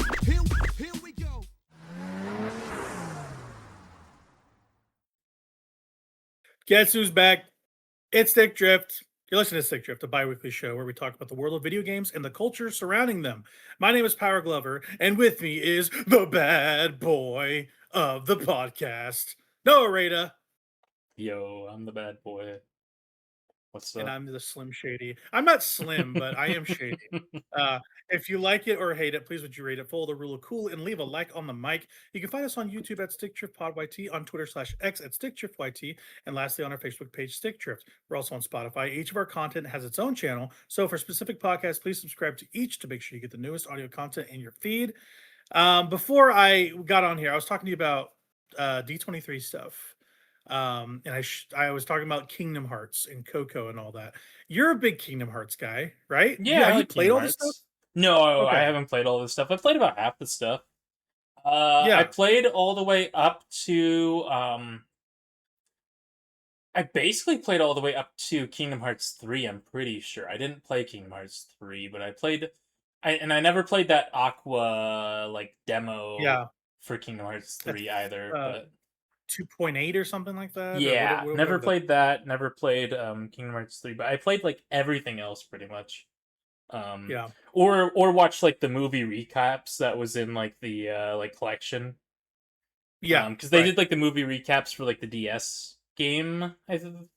Here we go. Guess who's back? It's Stick Drift. You're listening to Stick Drift, a bi-weekly show where we talk about the world of video games and the culture surrounding them. My name is Power Glover, and with me is the bad boy of the podcast, Noah Rada, Yo, I'm the bad boy. What's and up? I'm the Slim Shady. I'm not slim, but I am shady. Uh, if you like it or hate it, please would you rate it, follow the rule of cool, and leave a like on the mic. You can find us on YouTube at StickDriftPodYT, on Twitter/X at StickDriftYT, and lastly on our Facebook page, StickDrift. We're also on Spotify. Each of our content has its own channel, so for specific podcasts, please subscribe to each to make sure you get the newest audio content in your feed. Before I got on here, I was talking to you about D23 stuff. And I was talking about Kingdom Hearts and Coco and all that. You're a big Kingdom Hearts guy, right? Yeah, Have I you like played Kingdom all this stuff? Hearts. No, I Okay. haven't played all this stuff. I played about half the stuff. I Yeah. played all the way up to I basically played all the way up to Kingdom Hearts 3, I'm pretty sure. I didn't play Kingdom Hearts 3, but I never played that Aqua like demo Yeah. for Kingdom Hearts That's 3 either, uh but 2.8 or something like that, or yeah, never whatever the played that, never played Kingdom Hearts 3, but I played like everything else pretty much. Um, yeah. or watch like the movie recaps that was in like the like collection. Yeah. Because they Right. did like the movie recaps for like the DS game.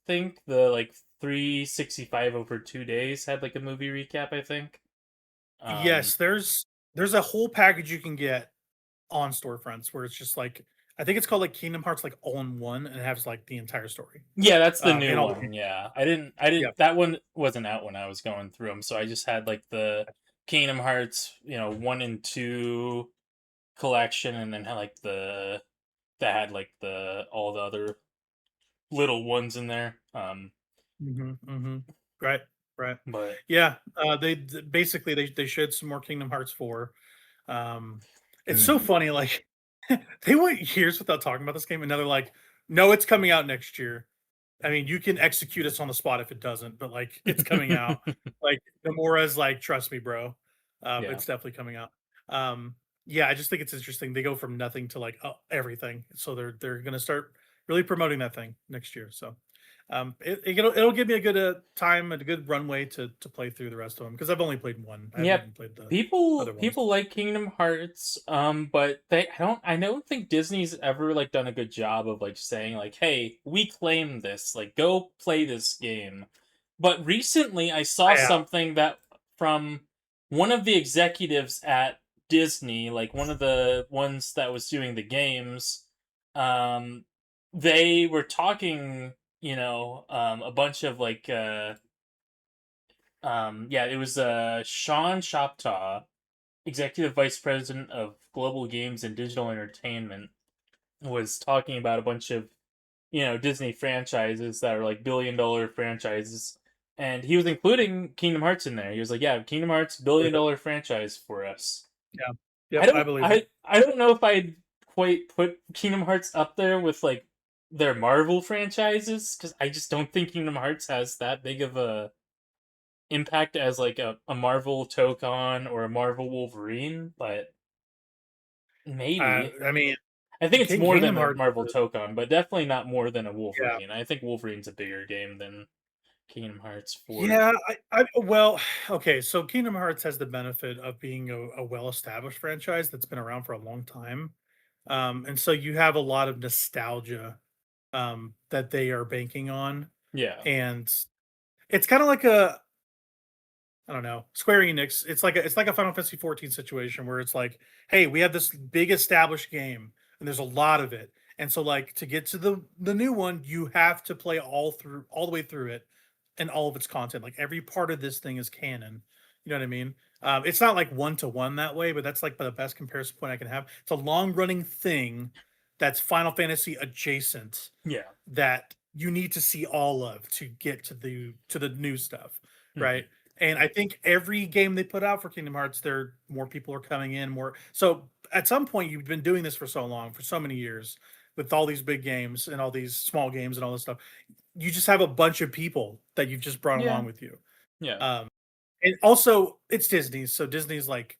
Think the like 365 over 2 days had like a movie recap. I think. Um, Yes, there's a whole package you can get on storefronts where it's just like I think it's called like Kingdom Hearts like all in one and it has like the entire story. yeah, that's the And new all the one. Yeah, I didn't. yeah. That one wasn't out when I was going through them, so I just had like the Kingdom Hearts, 1 and 2 collection, and then had like that had like the all the other little ones in there. Right. Right. But Yeah, basically they showed some more Kingdom Hearts 4. Um, it's so mm, funny, like they went years without talking about this game, and now they're like, "No, it's coming out next year." I mean, you can execute us on the spot if it doesn't, but like it's coming out. Like Nomura's like, "Trust me, bro, yeah. it's definitely coming out." Um, yeah, I just think it's interesting. They go from nothing to like everything, so they're gonna start really promoting that thing next year. So it'll give me a good time and a good runway to play through the rest of them because I've only played one. I haven't Yeah, even played the people other ones. people like Kingdom Hearts, but I don't think Disney's ever like done a good job of like saying like, "Hey, we claim this, like go play this game." But recently I saw I have. something that from one of the executives at Disney, like one of the ones that was doing the games, um they were talking, a bunch of like yeah, it was Sean Shoptaw, Executive Vice President of Global Games and Digital Entertainment, was talking about a bunch of, Disney franchises that are like $1 billion franchises. And he was including Kingdom Hearts in there. He was like, "Yeah, Kingdom Hearts, Believe it. $1 billion franchise for us." Yeah. I Yep, I don't believe it. I don't know if I'd quite put Kingdom Hearts up there with like their Marvel franchises, because I just don't think Kingdom Hearts has that big of a impact as like a Marvel Tokon or a Marvel Wolverine, but maybe. I mean, I think it's more Kingdom than a Hearts. Marvel Tokon, but definitely not more than a Yeah. Wolverine. I think Wolverine's a bigger game than Kingdom Hearts 4. Yeah, well, okay, so Kingdom Hearts has the benefit of being a well-established franchise that's been around for a long time. And so you have a lot of nostalgia that they are banking on. Yeah. And it's kind of like a I don't know, Square Enix. It's like a Final Fantasy 14 situation where it's like, hey, we have this big established game and there's a lot of it. And so like to get to the new one, you have to play all the way through it and all of its content. Like every part of this thing is canon. You know what I mean? It's not like one to one that way, but that's like the best comparison point I can have. It's a long running thing that's Final Fantasy adjacent Yeah. that you need to see all of to get to the new stuff, Mhm. right? And I think every game they put out for Kingdom Hearts, there more people are coming in, more. So at some point, you've been doing this for so long, for so many years, with all these big games and all these small games and all this stuff. You just have a bunch of people that you've just brought Yeah. along with you. Yeah. Um, and also, it's Disney, so Disney's like,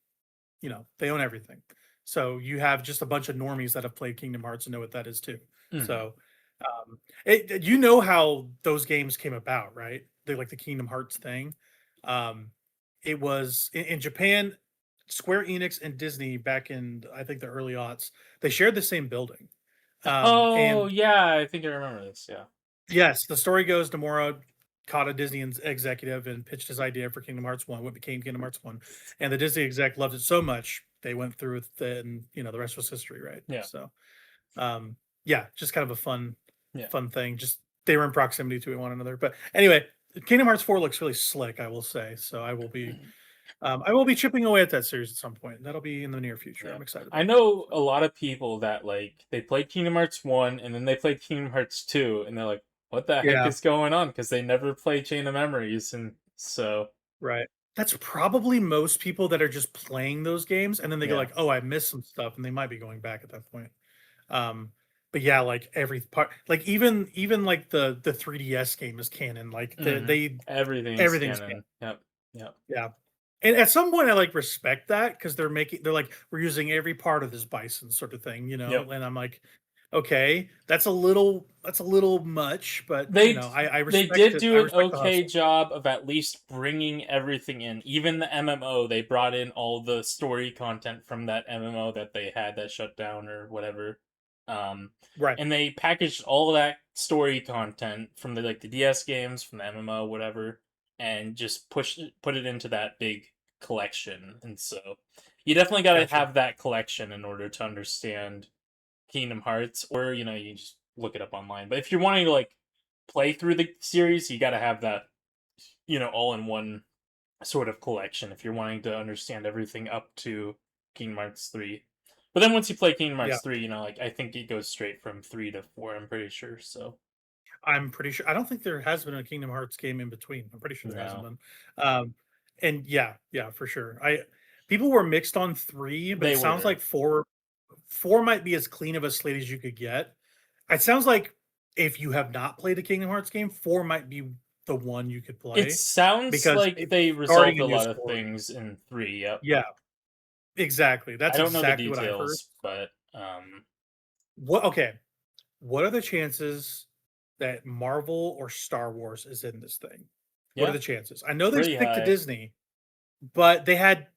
they own everything. So you have just a bunch of normies that have played Kingdom Hearts and know what that is too. Mhm. So, you know how those games came about, right? They like the Kingdom Hearts thing. Um, it was in Japan, Square Enix and Disney back in I think the early aughts. They shared the same building. Oh And yeah, I think I remember this. Yeah. yes, the story goes Nomura caught a Disney executive and pitched his idea for Kingdom Hearts 1, what became Kingdom Hearts 1. And the Disney exec loved it so much, they went through with it and the rest was history, right? Yeah. So yeah, just kind of a Yeah. fun thing. Just they were in proximity to one another. But anyway, Kingdom Hearts 4 looks really slick, I will say. So I will be chipping away at that series at some point. That'll be in the near future. Yeah. I'm excited I about that. know So a lot of people that they played Kingdom Hearts 1 and then they played Kingdom Hearts 2 and they're like, what the heck yeah, is going on? Because they never played Chain of Memories. And so, right. That's probably most people that are just playing those games and then they go yeah. like, "Oh, I missed some stuff," and they might be going back at that point. Um, but yeah, like every part, like even like the 3DS game is canon. Like Hmm. they Everything's everything's canon. canon. Yep. Yep. Yeah. And at some point I like respect that because they're like, we're using every part of this bison sort of thing, Yep. and I'm like, okay, that's a little much, but They I they respect did it. do I an respect the okay hustle. job of at least bringing everything in. Even the MMO, they brought in all the story content from that MMO that they had that shut down or whatever. Um, Right. and they packaged all of that story content from the DS games, from the MMO, whatever, and just put it into that big collection. And so you definitely got to Gotcha. have that collection in order to understand Kingdom Hearts, or you just look it up online. But if you're wanting to play through the series, you got to have that all in one sort of collection if you're wanting to understand everything up to Kingdom Hearts 3. But then once you play Kingdom Yeah. Hearts 3, I think it goes straight from 3 to 4, I'm pretty sure. So, I'm pretty sure I don't think there has been a Kingdom Hearts game in between. I'm pretty sure there hasn't no. been. And yeah, for sure. People were mixed on 3, but They it sounds were. like 4 might be as clean of a slate as you could get. It sounds like if you have not played a Kingdom Hearts game, 4 might be the one you could It play sounds because like it's they starting resolved a a new lot of story. things in 3, yep. Yeah, exactly. I That's don't know the exactly what I've heard. details, but Okay. What are the chances that Marvel or Star Wars is in this thing? What are yeah, the chances? I know they pretty stick to high. Disney, but they had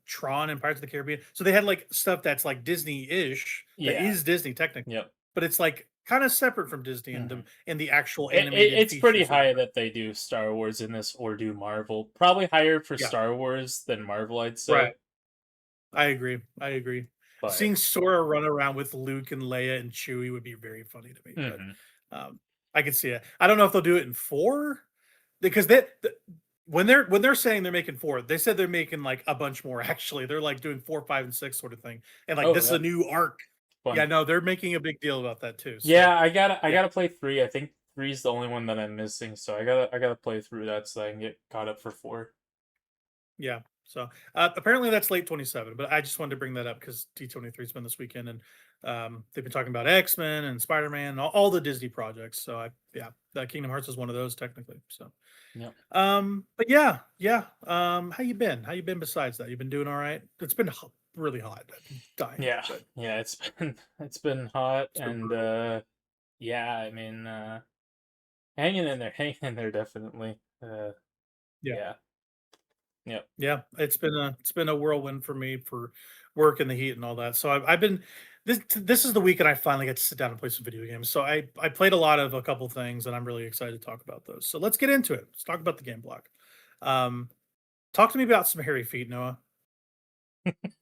Tron and Pirates of the Caribbean. So they had like stuff that's like Disney-ish, that Yeah. is Disney technically, Yep. but it's like kind of separate from Disney Mhm. in the actual animated It's pretty features that high that they do Star Wars in this or do Marvel. Probably higher for yeah, Star Wars than Marvel, I'd right. say. I agree. I agree. But Seeing Sora run around with Luke and Leia and Chewie would be very funny to me, but mhm. um, I could see it. I don't know if they'll do it in 4 because when they're saying they're making 4, they said they're making like a bunch more actually. They're like doing 4, 5, and 6 sort of thing. And like Oh, this is a that's new arc. Yeah, fun. no, they're making a big deal about that too. So Yeah, I yeah, gotta play 3. I think 3 is the only one that I'm missing, so I gotta play through that so I can get caught up for 4. yeah. So apparently that's late 27, but I just wanted to bring that up because D23's been this weekend and they've been talking about X-Men and Spider-Man and all the Disney projects. So yeah, that Kingdom Hearts is one of those technically. So Yep. but yeah. How you been? How you been besides that? You been doing all right? It's been really hot. I've been dying, Yeah. but Yeah, it's been it's been hot it's been and brutal. yeah, I mean hanging in there definitely. Yeah. Yeah. Yep. Yeah, it's been a whirlwind for me for work and the heat and all that. So I've been this is the weekend I finally get to sit down and play some video games. So I played a lot of a couple things and I'm really excited to talk about those. So let's get into it. Let's talk about the game block. Um, talk to me about some hairy feet, Noah.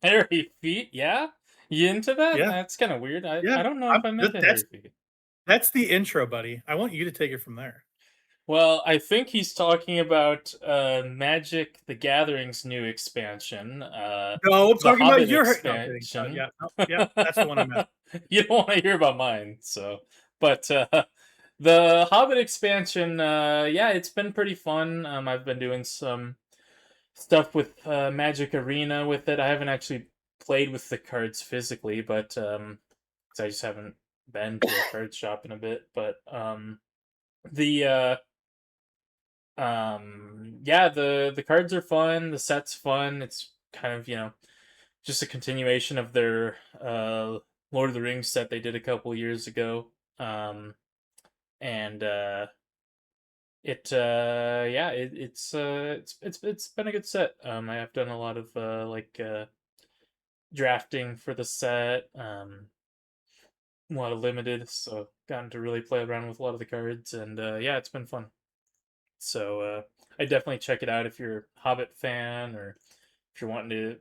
Hairy feet, yeah? You into that? Yeah, That's kind of weird. yeah. I don't know if I'm into hairy feet. That's the intro, buddy. I want you to take it from there. Well, I think he's talking about Magic the Gathering's new expansion, No, I'm the talking about Hobbit your no I'm kidding. expansion. Yeah, no, yep, that's the one I meant. You don't want to hear about mine, so. But the Hobbit expansion, yeah, it's been pretty fun. I've been doing some stuff with Magic Arena with it. I haven't actually played with the cards physically, but 'cause I just haven't been to a card shop in a bit. But the yeah, the cards are fun. The set's fun. It's kind of just a continuation of their Lord of the Rings set they did a couple years ago. And it's been a good set. I have done a lot of drafting for the set. A lot of limited, so gotten to really play around with a lot of the cards, and yeah, it's been fun. So I definitely check it out if you're a Hobbit fan, or if you're wanting to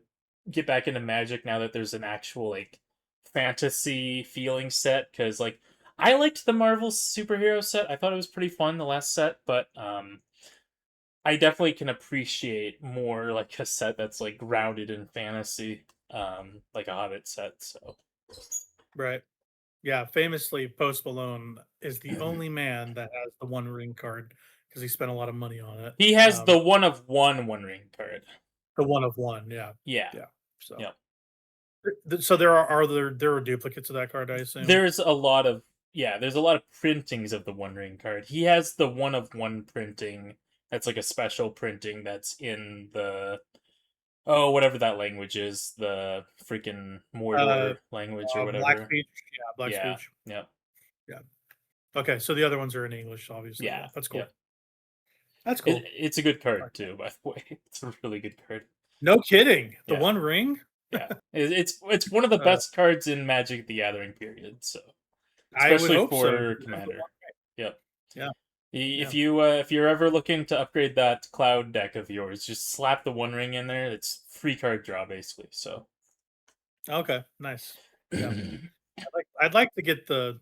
get back into Magic now that there's an actual like fantasy feeling set. Because like I liked the Marvel superhero set. I thought it was pretty fun the last set, but I definitely can appreciate more like a set that's like grounded in fantasy, like a Hobbit set. So Right. Yeah, famously, Post Malone is the only man that has the One Ring card because he spent a lot of money on it. he has the one of one ring card. The one of one, yeah, Yeah. yeah. So, Yeah. so there are duplicates of that card, I assume. There's a lot of there's a lot of printings of the One Ring card. He has the one of one printing that's like a special printing that's in the whatever that language is, the freaking Mordor language or whatever. Black speech, yeah, Black speech. Yeah. Yeah. Okay, so the other ones are in English, obviously. Yeah. That's cool. Yeah. That's cool. It's a good card too, by the way. It's a really good card. No kidding. The Yeah. One Ring? Yeah. It's one of the best cards in Magic the Gathering period, so I would especially hope so. for Commander. Yep. Yeah. If you're ever looking to upgrade that cloud deck of yours, just slap the One Ring in there. It's free card draw basically. So Okay, nice. Yeah. I'd like to get the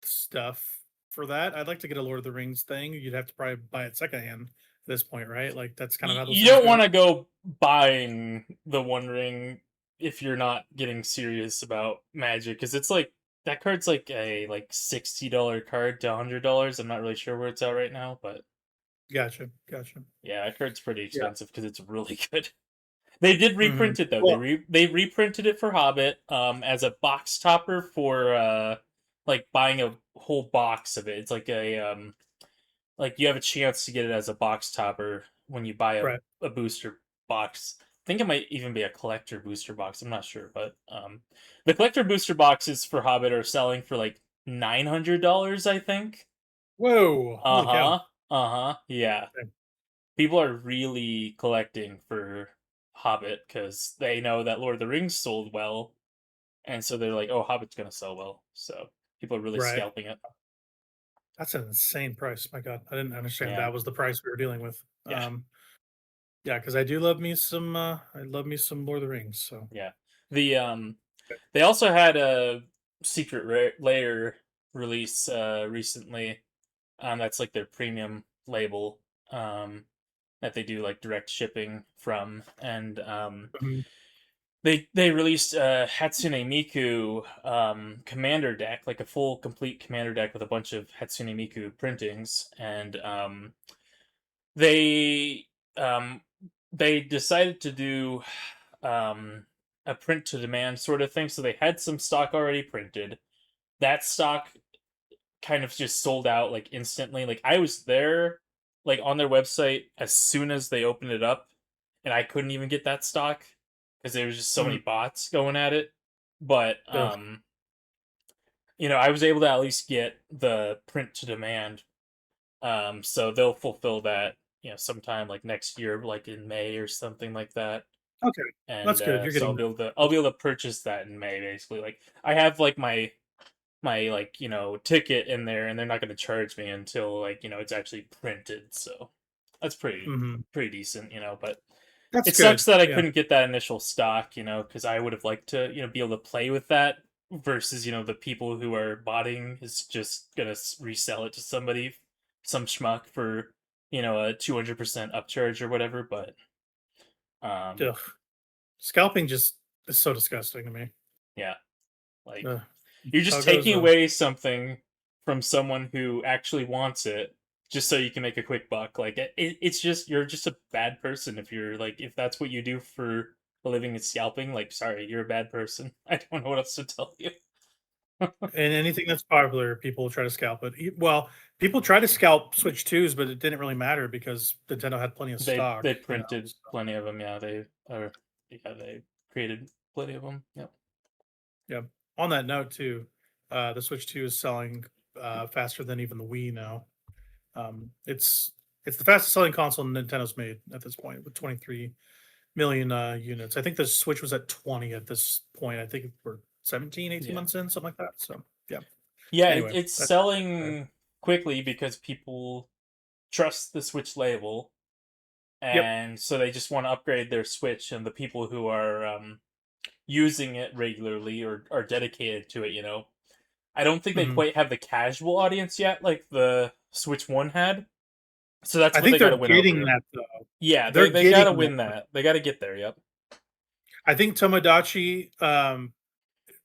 stuff for that. I'd like to get a Lord of the Rings thing. You'd have to probably buy it secondhand at this point, right? Like that's kind of how those you things don't go. want to go buying the One Ring if you're not getting serious about Magic, because it's like that card's like a $60 card to $100. I'm not really sure where it's at right now, but Gotcha. yeah, that card's pretty expensive because it's really good. They did reprint it though. Well- They reprinted it for Hobbit as a box topper for like buying a whole box of it. It's like a like you have a chance to get it as a box topper when you buy Right. a booster box. I think it might even be a collector booster box. I'm not sure, but the collector booster boxes for Hobbit are selling for like $900, I think. Whoa. Holy cow. Yeah. Okay. People are really collecting for Hobbit because they know that Lord of the Rings sold well, and so they're like, "Oh, Hobbit's gonna sell well." So people are really Right. scalping it. That's an insane price. My God, I didn't understand Yeah. that was the price we were dealing with. Yeah. Yeah, because I do love me some. I love me some Lord of the Rings. So Yeah. The they also had a Secret Lair release recently. That's like their premium label. That they do like direct shipping from, and they released a Hatsune Miku commander deck, like a full complete commander deck with a bunch of Hatsune Miku printings, and they decided to do a print to demand sort of thing. So they had some stock already printed. That stock kind of just sold out like instantly. Like I was there like on their website as soon as they opened it up, and I couldn't even get that stock because there was just so many bots going at it. But I was able to at least get the print to demand. So they'll fulfill that, sometime like next year, like in May or something like that. Okay, And that's good. You're so getting I'll be able to purchase that in May, basically. Like I have like my like ticket in there, and they're not going to charge me until like it's actually printed. So that's pretty decent, but That's it good. sucks that I Yeah. couldn't get that initial stock, because I would have liked to be able to play with that versus the people who are botting is just gonna resell it to somebody, some schmuck for a 200% upcharge or whatever. But Ugh. Scalping just is so disgusting to me. yeah, like Ugh. you're How just it goes, taking though. away something from someone who actually wants it just so you can make a quick buck. Like it's just you're just a bad person if you're like if that's what you do for a living is scalping. Like sorry, you're a bad person. I don't know what else to tell you. And anything that's popular, people try to scalp it. Well, people try to scalp Switch 2s, but it didn't really matter because Nintendo had plenty of stock. They printed plenty of them. Yeah, they are. yeah, they created plenty of them. Yep. Yeah. On that note, too, the Switch 2 is selling faster than even the Wii now. It's the fastest selling console Nintendo's made at this point with 23 million units. I think the Switch was at 20 at this point. I think we're 17, 18 Yeah. months in, something like that. So, yeah. Yeah, Anyway, it's that's selling quickly because people trust the Switch label, yep. and so they just want to upgrade their Switch. And the people who are using it regularly or are dedicated to it, I don't think they Mhm. quite have the casual audience yet, like the Switch One had. So that's I what think they got to they're win getting over. that though. Yeah, They're they got to getting that. win that. They got to get there. Yep. I think Tomodachi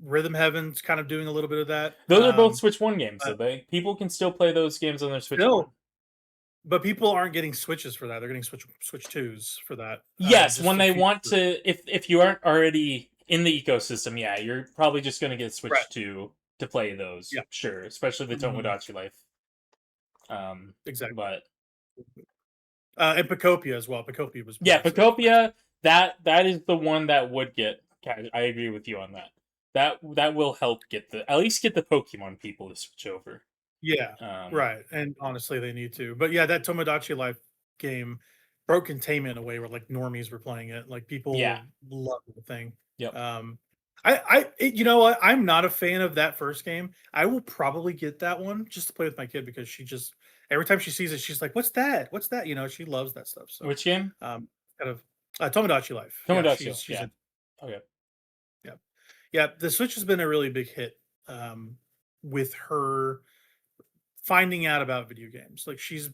Rhythm Heaven's kind of doing a little bit of that. Those are both Switch One games, so But people can still play those games on their Switch One. still, but people aren't getting Switches for that. They're getting Switch 2s for that. Yes, Just when for they future. want to, if you aren't already in the ecosystem, yeah, you're probably just going to get Switch Right. 2 to play those. Yeah. Sure, especially the Mhm. Tomodachi Life. Exactly. But And Pacopia as well. Pacopia was yeah, massive. Pacopia, that is the one that would get. I agree with you on that. That will help at least get the Pokemon people to switch over. Yeah, right. And honestly, they need to. But yeah, that Tomodachi Life game broke containment in a way where like normies were playing it. Like people Yeah. love the thing. Yep. You know what? I'm not a fan of that first game. I will probably get that one just to play with my kid because she just every time she sees it, she's like, "What's that? What's that?" You know, she loves that stuff. So, Which game? kind of Tomodachi Life. Yeah, Tomodachi. she's Yeah. in, Okay. yeah, yeah. The Switch has been a really big hit with her finding out about video games. Like she's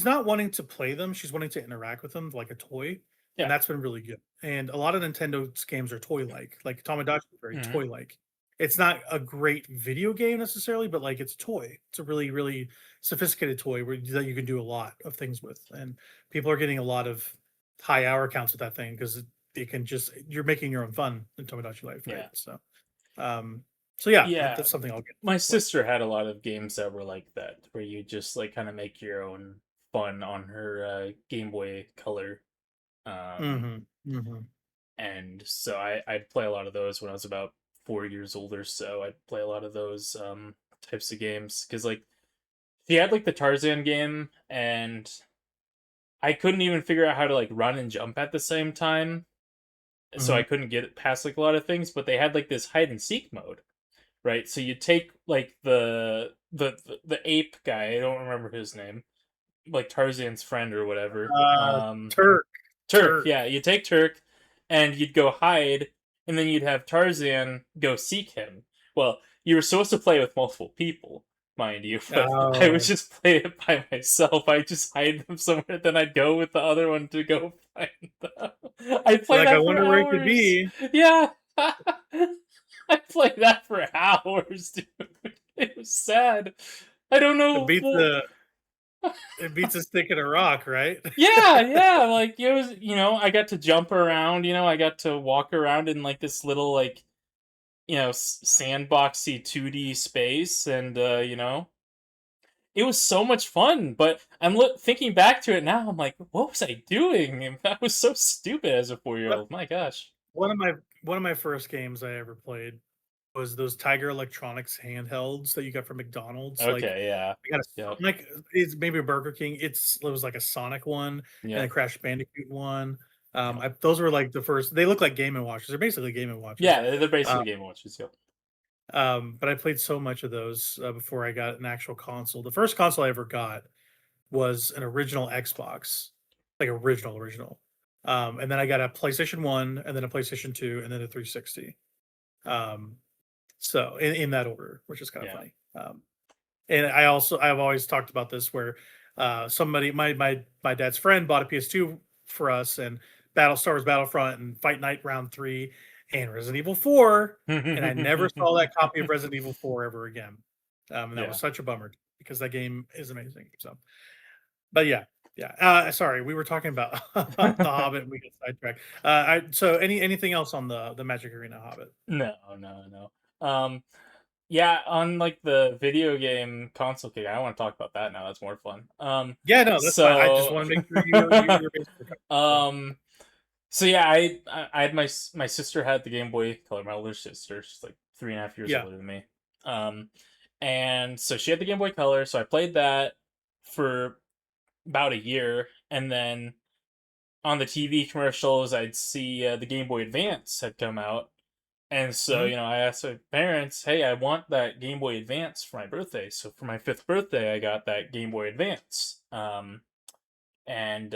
not wanting to play them, she's wanting to interact with them like a toy, Yeah. and that's been really good. And a lot of Nintendo's games are toy-like. Like Tomodachi is very Mhm. toy-like. It's not a great video game necessarily, but like it's a toy. It's a really, really sophisticated toy that you can do a lot of things with. And people are getting a lot of high hour counts with that thing because it can just you're making your own fun in Tomodachi Life, right? Yeah. Um, so yeah, Yeah. that's something I'll get. My sister had a lot of games that were like that, where you just like kind of make your own fun on her Game Boy Color. And so I'd play a lot of those when I was about 4 years old or so. I'd play a lot of those types of games because like she had like the Tarzan game, and I couldn't even figure out how to like run and jump at the same time, so I couldn't get past like a lot of things. But they had like this hide and seek mode, right? So you take like the ape guy. I don't remember his name, like Tarzan's friend or whatever. Turk. Turk, yeah. You take Turk, and you'd go hide, and then you'd have Tarzan go seek him. Well, you were supposed to play with multiple people, mind you, but I would Oh. just play it by myself. I just hide them somewhere, then I'd go with the other one to go find them. I play Like, I that for wonder where it could hours. be. Yeah. I played that for hours, dude. It was sad. I don't know. It beats a stick in a rock, right? Yeah, like it was, I got to jump around, I got to walk around in like this little like, sandboxy 2D space, and it was so much fun. But I'm thinking back to it now, I'm like, what was I doing? That was so stupid as a 4-year-old. My gosh. One of my first games I ever played was those Tiger Electronics handhelds that you got from McDonald's. Like, Okay, yeah. I got a Yep. Sonic. It's maybe a Burger King. It was like a Sonic one and a Yep. Crash Bandicoot one. Yep. Those were like the first. They look like Game and Watches. They're basically Game and Watches. Yeah, they're Uh, basically Game Watches. Yep. but I played so much of those before I got an actual console. The first console I ever got was an original Xbox, like original. And then I got a PlayStation 1 and then a PlayStation 2 and then a 360. Um, so in that order, which is kind of Yeah. funny. And I've always talked about this where somebody my dad's friend bought a PS2 for us and Battlestar Wars Battlefront and Fight Night Round 3 and Resident Evil 4, and I never saw that copy of Resident Evil 4 ever again. And that was such a bummer because that game is amazing. So, but yeah. Sorry, we were talking about the Hobbit. And we got sidetracked. So anything else on the Magic Arena Hobbit? No. Yeah, on like the video game console kick, I don't want to talk about that now. That's more fun. Yeah, no, that's fine. I just So want to make sure you were basically So yeah, I had my sister had the Game Boy Color. My older sister, she's like 3.5 years Yeah. older than me. Um, and so she had the Game Boy Color. So I played that for about a year, and then on the TV commercials, I'd see the Game Boy Advance had come out, and so Hmm. I asked my parents, "Hey, I want that Game Boy Advance for my birthday." So for my fifth birthday, I got that Game Boy Advance. And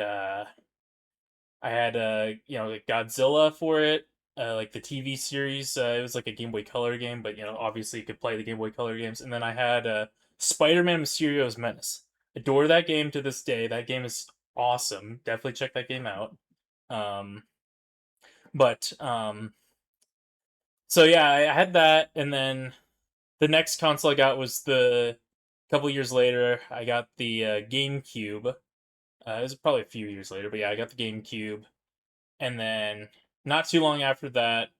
I had like Godzilla for it, like the TV series. It was like a Game Boy Color game, but obviously you could play the Game Boy Color games. And then I had Spider-Man: Mysterio's Menace. Adore that game to this day. That game is awesome. Definitely check that game out. Um, but so yeah, I had that, and then the next console I got was the couple years later. I got the GameCube. It was probably a few years later, but yeah, I got the GameCube. And then not too long after that,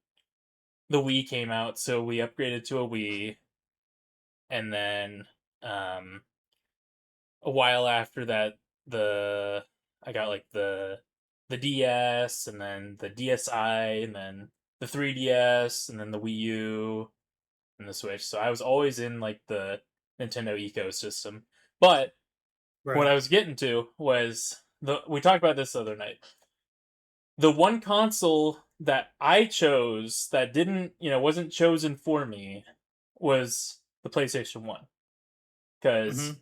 the Wii came out, so we upgraded to a Wii. And then um, a while after that, the I got like the DS, and then the DSi, and then the 3DS, and then the Wii U and the Switch. So I was always in like the Nintendo ecosystem. But what Right. I was getting to was the we talked about this the other night. The one console that I chose that didn't, wasn't chosen for me was the PlayStation 1. Because Hmm.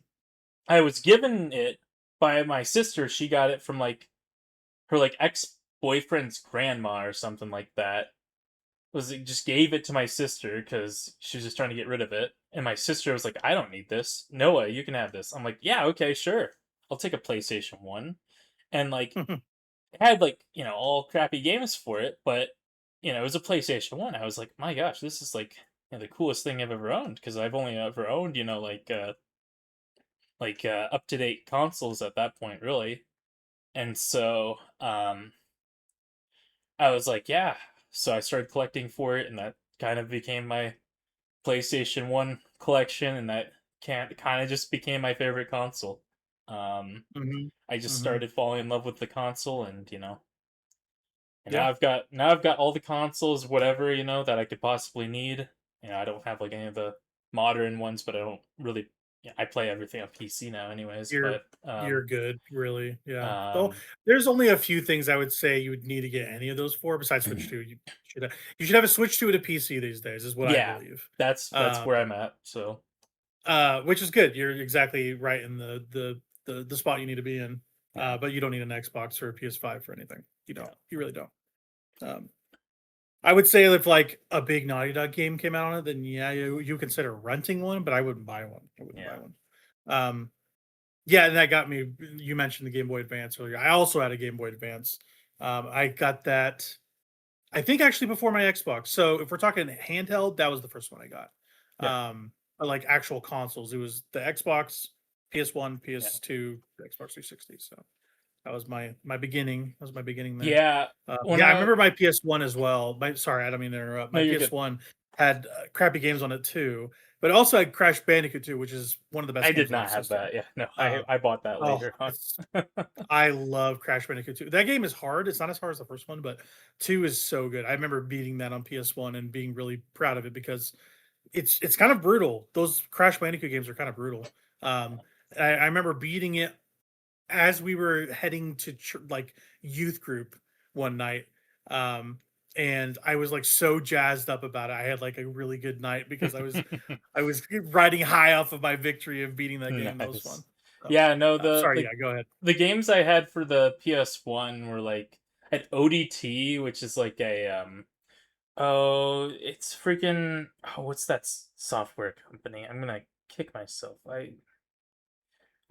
I was given it by my sister. She got it from like her like ex boyfriend's grandma or something like that. Was it just gave it to my sister because she was just trying to get rid of it. And my sister was like, I don't need this. Noah, you can have this. I'm like, yeah, okay, sure. I'll take a PlayStation 1. And like it had like all crappy games for it, but it was a PlayStation 1. I was like, my gosh, this is like the coolest thing I've ever owned, because I've only ever owned up to date consoles at that point, really. And so I was like, yeah. So I started collecting for it, and that kind of became my PlayStation 1 collection, and that can't kind of just became my favorite console. Um, Hmm. I just Hmm. started falling in love with the console, and and Yeah. now I've got all the consoles, whatever that I could possibly need. I don't have like any of the modern ones, but I don't really. Yeah, I play everything on PC now, anyways. You're But you're good, really. Yeah. Though um, there's only a few things I would say you would need to get any of those for besides Switch 2. You should have a Switch 2 and a PC these days, is what I yeah, believe. that's Um, where I'm at. So which is good. You're exactly right in the spot you need to be in. yeah, But you don't need an Xbox or a PS5 for anything. You don't. yeah, You really don't. Um, I would say if like a big Naughty Dog game came out on it, then yeah, you consider renting one, but I wouldn't buy one. I wouldn't buy yeah, one. Um, yeah, and that got me. You mentioned the Game Boy Advance earlier. I also had a Game Boy Advance. I got that. I think actually before my Xbox. So if we're talking handheld, that was the first one I got. yeah, Or like actual consoles, it was the Xbox, PS1, yeah, PS2, the Xbox 360. So that was my beginning. That was my beginning there. yeah. When Yeah, I I remember my PS1 as well. Sorry, I don't mean to interrupt. No, My you're good. PS1 had crappy games on it too, but also had Crash Bandicoot 2, which is one of the best I games did on the not have system. that. Yeah, no, I Uh, I bought that oh, later on. it's I love Crash Bandicoot 2. That game is hard. It's not as hard as the first one, but 2 is so good. I remember beating that on PS1 and being really proud of it because it's kind of brutal. Those Crash Bandicoot games are kind of brutal. Um, I remember beating it as we were heading to like youth group one night. Um, and I was like so jazzed up about it. I had like a really good night because I was riding high off of my victory of beating that game. That was fun. Nice. So, Yeah, no, the sorry, the yeah, go ahead. the games I had for the PS1 were like at ODT, which is like a oh, it's freaking what's that software company? I'm gonna kick myself.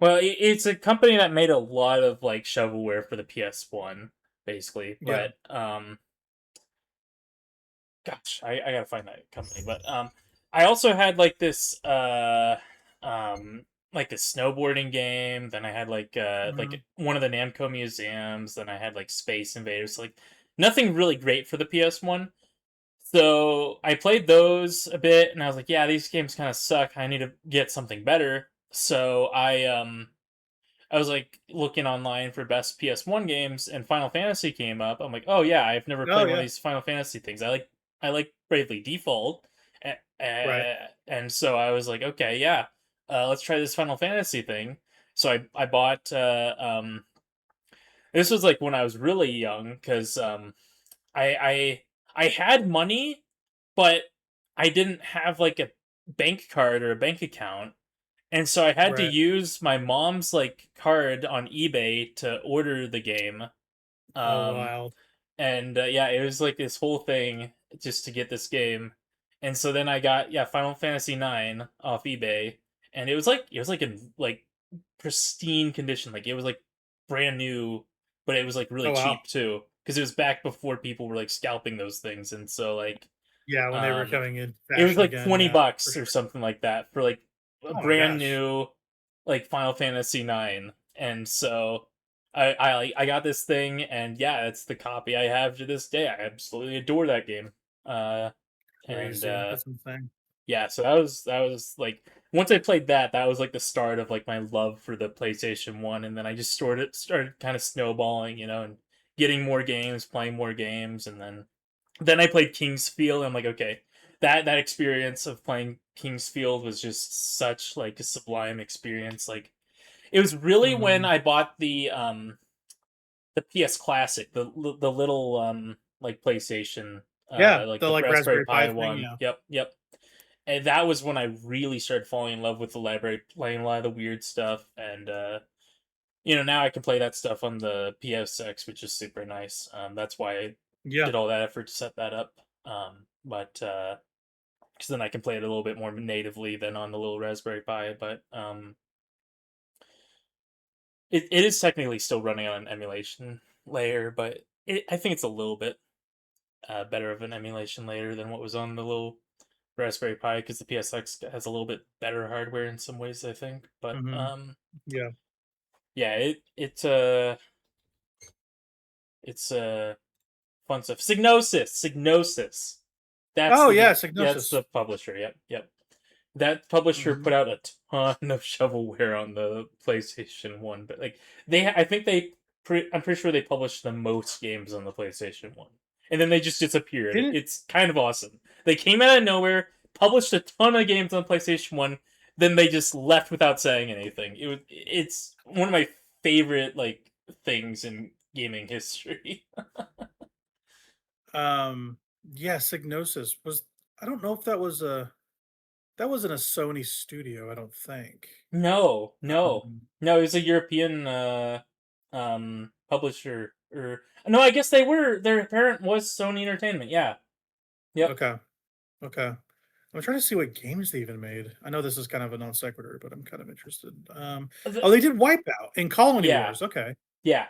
It's a company that made a lot of like shovelware for the PS1, basically. Yeah. But gosh, I gotta find that company. But I also had like this like a snowboarding game. Then I had Mhm. like one of the Namco museums. Then I had like Space Invaders. Like nothing really great for the PS1. So I played those a bit, and I was like, yeah, these games kind of suck. I need to get something better. So I was like looking online for best PS1 games, and Final Fantasy came up. I'm like, oh yeah, I've never Oh, played one of yeah. these Final Fantasy things. I like Bravely Default, Right. and so I was like, okay, yeah, let's try this Final Fantasy thing. So I bought this was like when I was really young because I I had money, but I didn't have like a bank card or a bank account, and so I had to Right. use my mom's like card on eBay to order the game. Oh, Um, wild. and yeah, it was like this whole thing just to get this game. And so then I got Final Fantasy 9 off eBay, and it was like in like pristine condition, like it was like brand new, but it was like really Oh, wow. cheap too because it was back before people were like scalping those things, and so like Yeah, when they were um coming in it was fashion like again, 20 yeah, for bucks or sure. something like that for like a Oh my brand gosh. new like Final Fantasy 9. And so I got this thing, and yeah, it's the copy I have to this day. I absolutely adore that game. Uh and Crazy. That's insane. yeah, so that was like once I played that, that was like the start of like my love for the PlayStation 1, and then I just started kind of snowballing, and getting more games, playing more games, and then I played King's Field. And I'm like, okay, that experience of playing King's Field was just such like a sublime experience. Like it was really when Mhm. I bought the PS Classic, the little like PlayStation, Yeah, like the, the like, Raspberry Raspberry Pi Pi thing, one. yeah. Yep, yep. And that was when I really started falling in love with the library, playing a lot of the weird stuff, and now I can play that stuff on the PSX, which is super nice. That's why I Yeah. did all that effort to set that up. But because then I can play it a little bit more natively than on the little Raspberry Pi. But it is technically still running on an emulation layer, but I think it's a little bit better of an emulation layer than what was on the little Raspberry Pi because the PSX has a little bit better hardware in some ways, I think. But Mhm. Yeah. yeah, it's fun stuff. Signosis. That's Oh, the yeah, that's Psygnosis. the publisher. Yep, yep. That publisher Mhm. put out a ton of shovelware on the PlayStation One, but like I think I'm pretty sure they published the most games on the PlayStation One, and then they just disappeared. Didn't It's kind of awesome. They came out of nowhere, published a ton of games on PlayStation One, then they just left without saying anything. It's one of my favorite like things in gaming history. um, yeah, Psygnosis was I don't know if that wasn't a Sony studio, I don't think. No, no, Um, no. It was a European publisher, or no, I guess they were. Their parent was Sony Entertainment. Yeah. Yep. okay, okay. I'm trying to see what games they even made. I know this is kind of a non sequitur, but I'm kind of interested. Oh, they did Wipeout and Colony Yeah. Wars. Okay, Yeah.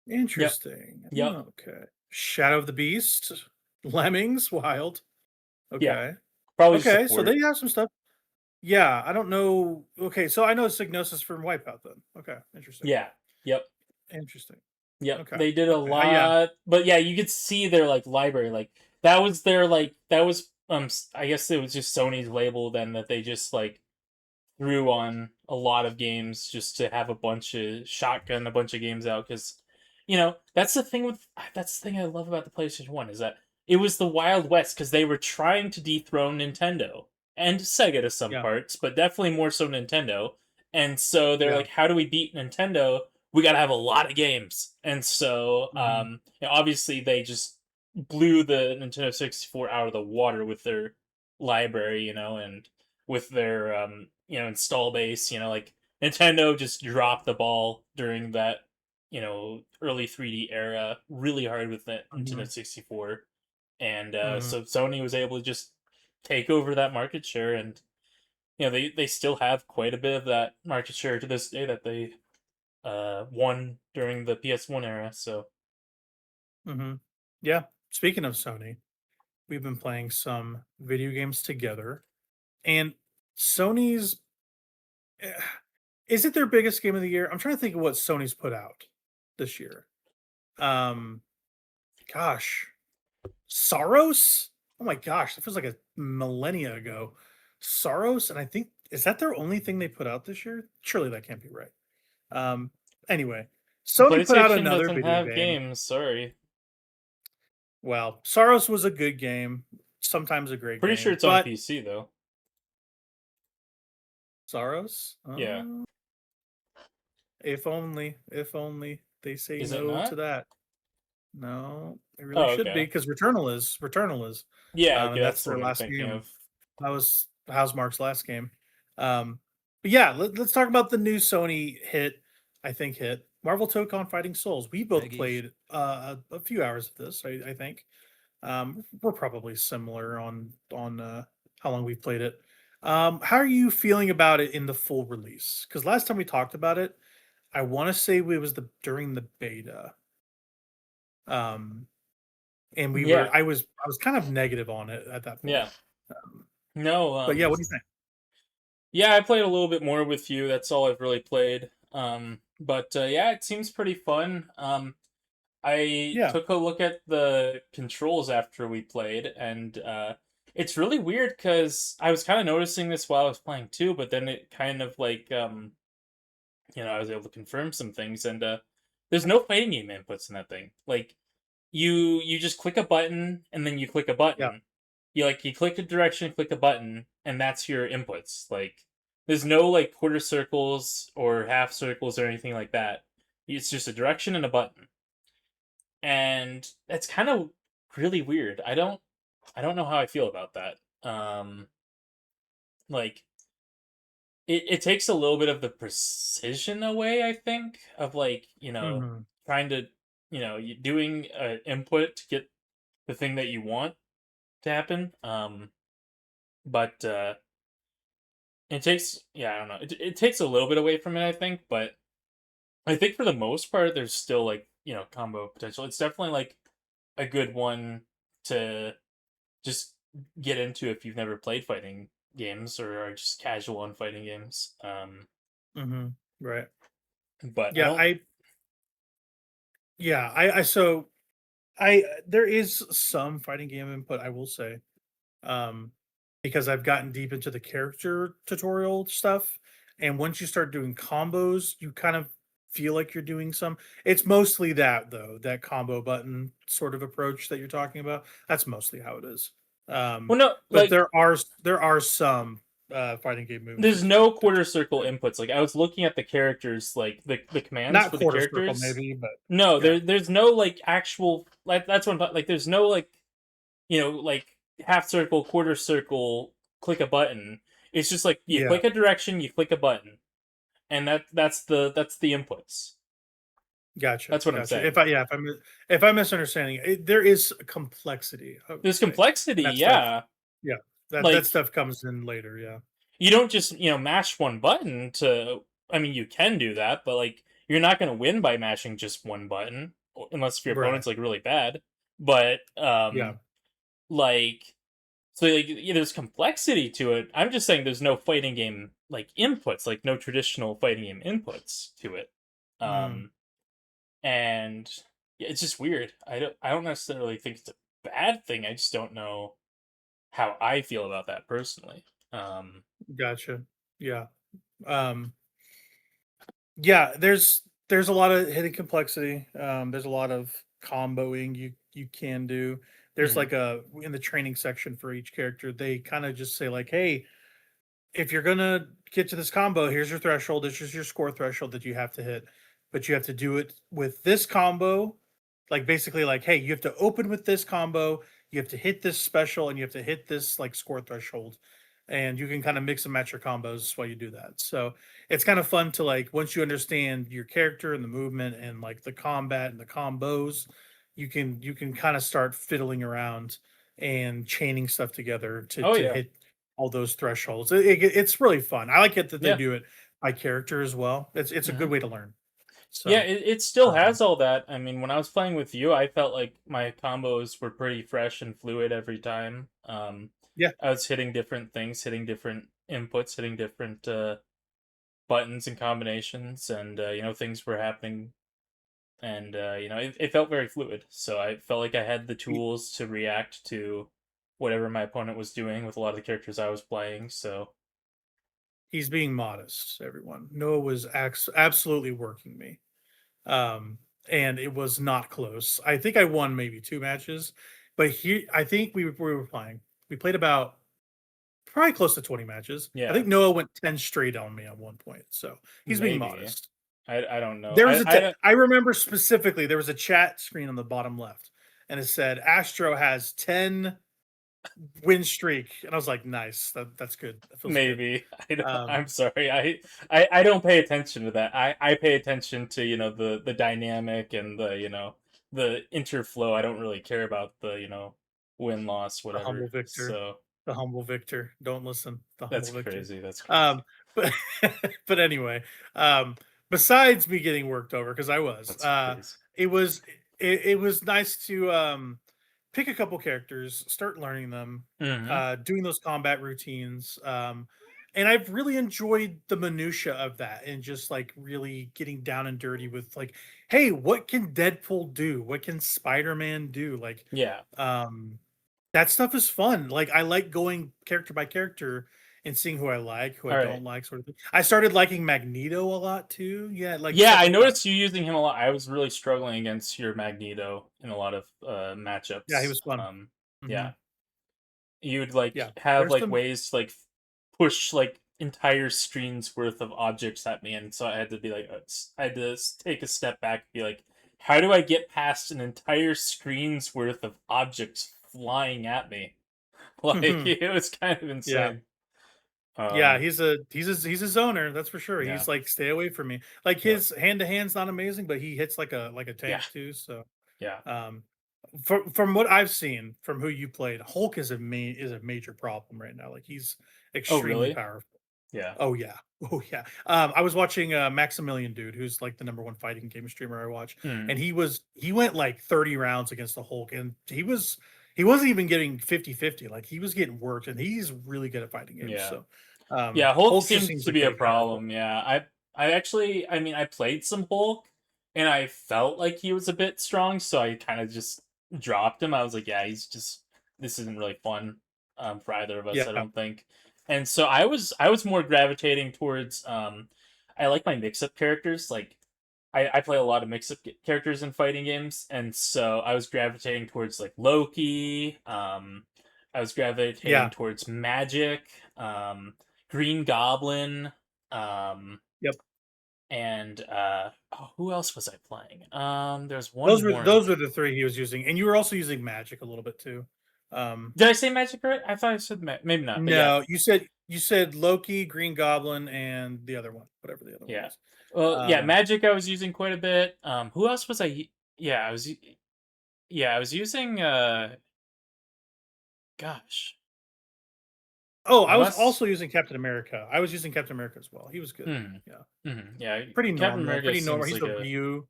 Yep. interesting. Yep. Okay, Shadow of the Beast, Lemmings, Wild. Yeah. Okay, Probably just okay. So support. they have some stuff. Yeah, I don't know. Okay, so I know Psygnosis from Wipeout then. Okay, interesting. Yeah. Yep. Interesting. Yep. Okay, They did a okay. Yeah. lot, but yeah, you could see their like library. Like that was their like that was I guess it was just Sony's label then that they just like threw on a lot of games just to have a bunch of games out because that's the thing I love about the PlayStation 1 is that it was the Wild West because they were trying to dethrone Nintendo and Sega to some Yeah. parts, but definitely more so Nintendo. And so they're Yeah. like, how do we beat Nintendo? We got to have a lot of games. And so Mhm. obviously they just blew the Nintendo 64 out of the water with their library, and with their install base. Like Nintendo just dropped the ball during that early 3D era really hard with the Nintendo Mhm. 64, and Mhm. so Sony was able to just take over that market share, and they still have quite a bit of that market share to this day that they won during the PS1 era. So Mhm. Yeah. Speaking of Sony, we've been playing some video games together, and Sony's eh, is it their biggest game of the year? I'm trying to think of what Sony's put out this year. Um, gosh, Saros? Oh my gosh, that feels like a millennia ago. Saros, and I think is that their only thing they put out this year? Surely that can't be right. Um, anyway, Sony put out PlayStation another doesn't video have game. games. Sorry. Well, Saros was a good game, sometimes a great Pretty sure game, it's on but PC though. Saros? Yeah. If only they say Is it no to not? that. No, it really Oh, should be okay. because Returnal is, Yeah, okay, and that's that's the their one I'm last thinking game. of. That was Housemarque's last game. But yeah, let's talk about the new Sony hit. I think hit Marvel Tokon Fighting Souls. We both Peggy. played a few hours of this. I think we're probably similar on how long we've played it. How are you feeling about it in the full release? Because last time we talked about it, I want to say it was the during the beta. Um, and Yeah. I was kind of negative on it at that point. Yeah. Um, No, but yeah, what do you think? yeah, I played a little bit more with you. That's all I've really played. But yeah, it seems pretty fun. I Yeah. took a look at the controls after we played, and it's really weird because I was kind of noticing this while I was playing too, but then it kind of like I was able to confirm some things, and there's no fighting game inputs in that thing. Like you just click a button and then you click a Yeah. button. You click a direction, click a button, and that's your inputs. Like there's no like quarter circles or half circles or anything like that. It's just a direction and a button. And that's kind of really weird. I don't know how I feel about that. Like it takes a little bit of the precision away, I think, of like, Mhm. trying to, doing an input to get the thing that you want to happen. But it takes, yeah, I don't know. It takes a little bit away from it, I think, but I think for the most part, there's still like, combo potential. It's definitely like a good one to just get into if you've never played fighting games or are just casual on fighting games. Mhm. Right. But I Yeah, don't. I so I there is some fighting game input, I will say. Um because I've gotten deep into the character tutorial stuff, and once you start doing combos, you kind of feel like you're doing some. It's mostly that though, that combo button sort of approach that you're talking about. That's mostly how it is. Well, no, But like there are some fighting game there's movements no that quarter circle that inputs. Like I was looking at the characters, like the commands not for the quarter circle characters. maybe, but No, yeah. there's no like actual like that's what I'm like. There's no like like half circle, quarter circle, click a button. It's just like you Yeah. click a direction, you click a button, and that's the inputs. Gotcha. That's what I'm Gotcha. saying. If I'm misunderstanding, there is complexity, I would There's say. complexity, And that stuff, yeah. yeah. That Like stuff comes in later, yeah. you don't just mash one button to. I mean, you can do that, but like you're not going to win by mashing just one button unless your Right. opponent's like really bad. But Yeah. like so like yeah, there's complexity to it. I'm just saying there's no fighting game like inputs, like no traditional fighting game inputs to it. Mm, Um and yeah, it's just weird. I don't necessarily think it's a bad thing. I just don't know how I feel about that personally. Um gotcha. Yeah. Um yeah, there's a lot of hidden complexity. There's a lot of comboing you can do. There's mhm. like a in the training section for each character, they kind of just say like, "Hey, if you're gonna get to this combo, here's your threshold. This is your score threshold that you have to hit, but you have to do it with this combo. Like basically, like, hey, you have to open with this combo, you have to hit this special, and you have to hit this like score threshold, and you can kind of mix and match your combos while you do that. So it's kind of fun to like once you understand your character and the movement and like the combat and the combos, you can kind of start fiddling around and chaining stuff together to Oh to yeah. hit all those thresholds. It's really fun. I like it that they Yeah. do it by character as well. It's a good Mhm. way to learn. Yeah, So, it still um, has all that. I mean, when I was playing with you, I felt like my combos were pretty fresh and fluid every time. yeah, I was hitting different things, hitting different inputs, hitting different buttons and combinations, and things were happening, and it felt very fluid. So I felt like I had the y- tools to react to whatever my opponent was doing with a lot of the characters I was playing. So He's being modest, everyone. Noah was absolutely working me. And it was not close. I think I won maybe 2 matches, but I think we were playing. We played about probably close to 20 matches. I Yeah, think Noah went 10 straight on me at one point. So he's being maybe. modest. I don't know. There was I don't. I remember specifically there was a chat screen on the bottom left, and it said Astro has 10 win streak, and I was like, nice. That's good. That feels good. Maybe I don't, Um, I'm sorry. I don't pay attention to that. I pay attention to the dynamic and the interflow. I don't really care about the win loss the whatever. humble victor, So the humble victor. Don't listen. The that's humble victor. crazy. That's crazy. Um, but but anyway, besides me getting worked over because I was, That's crazy. it was it was nice to pick a couple characters, start learning them, Hmm. doing those combat routines. And I've really enjoyed the minutia of that and just like really getting down and dirty with like, hey, what can Deadpool do? What can Spider-Man do? Like, Yeah. um, that stuff is fun. Like I like going character by character and seeing who I like, who I All right. don't like, sort of thing. I started liking Magneto a lot too. Yeah, like Yeah, stuff I like that. noticed you using him a lot. I was really struggling against your Magneto in a lot of Yeah, he matchups. was fun. Yeah, Hmm. you'd like Yeah, have there's like some ways to like push like entire screens worth of objects at me, and so I had to be like, I had to take a step back and be like, how do I get past an entire screen's worth of objects flying at me? Like it was kind of yeah. insane. Yeah, Um, he's a zoner, that's for sure. yeah, He's like, stay away from me. Like yeah, his hand to hand's not amazing, but he hits like a yeah, tank too. So yeah. um from what I've seen from who you played, Hulk is a major problem right now. Like he's Oh, extremely really? powerful. Yeah. Oh yeah. Oh yeah. I was watching Maximilian Dude, who's like the number one fighting game streamer I watch, Mm, and he went like 30 rounds against the Hulk, and he wasn't even getting 50-50. Like he was getting worked, and he's really good at fighting games. yeah. So Yeah, Hulk Hulk just seems seems to like be a really powerful. problem. Yeah, I actually, I mean, I played some Hulk, and I felt like he was a bit strong, so I kind of just dropped him. I was like, yeah, he's just this isn't really fun for either of us, Yeah. I don't think. And so I was more gravitating towards I like my mix up characters. Like I play a lot of mix up characters in fighting games, and so I was gravitating towards like Loki. I was gravitating Yeah. towards Magic. Um, Green Goblin, um, Yep. and oh, who else was I playing? There's one more. Those were the three he was using, and you were also using magic a little bit too. Um, Did I say Magic right? I thought I said maybe not, but yeah, no, you said Loki, Green Goblin, and the other one, whatever the other one yeah. was. Well, yeah, Um, Magic I was using quite a bit. Who else was I? Yeah, yeah, I was using. Gosh, oh, I I was must. also using Captain America. I was using Captain America as well. He was good. Hmm. Yeah, Yeah, pretty Captain normal, America pretty normal. seems He's like the a Ryu.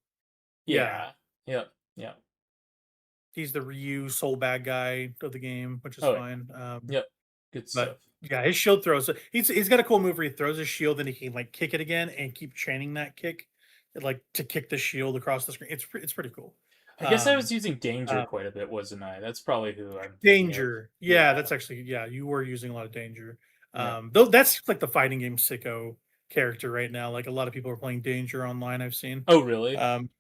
Yeah, yeah. Yep. Yep. he's the Ryu soul bad guy of the game, which is Oh, fine. yep. Good But stuff. yeah, his shield throws. He's got a cool move where he throws his shield, and he can like kick it again and keep chaining that kick, like to kick the shield across the screen. It's pretty cool. I guess I Um, was using Danger uh, quite a bit, wasn't I? That's probably who I'm thinking of. Danger, yeah, Yeah. that's actually yeah. You were using a lot of Danger. Yep. Though that's like the fighting game sicko character right now. Like a lot of people are playing Danger online. I've seen. Oh, really? Um,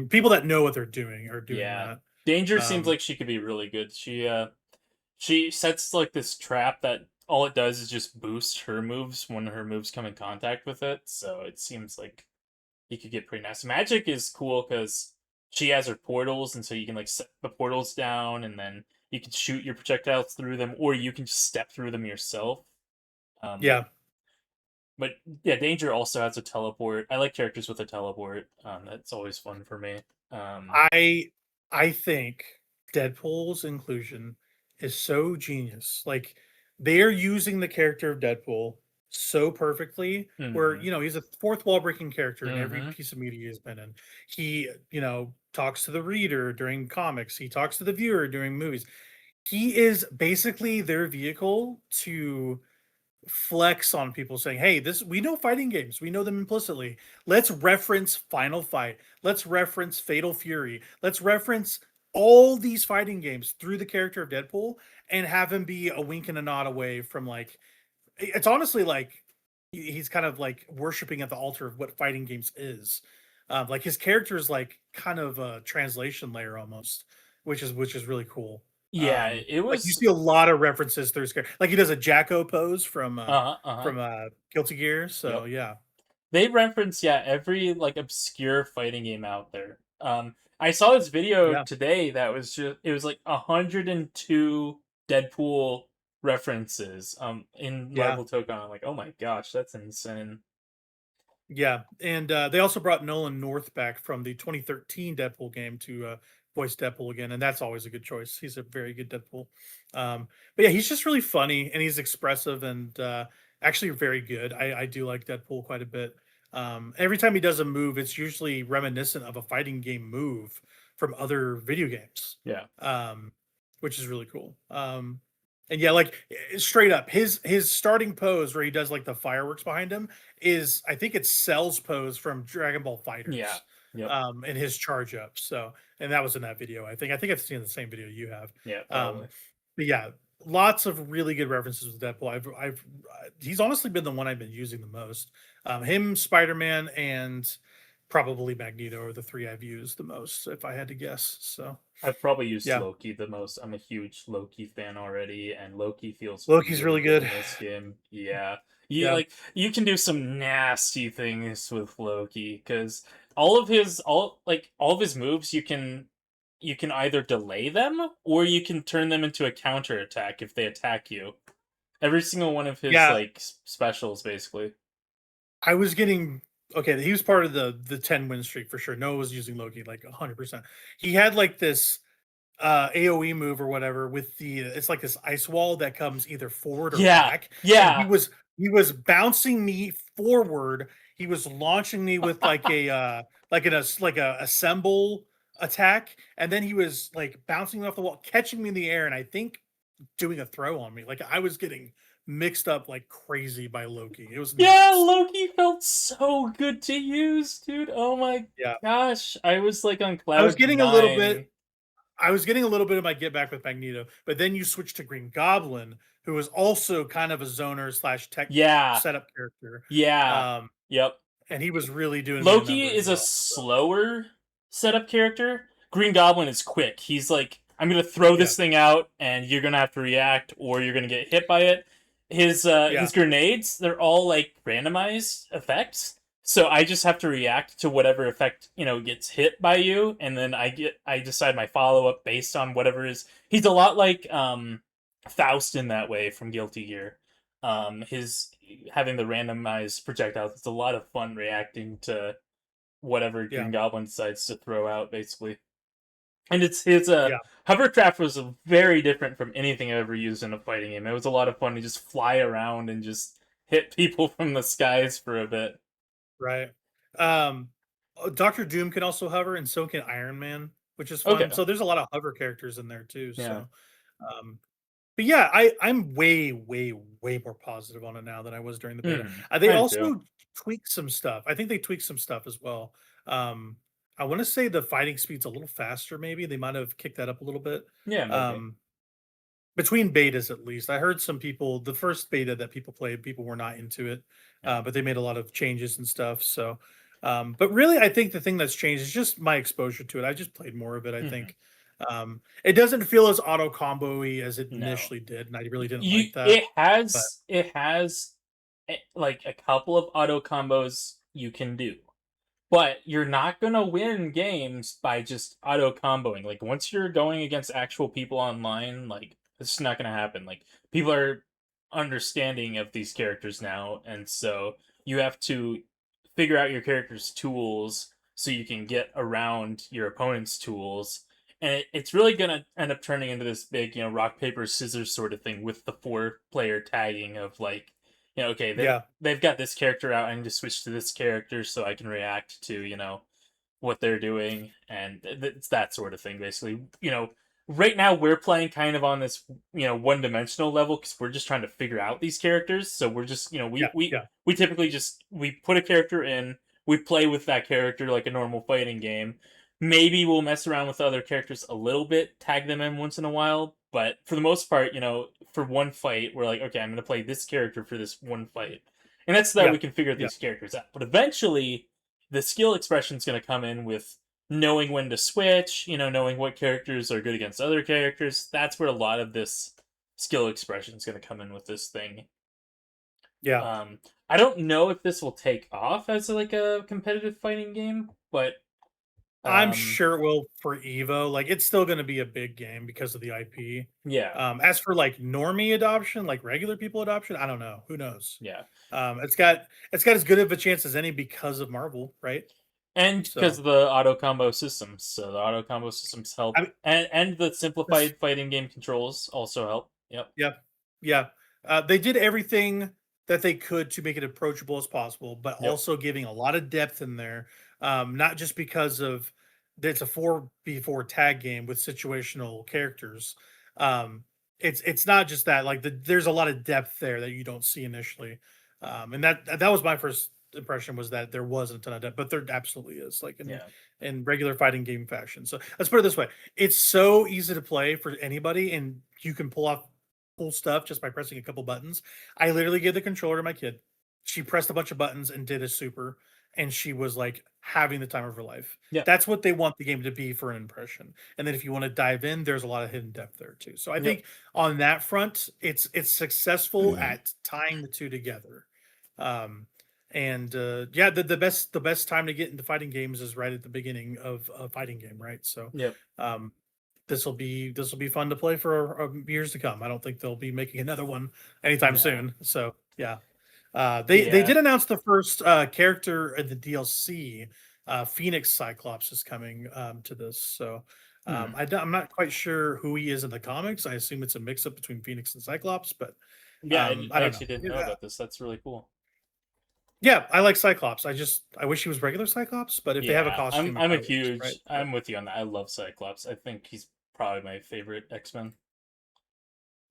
people that know what they're doing are doing Yeah. that. Danger seems Um, like she could be really good. She sets like this trap that all it does is just boost her moves when her moves come in contact with it. So it seems like you could get pretty nice. Magic is cool because she has her portals, and so you can like set the portals down, and then you can shoot your projectiles through them, or you can just step through them yourself. Um, yeah, but yeah, Danger also has a teleport. I like characters with a teleport. That's always fun for me. Um, I I think Deadpool's inclusion is so genius. Like they are using the character of Deadpool so perfectly where mm-hmm, he's a fourth wall breaking character in every mm-hmm, piece of media he's been in. He, talks to the reader during comics, he talks to the viewer during movies. He is basically their vehicle to flex on people saying, "Hey, this we know fighting games. We know them implicitly. Let's reference Final Fight. Let's reference Fatal Fury. Let's reference all these fighting games through the character of Deadpool and have him be a wink and a nod away from like it's honestly like he's kind of like worshiping at the altar of what fighting games is. Like his character is like kind of a translation layer almost, which is really cool. Yeah, it Like you was. see a lot of references through his character. Like he does a Jacko pose Uh huh. Uh huh. from Guilty Gear. So Yep. yeah, They reference, yeah, every like obscure fighting game out there. I saw this video yeah, today that was just it was like 102 Deadpool references in yeah. Marvel Tokon. I'm like, oh my gosh, that's insane. Yeah, and they also brought Nolan North back from the 2013 Deadpool game to voice Deadpool again, and that's always a good choice. He's a very good Deadpool. But yeah, he's just really funny and he's expressive and actually very good. I do like Deadpool quite a bit. Every time he does a move, it's usually reminiscent of a fighting game move from other video games, Yeah. um, which is really cool. And yeah, like straight up, his starting pose where he does like the fireworks behind him is I think it's Cell's pose from Dragon Ball Yeah. Fighters, Yep. and his charge up. So, and that was in that video. I think I've seen the same video you have. Yeah, Um, probably. but yeah, lots of really good references with Deadpool. He's honestly been the one I've been using the most. Him, Spider Man, and probably Magneto are the three I've used the most, if I had to guess. So I've probably used yeah, Loki the most. I'm a huge Loki fan already, and Loki feels Loki's really really good good. in this game. Yeah, you Yeah, like you can do some nasty things with Loki because all of his moves you can either delay them or you can turn them into a counter attack if they attack you. Every single one of his yeah. like specials, basically. I was getting okay. He was part of the 10 win streak for sure. Noah was using Loki like 100%. He had like this AoE move or whatever with the it's like this ice wall that comes either forward or Yeah, back, and he yeah. was he was bouncing me forward. He was launching me with like a like a assemble attack, and then he was like bouncing me off the wall, catching me in the air, and I think doing a throw on me. Like I was getting mixed up like crazy by Loki. It was Yeah, nuts. Loki felt so good to use, dude. Oh my Yeah. gosh. I was like on I was cloud getting a little bit nine. I was getting a little bit of my get back with Magneto, but then you switch to Green Goblin, who is also kind of a zoner slash tech Yeah, setup character. yeah. Um, Yep. and he was really doing me a Loki number as is a well. So slower setup character. Green Goblin is quick. He's like, I'm gonna throw yeah, this thing out, and you're gonna have to react, or you're gonna get hit by it. His yeah, grenades, they're all like randomized effects. So I just have to react to whatever effect gets hit by you, and then I decide my follow up based on whatever is. He's a lot like Faust in that way from Guilty Gear. His having the randomized projectiles, it's a lot of fun reacting to whatever yeah, Green Goblin decides to throw out, basically. And it's his yeah. hovercraft was very different from anything I ever used in a fighting game. It was a lot of fun to just fly around and just hit people from the skies for a bit. Right. Um, Doctor Doom can also hover, and so can Iron Man, which is fun. Okay. So there's a lot of hover characters in there too. Yeah. So, um, but yeah, I'm way, way, way more positive on it now than I was during the beta. They I am too. also tweaked some stuff. I think they tweaked some stuff as well. Um, I want to say the fighting speed's a little faster. Maybe they might have kicked that up a little bit. Yeah, maybe. Um, between betas, at least, I heard some people. The first beta that people played, people were not into it, Yeah. but they made a lot of changes and stuff. So, but really, I think the thing that's changed is just my exposure to it. I just played more of it. I hmm think it doesn't feel as auto combo-y as it No. initially did, and I really didn't You like that. it But has it has like a couple of auto combos you can do. But you're not gonna win games by just auto comboing. Like once you're going against actual people online, like it's just not gonna happen. Like people are understanding of these characters now, and so you have to figure out your character's tools so you can get around your opponent's tools. And it's really gonna end up turning into this big, rock paper scissors sort of thing with the 4 player tagging of like, okay, yeah, they've got this character out. I need to switch to this character so I can react to what they're doing, and it's that sort of thing. Basically, right now we're playing kind of on this one-dimensional level because we're just trying to figure out these characters. So we're just yeah, we typically just we put a character in, we play with that character like a normal fighting game. Maybe we'll mess around with other characters a little bit, tag them in once in a while, But for the most part, for one fight, we're like, okay, I'm going to play this character for this one fight. And that's so that Yeah, we can figure yeah. these characters out. But eventually, the skill expression is going to come in with knowing when to switch, knowing what characters are good against other characters. That's where a lot of this skill expression is going to come in with this thing. Yeah. Um, I don't know if this will take off as like a competitive fighting game, but I'm um, sure it will for Evo. Like it's still going to be a big game because of the IP. yeah, As for like normie adoption, like regular people adoption, I don't know. Who knows? yeah. It's got as good of a chance as any because of Marvel, right? And because So of the auto combo systems, so the auto combo systems help, I mean, and the this, simplified fighting game controls also help. Yep. yeah, yeah. They did everything that they could to make it approachable as possible, but Yep. also giving a lot of depth in there. Not just because of it's a 4v4 tag game with situational characters. Um, it's not just that. Like there's a lot of depth there that you don't see initially, and that was my first impression was that there wasn't a ton of depth, but there absolutely is. Like in Yeah. in regular fighting game fashion. So let's put it this way: it's so easy to play for anybody, and you can pull off cool stuff just by pressing a couple buttons. I literally gave the controller to my kid. She pressed a bunch of buttons and did a super, and she was like having the time of her life. Yep. That's what they want the game to be for an impression. And then if you want to dive in, there's a lot of hidden depth there too. So I Yep. think on that front, it's successful at tying the two together. Um, and yeah, the best time to get into fighting games is right at the beginning of a fighting game, right? So Yep. um, this will be fun to play for years to come. I don't think they'll be making another one anytime No. soon. So yeah, they Yeah. did announce the first character in the DLC. Phoenix Cyclops is coming to this. So Hmm. I'm not quite sure who he is in the comics. I assume it's a mix up between Phoenix and Cyclops, but Yeah. I I don't know. actually didn't know about this. That's really cool. Yeah, I like Cyclops. I wish he was regular Cyclops, but if they have a Yeah. I'm costume, it I'm a probably works, right? huge. I'm with you on that. I love Cyclops. I think he's probably my favorite X-Men.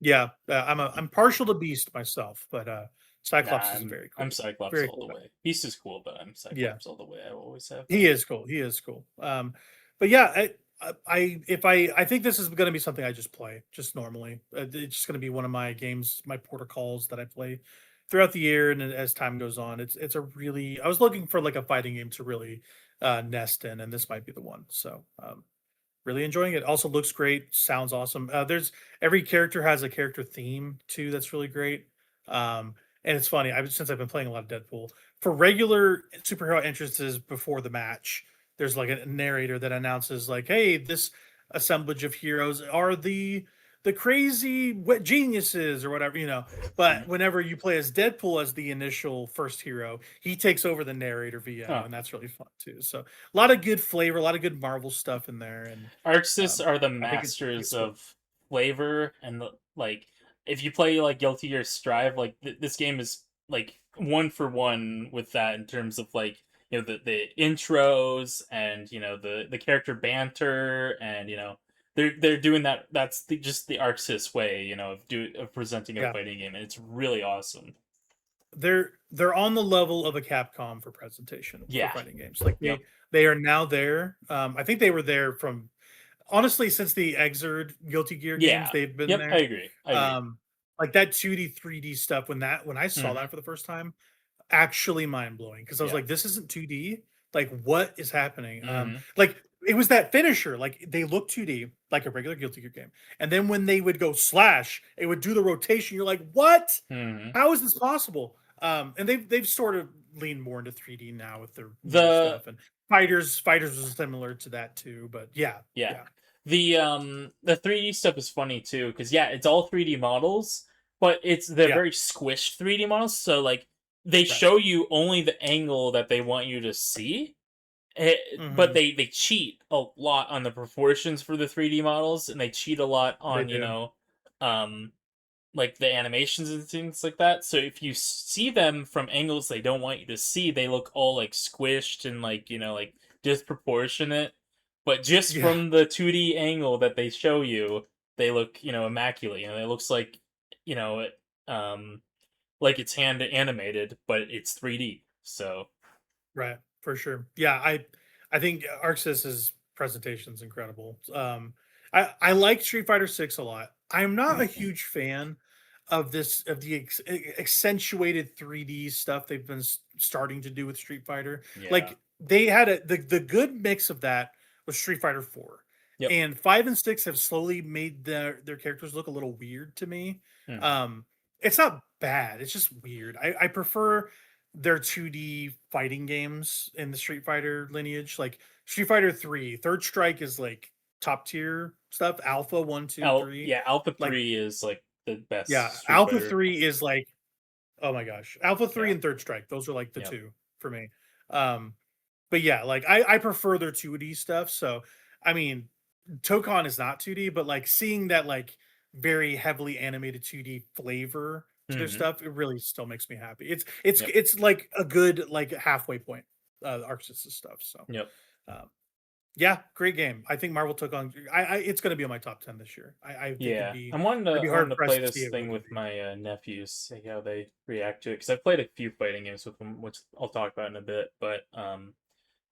Yeah, I'm partial to Beast myself, but Nah, Cyclops is I'm very I'm cool, Cyclops very all cool the guy. way. Beast is cool, but I'm Yeah, Cyclops all the way. I always have he been. is cool. He is cool. But yeah, I think this is going to be something I just play just normally. It's just going to be one of my games, my protocols that I play throughout the year, and then as time goes on, it's a really I was looking for like a fighting game to really nest in, and this might be the one. So really enjoying it. Also looks great, sounds awesome. There's every character has a character theme too. That's really great. And it's funny. Since I've been playing a lot of Deadpool for regular superhero entrances before the match. There's like a narrator that announces like, "Hey, this assemblage of heroes are the crazy geniuses or whatever." But Mhm. whenever you play as Deadpool as the initial first hero, he takes over the narrator VO, Oh. and that's really fun too. So a lot of good flavor, a lot of good Marvel stuff in there, and Arxists are the I think masters it's cool. of flavor and like if you play like Guilty Gear Strive, like this game is like one for one with that in terms of like the intros and the character banter and they're doing that. That's just the Arxis way of presenting a Yeah, fighting game, and it's really awesome. they're on the level of a Capcom for presentation for Yeah. fighting games. Like Yep. they are now there. I think they were there from honestly since the Exerd Guilty Gear games. Yeah. They've been Yep. I there. agree. I agree. Um, like that 2D 3D stuff when I saw Hmm. that for the first time, actually mind blowing because I was Yeah. like, this isn't 2D. Like, what is happening? Hmm. Like it was that finisher. Like they look 2D like a regular Guilty Gear game, and then when they would go slash, it would do the rotation. You're like, what? Hmm. How is this possible? And they've sort of leaned more into 3D now with their newer The stuff, and fighters was similar to that too. But yeah, Yeah. yeah, The 3D stuff is funny too, because yeah, it's all 3D models, but they're yeah, very squished 3D models, so like they right. show you only the angle that they want you to see. But Hmm. they cheat a lot on the proportions for the 3D models, and they cheat a lot They on, do. um like the animations and things like that. So if you see them from angles they don't want you to see, they look all like squished and like like disproportionate. But just Yeah, from the 2D angle that they show you, they look immaculate. It looks you know it, um like it's hand animated, but it's 3D. So right. For sure. Yeah, I think Arxis's presentation is incredible. I like Street Fighter 6 a lot. I'm not a huge fan of accentuated 3D stuff they've been starting to do with Street Fighter. Yeah. Like they had the good mix of that was Street Fighter 4. Yep. And 5 and 6 have slowly made their characters look a little weird to me. Mhm. Um it's not bad, it's just weird. I prefer their 2D fighting games in the Street Fighter lineage. Like Street Fighter 3, Third Strike is like top tier stuff. Alpha 1, 2, 3. Yeah, Alpha Like 3 is like the yeah, best Street Alpha Fighter. 3 is like, oh my gosh. Alpha 3 Yeah. and Third Strike, those are like the Yep. two for me. Um, but yeah, like I prefer their 2D stuff. So I mean, Tokon is not 2D, but like seeing that like very heavily animated 2D flavor to their Mhm. stuff, it really still makes me happy. It's Yep. it's like a good like halfway point, Arc System stuff. So Yep. um, yeah, great game. I think Marvel took on. It's going to be on my top 10 this year. I think Yeah, I'd be I wanted hard to pressed play to see this it thing wouldn't with be. my nephews, see how they react to it. Because I've played a few fighting games with them, which I'll talk about in a bit. But Yeah,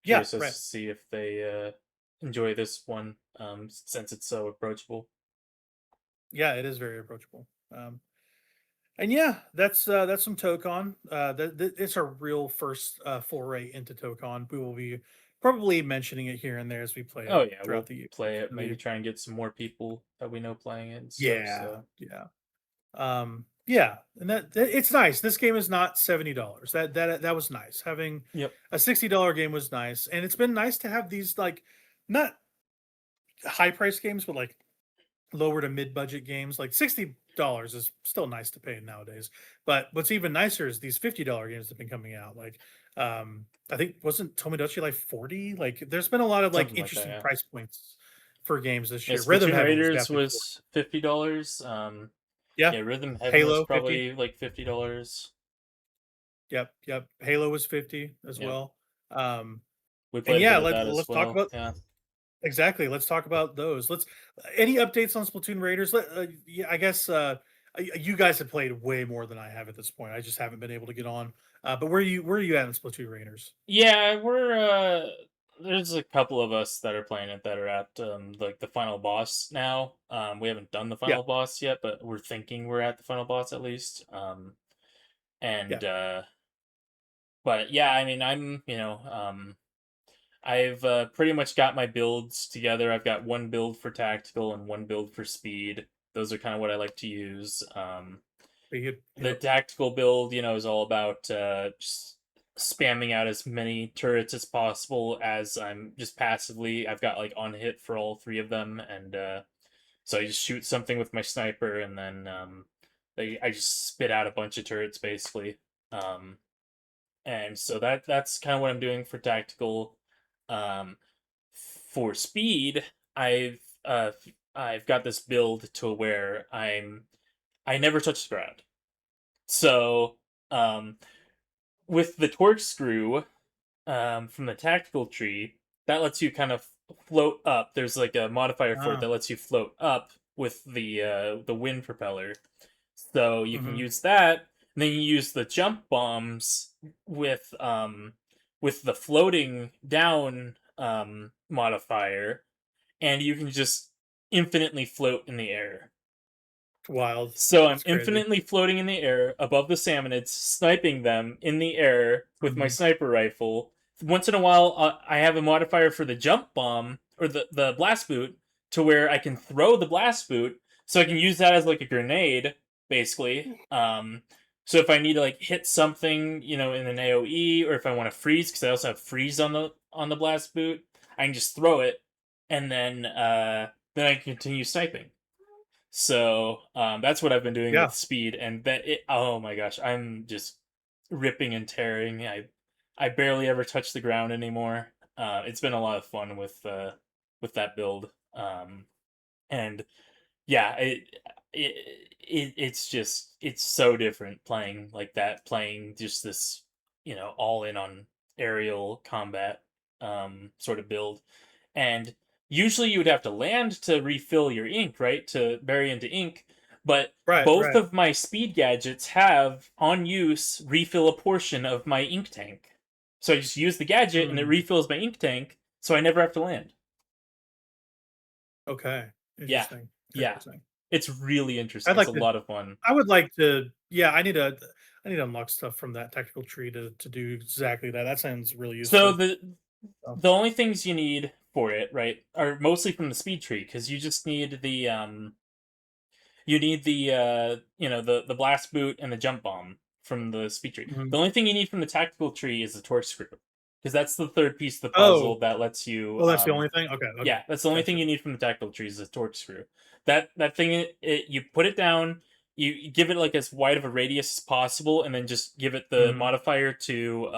curious as right. to see if they enjoy this one, since it's so approachable. Yeah, it is very approachable. And yeah, that's some Tokon. It's our real first foray into Tokon. We will be probably mentioning it here and there as we play Oh it yeah, throughout we'll the year. play it. through the Maybe year. try and get some more people that we know playing it and stuff. Yeah, So yeah. Yeah, and it's nice. This game is not $70. That was nice. Having yep. a $60 game was nice, and it's been nice to have these like not high price games, but like lower to mid budget games. Like $60 is still nice to pay nowadays. But what's even nicer is these $50 games that have been coming out. Like I think wasn't Tomodachi like 40? Like there's been a lot of like Something like that. interesting Yeah. price points for games this Yeah. year. Rhythm Splatoon Heaven was Raiders definitely 40. was $50. Yeah. Yeah, Rhythm Heaven was Halo 50. probably like $50. Yep, yep. Halo was 50 as Yep. well. Um We and played a yeah, bit of that as let's talk well. about Yeah. exactly. Let's talk about those. Let's any updates on Splatoon Raiders? Yeah, I guess you guys have played way more than I have at this point. I just haven't been able to get on. But where are you at in Splatoon Raiders? Yeah, we're there's a couple of us that are playing it that are at like the final boss now. We haven't done the Yeah, final boss yet, but we're thinking we're at the final boss at least. yeah. And but yeah, I mean, I've pretty much got my builds together. I've got one build for tactical and one build for speed. Those are kind of what I like to use. Pretty good. The Yep. tactical build, is all about just spamming out as many turrets as possible as I'm just passively. I've got like on hit for all three of them, and so I just shoot something with my sniper, and then I just spit out a bunch of turrets basically. Um, and so that's kind of what I'm doing for tactical. Um, for speed, I've got this build to where I never touch the ground. So, um, with the torque screw, from the tactical tree, that lets you kind of float up. There's like a modifier for it Ah, that lets you float up with the wind propeller. So you can hmm. use that, and then you use the jump bombs with the floating down modifier, and you can just infinitely float in the air. Wild. So I'm That's crazy. infinitely floating in the air above the salmonids, sniping them in the air with my Hmm. sniper rifle. Once in a while, I have a modifier for the jump bomb or the blast boot to where I can throw the blast boot, so I can use that as like a grenade, basically. So if I need to like hit something, in an AOE, or if I want to freeze, because I also have freeze on the blast boot, I can just throw it, and then I can continue sniping. So that's what I've been doing Yeah. with speed, and oh my gosh, I'm just ripping and tearing. I barely ever touch the ground anymore. It's been a lot of fun with that build, and yeah, it's so different playing like that, playing just this all in on aerial combat sort of build, and usually you would have to land to refill your ink, right? To bury into ink. But Right, both right. of my speed gadgets have on use refill a portion of my ink tank. So I just use the gadget and it Hmm. refills my ink tank, so I never have to land. Okay. Yeah. Interesting. Yeah. Interesting. It's really interesting. I'd It's like a to lot of fun. I would like to yeah, I need to unlock stuff from that tactical tree to do exactly that. That sounds really So useful. So the only things you need for it, right, are mostly from the speed tree because you just need the the blast boot and the jump bomb from the speed tree. The mhm. only thing you need from the tactical tree is the torch screw because that's the third piece of the Oh, puzzle that lets you. oh, that's the only thing? Okay, okay. Yeah, that's the only thing Gotcha. you need from the tactical tree is the torch screw. That thing, you put it down, you give it like as wide of a radius as possible, and then just give it the Mhm, modifier to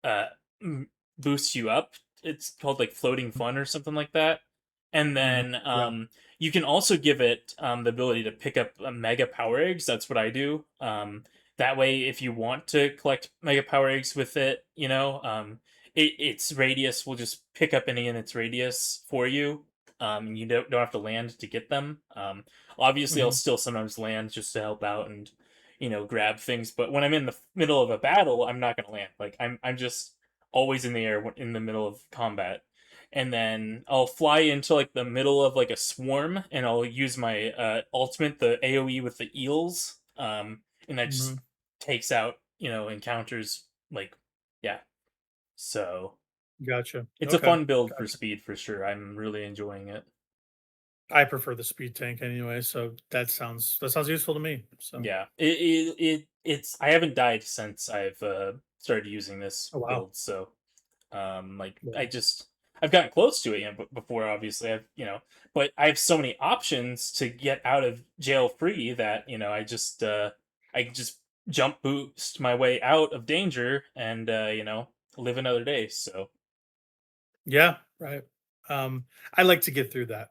uh m- boost you up. It's called like floating fun or something like that. And mhm. then Yeah. you can also give it the ability to pick up mega power eggs. That's what I do. That way, if you want to collect mega power eggs with it, its radius will just pick up any in its radius for you. You don't have to land to get them. Obviously, I'll Mhm. still sometimes land just to help out and grab things. But when I'm in the middle of a battle, I'm not gonna land. Like I'm just always in the air in the middle of combat, and then I'll fly into like the middle of like a swarm, and I'll use my ultimate, the AOE with the eels, and that just Mhm. takes out encounters like yeah. So Gotcha. it's a Okay. fun build for Gotcha. speed for sure. I'm really enjoying it. I prefer the speed tank anyway, so that sounds useful to me. So Yeah, it's I haven't died since I've started using this oh, wow. build, so like Yeah. I've gotten close to it, before obviously but I have so many options to get out of jail free that I just jump boost my way out of danger and live another day. So Yeah, right. I like to get through that.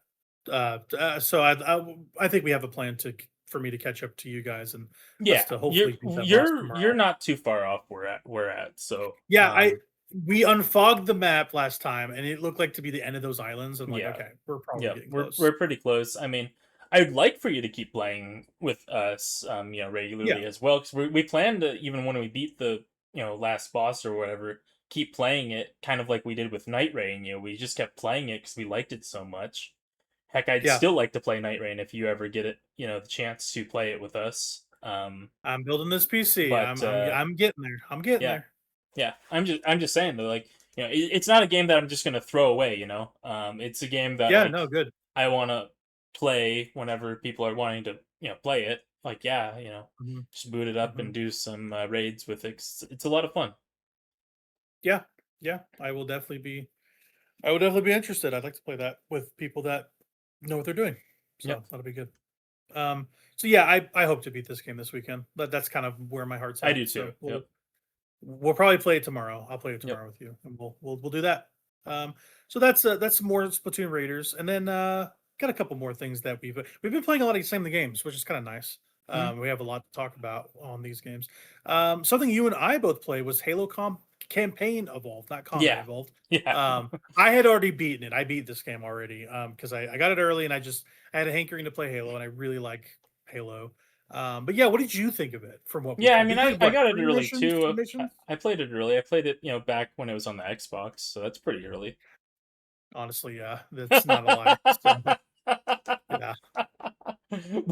So I think we have a plan for me to catch up to you guys and us yeah, to you're hopefully beat that boss you're you're tomorrow. not too far off we're at. So Yeah, I we unfogged the map last time and it looked like to be the end of those islands. I'm like, yeah. okay, we're probably Yeah, getting we're close. pretty close. I mean, I'd like for you to keep playing with us, Yeah, regularly as well, because we plan to, even when we beat the last boss or whatever, keep playing it, kind of like we did with Night Rain. We just kept playing it because we liked it so much. Heck, I'd yeah. still like to play Night Rain if you ever get it, the chance to play it with us. I'm building this PC. But I'm getting there. I'm getting yeah, there. yeah, I'm just saying that, like, it's not a game that I'm just gonna throw away. It's a game that, Yeah, like, no, good. I want to play whenever people are wanting to play it. Like, yeah, Mhm, just boot it up and mhm. do some raids with it. 'Cause it's a lot of fun. Yeah, yeah. I will definitely be interested. I'd like to play that with people that know what they're doing. Yep, So that'll be good. So yeah, I hope to beat this game this weekend. That's kind of where my heart's I at. do too. So Yep, we'll probably play it tomorrow. I'll play it yep. tomorrow with you, and we'll do that. So that's some more Splatoon Raiders, and then got a couple more things that we've been playing a lot of the same games, which is kind of nice. Mhm. We have a lot to talk about on these games. Something you and I both play was Campaign Evolved, not Combat Yeah, Evolved. yeah, I had already beaten it. I beat this game already because I got it early, and I had a hankering to play Halo, and I really like Halo. But yeah, what did you think of it from what we yeah. I played? We mean, played I what, got it three early missions, two too. missions? I played it early. I played it back when it was on the Xbox, so that's pretty early. Honestly, yeah, that's not a lie. So yeah,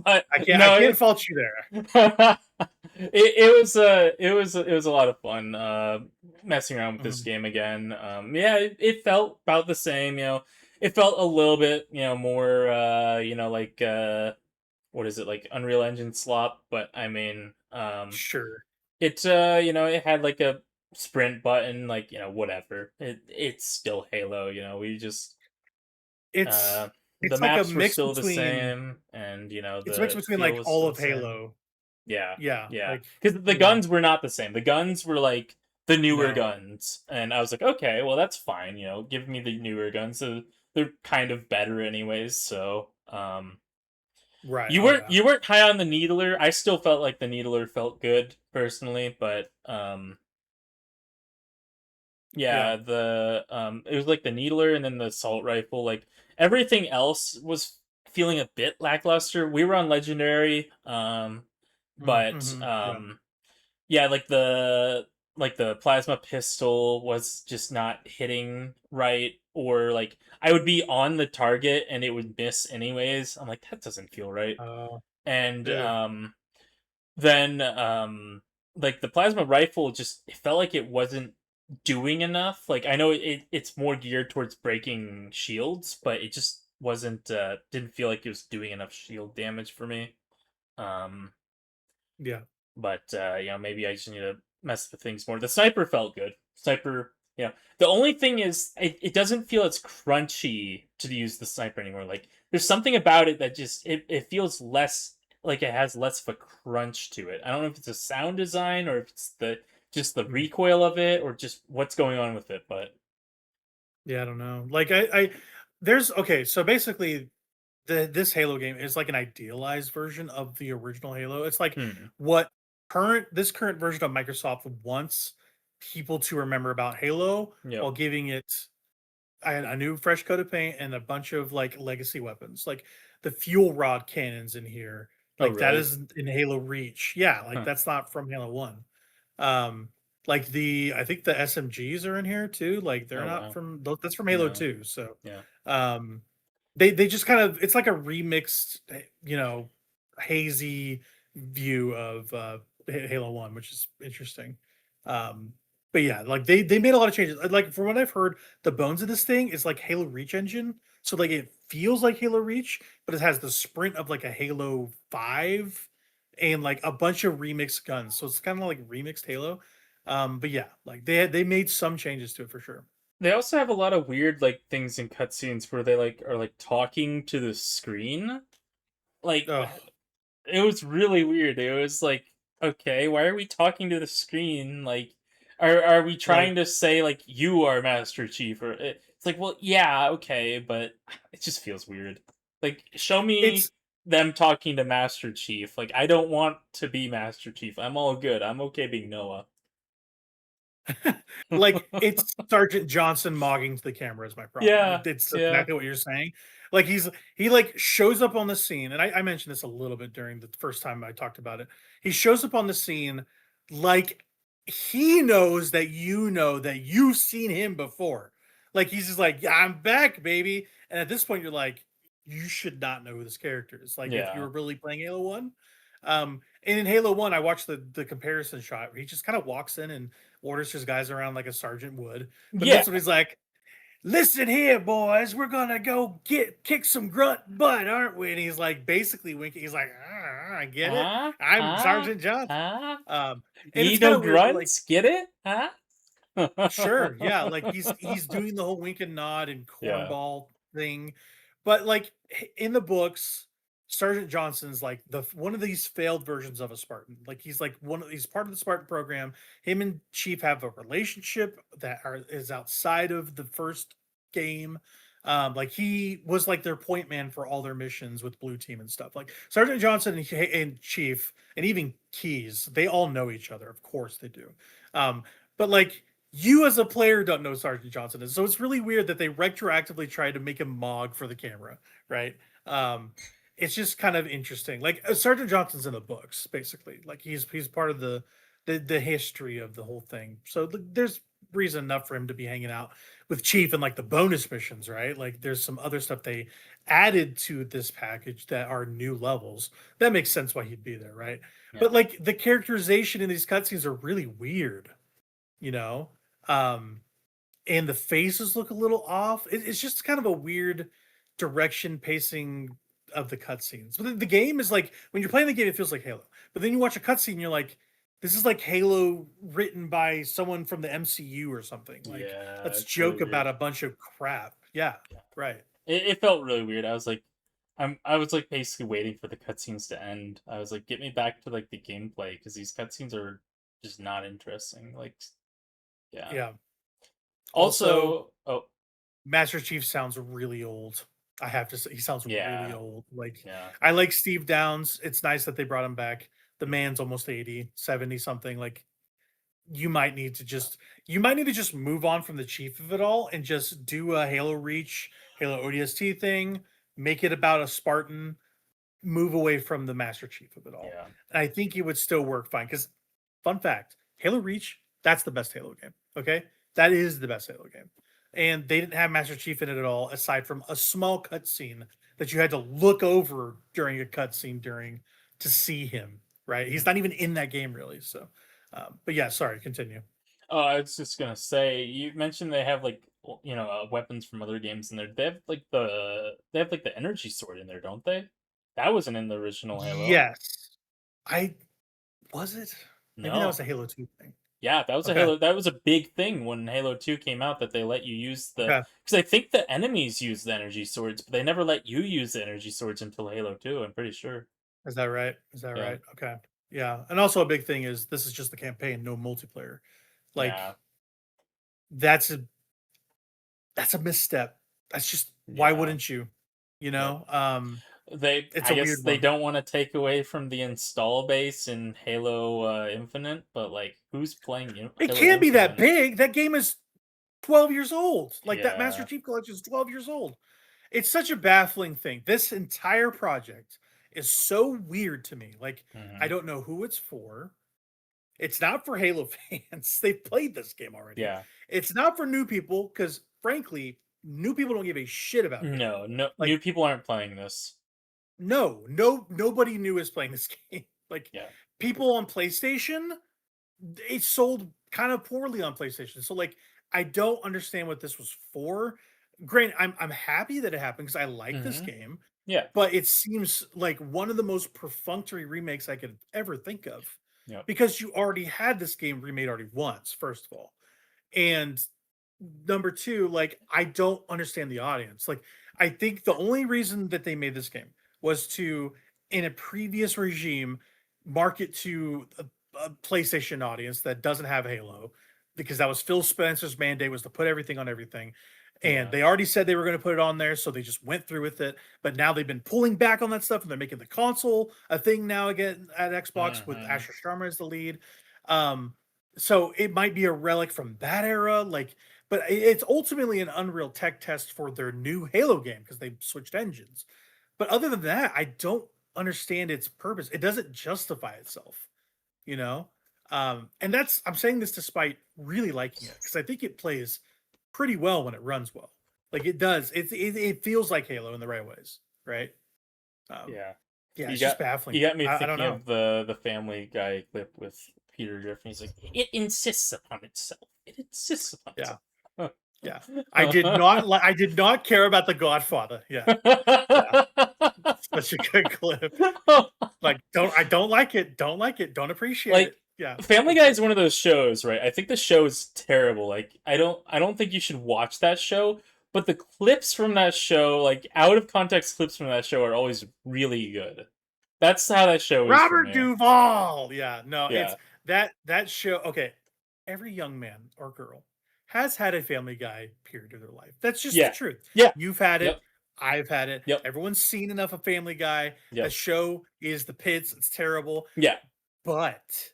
But I no, can't fault you there. it was a lot of fun messing around with this Mhm. game again. Yeah, it felt about the same. It felt a little bit more like what is it, like Unreal Engine slop. But I mean, Sure, it had like a sprint button, like whatever. It's still Halo. We just it's uh the it's like a maps were mix still the between same, and it's a mix the between feel like was all still of the same. Halo. Yeah, Yeah, yeah. like Because the yeah, guns were not the same. The guns were like the newer no, guns, and I was like, okay, well that's fine. Give me the newer guns. So they're kind of better anyways. So right. you Oh weren't yeah, you weren't high on the Needler. I still felt like the Needler felt good personally, but yeah. yeah, the it was like the Needler and then the assault rifle. Like everything else was feeling a bit lackluster. We were on legendary, but Mm-hmm. Yeah, yeah, like the plasma pistol was just not hitting right, or like I would be on the target and it would miss anyways. I'm like, that doesn't feel right. Oh, And ugh. then like the plasma rifle just it felt like it wasn't doing enough. Like I know it's more geared towards breaking shields, but it just wasn't didn't feel like it was doing enough shield damage for me. Um Yeah. but maybe I just need to mess with things more. The sniper felt good. Sniper, yeah. The only thing is, it doesn't feel as crunchy to use the sniper anymore. Like, there's something about it that just it feels less like it has less of a crunch to it. I don't know if it's a sound design or if it's the Mm. recoil of it or just what's going on with it. But Yeah, I don't know. Like there's okay, so basically this Halo game is like an idealized version of the original Halo. It's like hmm, what current version of Microsoft wants people to remember about Halo yep. while giving it a new fresh coat of paint and a bunch of like legacy weapons. Like the fuel rod cannons in here. Oh Like that really? is in Halo Reach. Yeah, like Huh. that's not from Halo 1. Um like I think the SMGs are in here too. Like they're Oh not wow. from that's from Halo No. 2. So Yeah. um they just kind of it's like a remixed, hazy view of Halo 1, which is interesting. Um, but yeah, like they made a lot of changes. Like from what I've heard, the bones of this thing is like Halo Reach engine. So like it feels like Halo Reach, but it has the sprint of like a Halo 5 and like a bunch of remixed guns. So it's kind of like remixed Halo. But yeah, like they made some changes to it for sure. They also have a lot of weird like things in cutscenes where they like are like talking to the screen. Like Oh, it was really weird. It was like, okay, why are we talking to the screen? Like, are we like trying to say like you are Master Chief? Or it's like, well, yeah, okay, but it just feels weird. Like, show me it's them talking to Master Chief. Like, I don't want to be Master Chief. I'm all good. I'm okay being Noah. like it's Sergeant Johnson mogging to the camera is my problem. Yeah, It's yeah, exactly what you're saying. Like he like shows up on the scene, and I mentioned this a little bit during the first time I talked about it. He shows up on the scene like he knows that you know that you've seen him before. Like he's just like, yeah, I'm back, baby. And at this point, you're like, you should not know who this character is. Like if you yeah, were really playing Halo 1. And in Halo 1, I watched the comparison shot where he just kind of walks in and orders his guys around like a sergeant would. But yeah. this one, he's like, "Listen here, boys, we're gonna go kick some grunt butt, aren't we?" And he's like basically winking. He's like, I get it. Huh? I'm Huh? Sergeant Johnson." Huh? Um, and Ye it's kind no of weird. Like, grunts? Get it? Huh? sure, yeah, like he's doing the whole wink and nod and Yeah. cornball thing, but like in the books, Sergeant Johnson's like the one of these failed versions of a Spartan. Like he's part of the Spartan program. Him and Chief have a relationship is outside of the first game. Like he was like their point man for all their missions with Blue Team and stuff. Like Sergeant Johnson and Chief and even Keys, they all know each other. Of course they do. But like you as a player don't know Sergeant Johnson is. So it's really weird that they retroactively tried to make him Mog for the camera, right? It's just kind of interesting. Like Sergeant Johnson's in the books, basically. Like he's part of the history of the whole thing. So there's reason enough for him to be hanging out with Chief and like the bonus missions, right? Like there's some other stuff they added to this package that are new levels. That makes sense why he'd be there, right? Yeah. But like the characterization in these cutscenes are really weird, you know? Um, and the faces look a little off. It's just kind of a weird direction pacing of the cutscenes. But the game is like when you're playing the game, it feels like Halo. But then you watch a cutscene, you're like, this is like Halo written by someone from the MCU or something. Like, Yeah, let's it's really joke about weird. a bunch of crap. Yeah, Yeah. right. It felt really weird. I was like, I was like basically waiting for the cutscenes to end. I was like, get me back to like the gameplay because these cutscenes are just not interesting. Like, yeah. Yeah. Also, Also, oh Master Chief sounds really old. I have to say, he sounds really yeah, old. Like, yeah, I like Steve Downs. It's nice that they brought him back. The man's almost 80, 70 something. Like, you might need to just move on from the chief of it all and just do a Halo Reach, Halo ODST thing, make it about a Spartan, move away from the Master Chief of it all. yeah. And I think it would still work fine. Because, fun fact, Halo Reach, that's the best Halo game. Okay, that is the best Halo game. and they didn't have Master Chief in it at all, aside from a small cutscene that you had to look over during a cutscene to see him. Right, he's not even in that game really. So, but yeah, sorry, continue. Oh, I was just gonna say, you mentioned they have like weapons from other games in there. They have like the energy sword in there, don't they? That wasn't in the original Halo. Yes, I was it. Maybe that was No. a Halo 2 thing. Yeah, that was a Okay, Halo. That was a big thing when Halo 2 came out, that they let you use the, okay, because I think the enemies use the energy swords, but they never let you use the energy swords until Halo 2. I'm pretty sure. is that right? Is that Yeah. right? Okay, yeah, and also a big thing is this is just the campaign, no multiplayer. Like Yeah. that's a misstep. That's just why Yeah. wouldn't you? You Yep. know, it's I a guess weird they one. don't want to take away from the install base in Halo Infinite, but like, who's playing It Halo can't be that Infinite? big. That game is 12 years old. Like that Master Yeah. Chief Collection is 12 years old. It's such a baffling thing. This entire project is so weird to me. Like, I Hmm. don't know who it's for. It's not for Halo fans. They've played this game already. Yeah. It's not for new people because, frankly, new people don't give a shit about Halo. No, no, Like, new people aren't playing this. no, nobody new is playing this game. Like, Yeah. people on PlayStation, it sold kind of poorly on PlayStation. So like I don't understand what this was for. Granted, I'm happy that it happened because I like this Hmm. game, Yeah. but it seems like one of the most perfunctory remakes I could ever think of Yep. because you already had this game remade already once, first of all. And number two, like I don't understand the audience. Like I think the only reason that they made this game was to, in a previous regime, market to a PlayStation audience that doesn't have Halo, because that was Phil Spencer's mandate was to put everything on everything. And Yeah. they already said they were going to put it on there, so they just went through with it. But now they've been pulling back on that stuff, and they're making the console a thing now again at Xbox with Hmm. Asher Sharma as the lead. Um, so it might be a relic from that era, like, but it's ultimately an Unreal tech test for their new Halo game because they switched engines. But other than that, I don't understand its purpose. It doesn't justify itself, you know? And that's I'm saying this despite really liking it because I think it plays pretty well when it runs well. Like it does. It feels like Halo in the right ways, right? Um, Yeah. yeah, You it's just got baffling you to me. got me I don't thinking know. of the Family Guy clip with Peter Griffin. He's like, it insists upon itself. It insists upon Yeah, itself. yeah. I did not care about the Godfather. Yeah, yeah. Such a good clip. Like, I don't like it. Don't like it. Don't appreciate Like, it. Yeah, Family that's Guy it. is one of those shows, right? I think the show is terrible. Like, I don't think you should watch that show. But the clips from that show, like out of context clips from that show, are always really good. That's how that show is for Robert me. Duvall. Yeah, no, it's Yeah. that show. Okay, every young man or girl has had a Family Guy period of their life. That's just the Yeah. truth. Yeah. You've had it. Yep. I've had it. Yep. Everyone's seen enough of Family Guy. The Yep. show is the pits. It's terrible, Yeah. but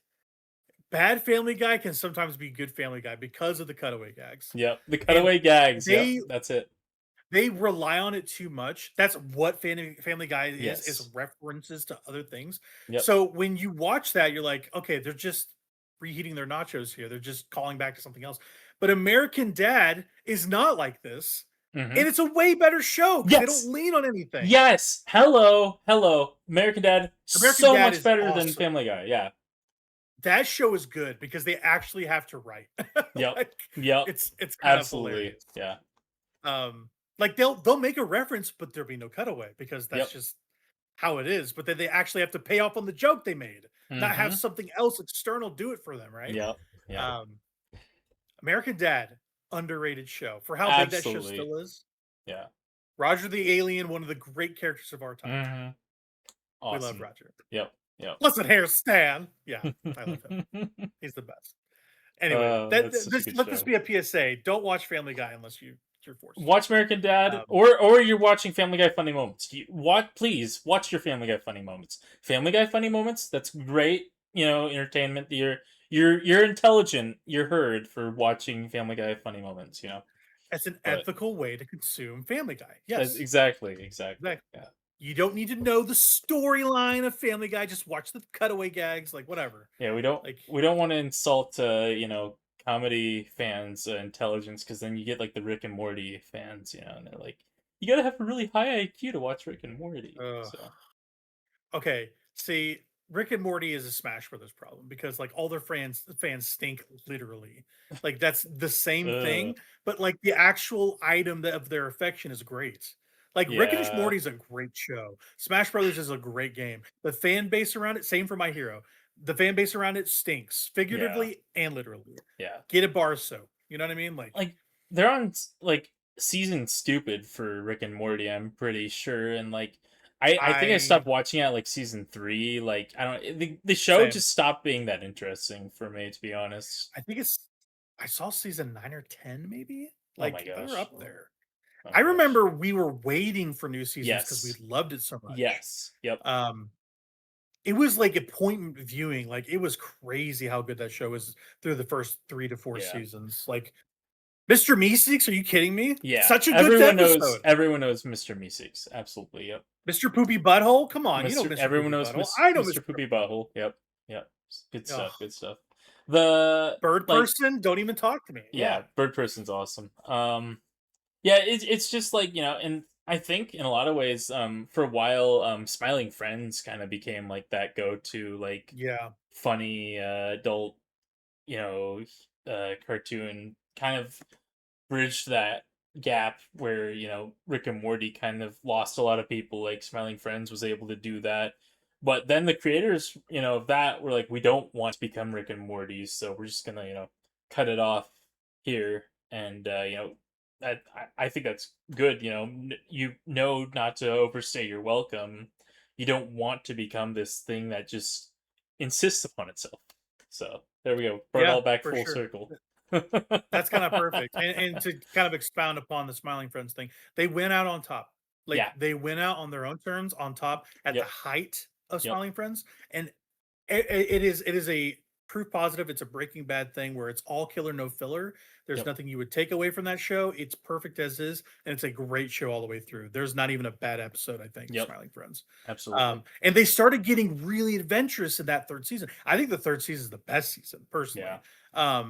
bad Family Guy can sometimes be good Family Guy because of the cutaway gags. Yep. The And cutaway gags. Yep. they That's it. they rely on it too much. That's what Family Guy is Yes. references to other things. Yep. So when you watch that, you're like, okay, they're just reheating their nachos here. They're just calling back to something else. But American Dad is not like this. Hmm. And it's a way better show because they don't Yes. lean on anything. Yes. Hello. Hello. American Dad. American So Dad much is better than awesome. Family Guy. Yeah. That show is good because they actually have to write. Yep. Like Yep. it's kind of Absolutely. hilarious. Yeah. Like they'll make a reference, but there'll be no cutaway because that's Yep. just how it is. But then they actually have to pay off on the joke they made, not have Hmm. something else external do it for them, right? Yep. Yep. Um, American Dad, underrated show for how big that show Absolutely. still is. Yeah. Roger the Alien, one of the great characters of our time. Hmm. We love Awesome. Roger. Yep. Yep. Listen here, Stan. Yeah, I love him. He's the best. Anyway, That's such a this good let this show. be a PSA. Don't watch Family Guy unless you're forced to. Watch American Dad, Um, or you're watching Family Guy Funny Moments. Please watch your Family Guy Funny Moments. Family Guy Funny Moments. That's great. Entertainment. You're intelligent. You're heard for watching Family Guy Funny Moments. it's an But ethical way to consume Family Guy. that's Yes, exactly. exactly. Yeah. You don't need to know the storyline of Family Guy. Just watch the cutaway gags, like whatever. Yeah. We don't Like we don't want to insult comedy fans intelligence, because then you get like the Rick and Morty fans, and they're like, you gotta have a really high IQ to watch Rick and Morty. Ugh. So Okay, see, Rick and Morty is a Smash Brothers problem because like all their fans stink literally. Like that's the same ugh. thing, but like the actual item of their affection is great. Like Rick and Yeah, Morty is a great show. Smash Brothers is a great game. The fan base around it, same for My Hero. The fan base around it stinks, yeah, figuratively and literally. yeah. Get a bar soap. You know what I mean? Like Like they're on like season stupid for Rick and Morty, I'm pretty sure, and like I think I I stopped watching at like season 3. Like I don't the show same. just stopped being that interesting for me, to be honest. I think I saw season 9 or 10 maybe. Oh my Like they're gosh. up there. Oh I my gosh. remember we were waiting for new seasons because we Yes. loved it so much. Yes. Yep. Um, it was like appointment viewing. Like it was crazy how good that show was through the first 3 to 4 Yeah. seasons. Like Mr. Meeseeks, are you kidding me? Yeah. Such a good episode. Everyone knows Mr. Meeseeks. Absolutely. Yep. Mr. Poopy Butthole, come on, you know Mr. Mr. Everyone Poopy knows Butthole. I know Mr. Mr. Poopy Poopy Butthole. Butthole. Yep. Yep. Good Ugh. stuff. Good stuff. The Bird like person, don't even talk to me. yeah, Yeah, Bird Person's awesome. Yeah, it's just like, and I think in a lot of ways, for a while, Smiling Friends kind of became like that go-to like yeah, funny adult, cartoon, kind of bridged that gap where, Rick and Morty kind of lost a lot of people. Like Smiling Friends was able to do that. But then the creators, of that were like, we don't want to become Rick and Morty, so we're just gonna, cut it off here. And I think that's good. You know not to overstay your welcome. You don't want to become this thing that just insists upon itself. So there we go. Brought it yeah, all back for full sure. circle. That's kind of perfect. And to kind of expound upon the Smiling Friends thing, they went out on top. Like Yeah. they went out on their own terms on top at the Yep. height of Yep. Smiling Friends, and it is a proof positive. It's a Breaking Bad thing where it's all killer, no filler. There's Yep. nothing you would take away from that show. It's perfect as is, and it's a great show all the way through. There's not even a bad episode, I think, of Yep. Smiling Friends. Absolutely. And they started getting really adventurous in that third season. I think the third season is the best season, personally. Yeah.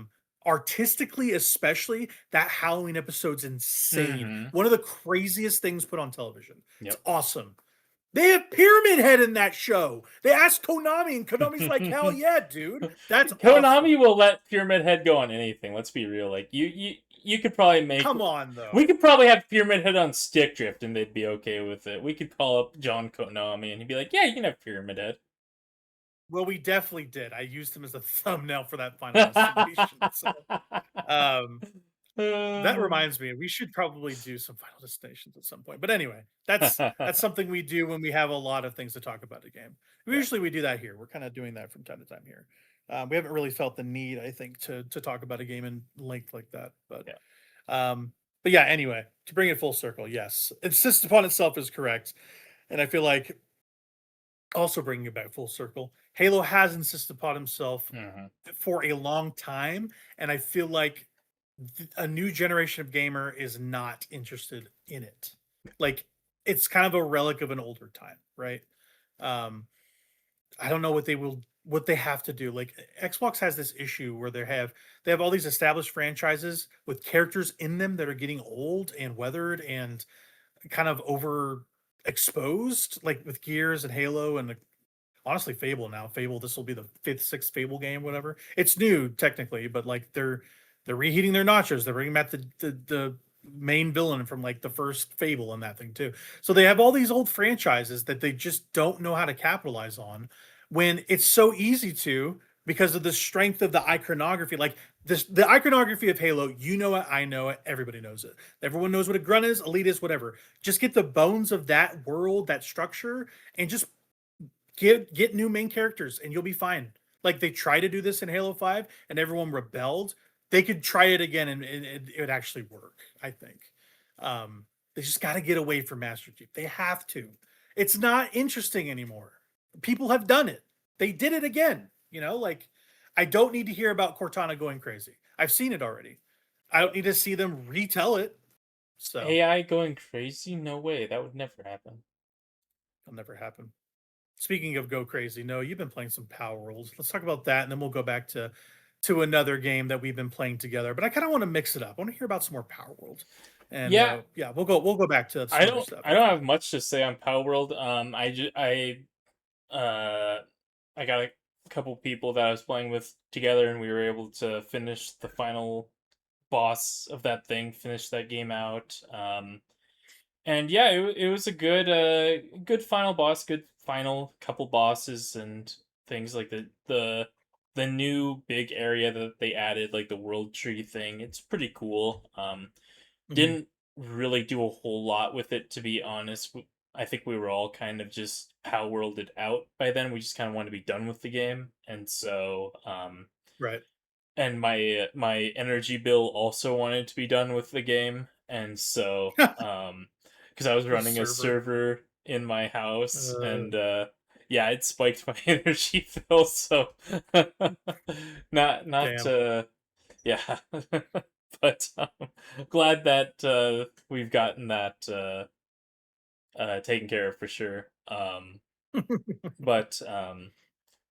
Artistically, especially that Halloween episode's insane. Hmm. One of the craziest things put on television. It's Yep. awesome. They have Pyramid Head in that show. They asked Konami, and Konami's like, "Hell yeah, dude, that's Konami awesome." will let Pyramid Head go on anything. Let's be real. Like you could probably make. Come on, though. We could probably have Pyramid Head on Stick Drift, and they'd be okay with it. We could call up John Konami, and he'd be like, "Yeah, you can have Pyramid Head." Well, we definitely did. I used him as a thumbnail for that final destination. So, um, that reminds me, we should probably do some Final Destinations at some point. But anyway, that's something we do when we have a lot of things to talk about a game. Yeah. Usually we do that here. We're kind of doing that from time to time here. We haven't really felt the need, I think, to talk about a game in length like that. But but yeah, anyway, to bring it full circle, yes, insist upon itself is correct, and I feel like also bringing it back full circle, Halo has insisted upon himself Mhm. for a long time, and I feel like a new generation of gamer is not interested in it. Like it's kind of a relic of an older time, right? Um, I don't know what they have to do. Like Xbox has this issue where they have all these established franchises with characters in them that are getting old and weathered and kind of over exposed, like with Gears and Halo and honestly Fable now. Fable, this will be the fifth, sixth Fable game, whatever. It's new technically, but like they're reheating their nachos. They're bringing back the main villain from like the first Fable and that thing too. So they have all these old franchises that they just don't know how to capitalize on when it's so easy to because of the strength of the iconography. Like the iconography of Halo, you know it, I know it, everybody knows it. Everyone knows what a grunt is, elite is, whatever. Just get the bones of that world, that structure, and just get new main characters and you'll be fine. Like they tried to do this in Halo 5 and everyone rebelled. They could try it again and it would actually work, I think. They just got to get away from Master Chief. They have to. It's not interesting anymore. People have done it. They did it again. Like I don't need to hear about Cortana going crazy. I've seen it already. I don't need to see them retell it. So AI going crazy? No way. That would never happen. it'll never happen. Speaking of go crazy, no, you've been playing some Power World. Let's talk about that, and then we'll go back to to another game that we've been playing together, but I kind of want to mix it up. I want to hear about some more Power World, and Yeah, yeah, we'll go back to I some other don't stuff I don't after have that. much to say on Palworld. Uh I got a couple people that I was playing with together, and we were able to finish the final boss of that thing, finish that game out. And yeah, it was a good final boss, good final couple bosses and things like the new big area that they added, like the world tree thing. It's pretty cool. Mhm. Didn't really do a whole lot with it, to be honest. I think we were all kind of just power worlded out by then. We just kind of wanted to be done with the game, and so Right. and my energy bill also wanted to be done with the game, and so because I was The running a server. server in my house, Uh, and yeah, it spiked my energy bill, so not damn. yeah. But glad that we've gotten that taken care of for sure. But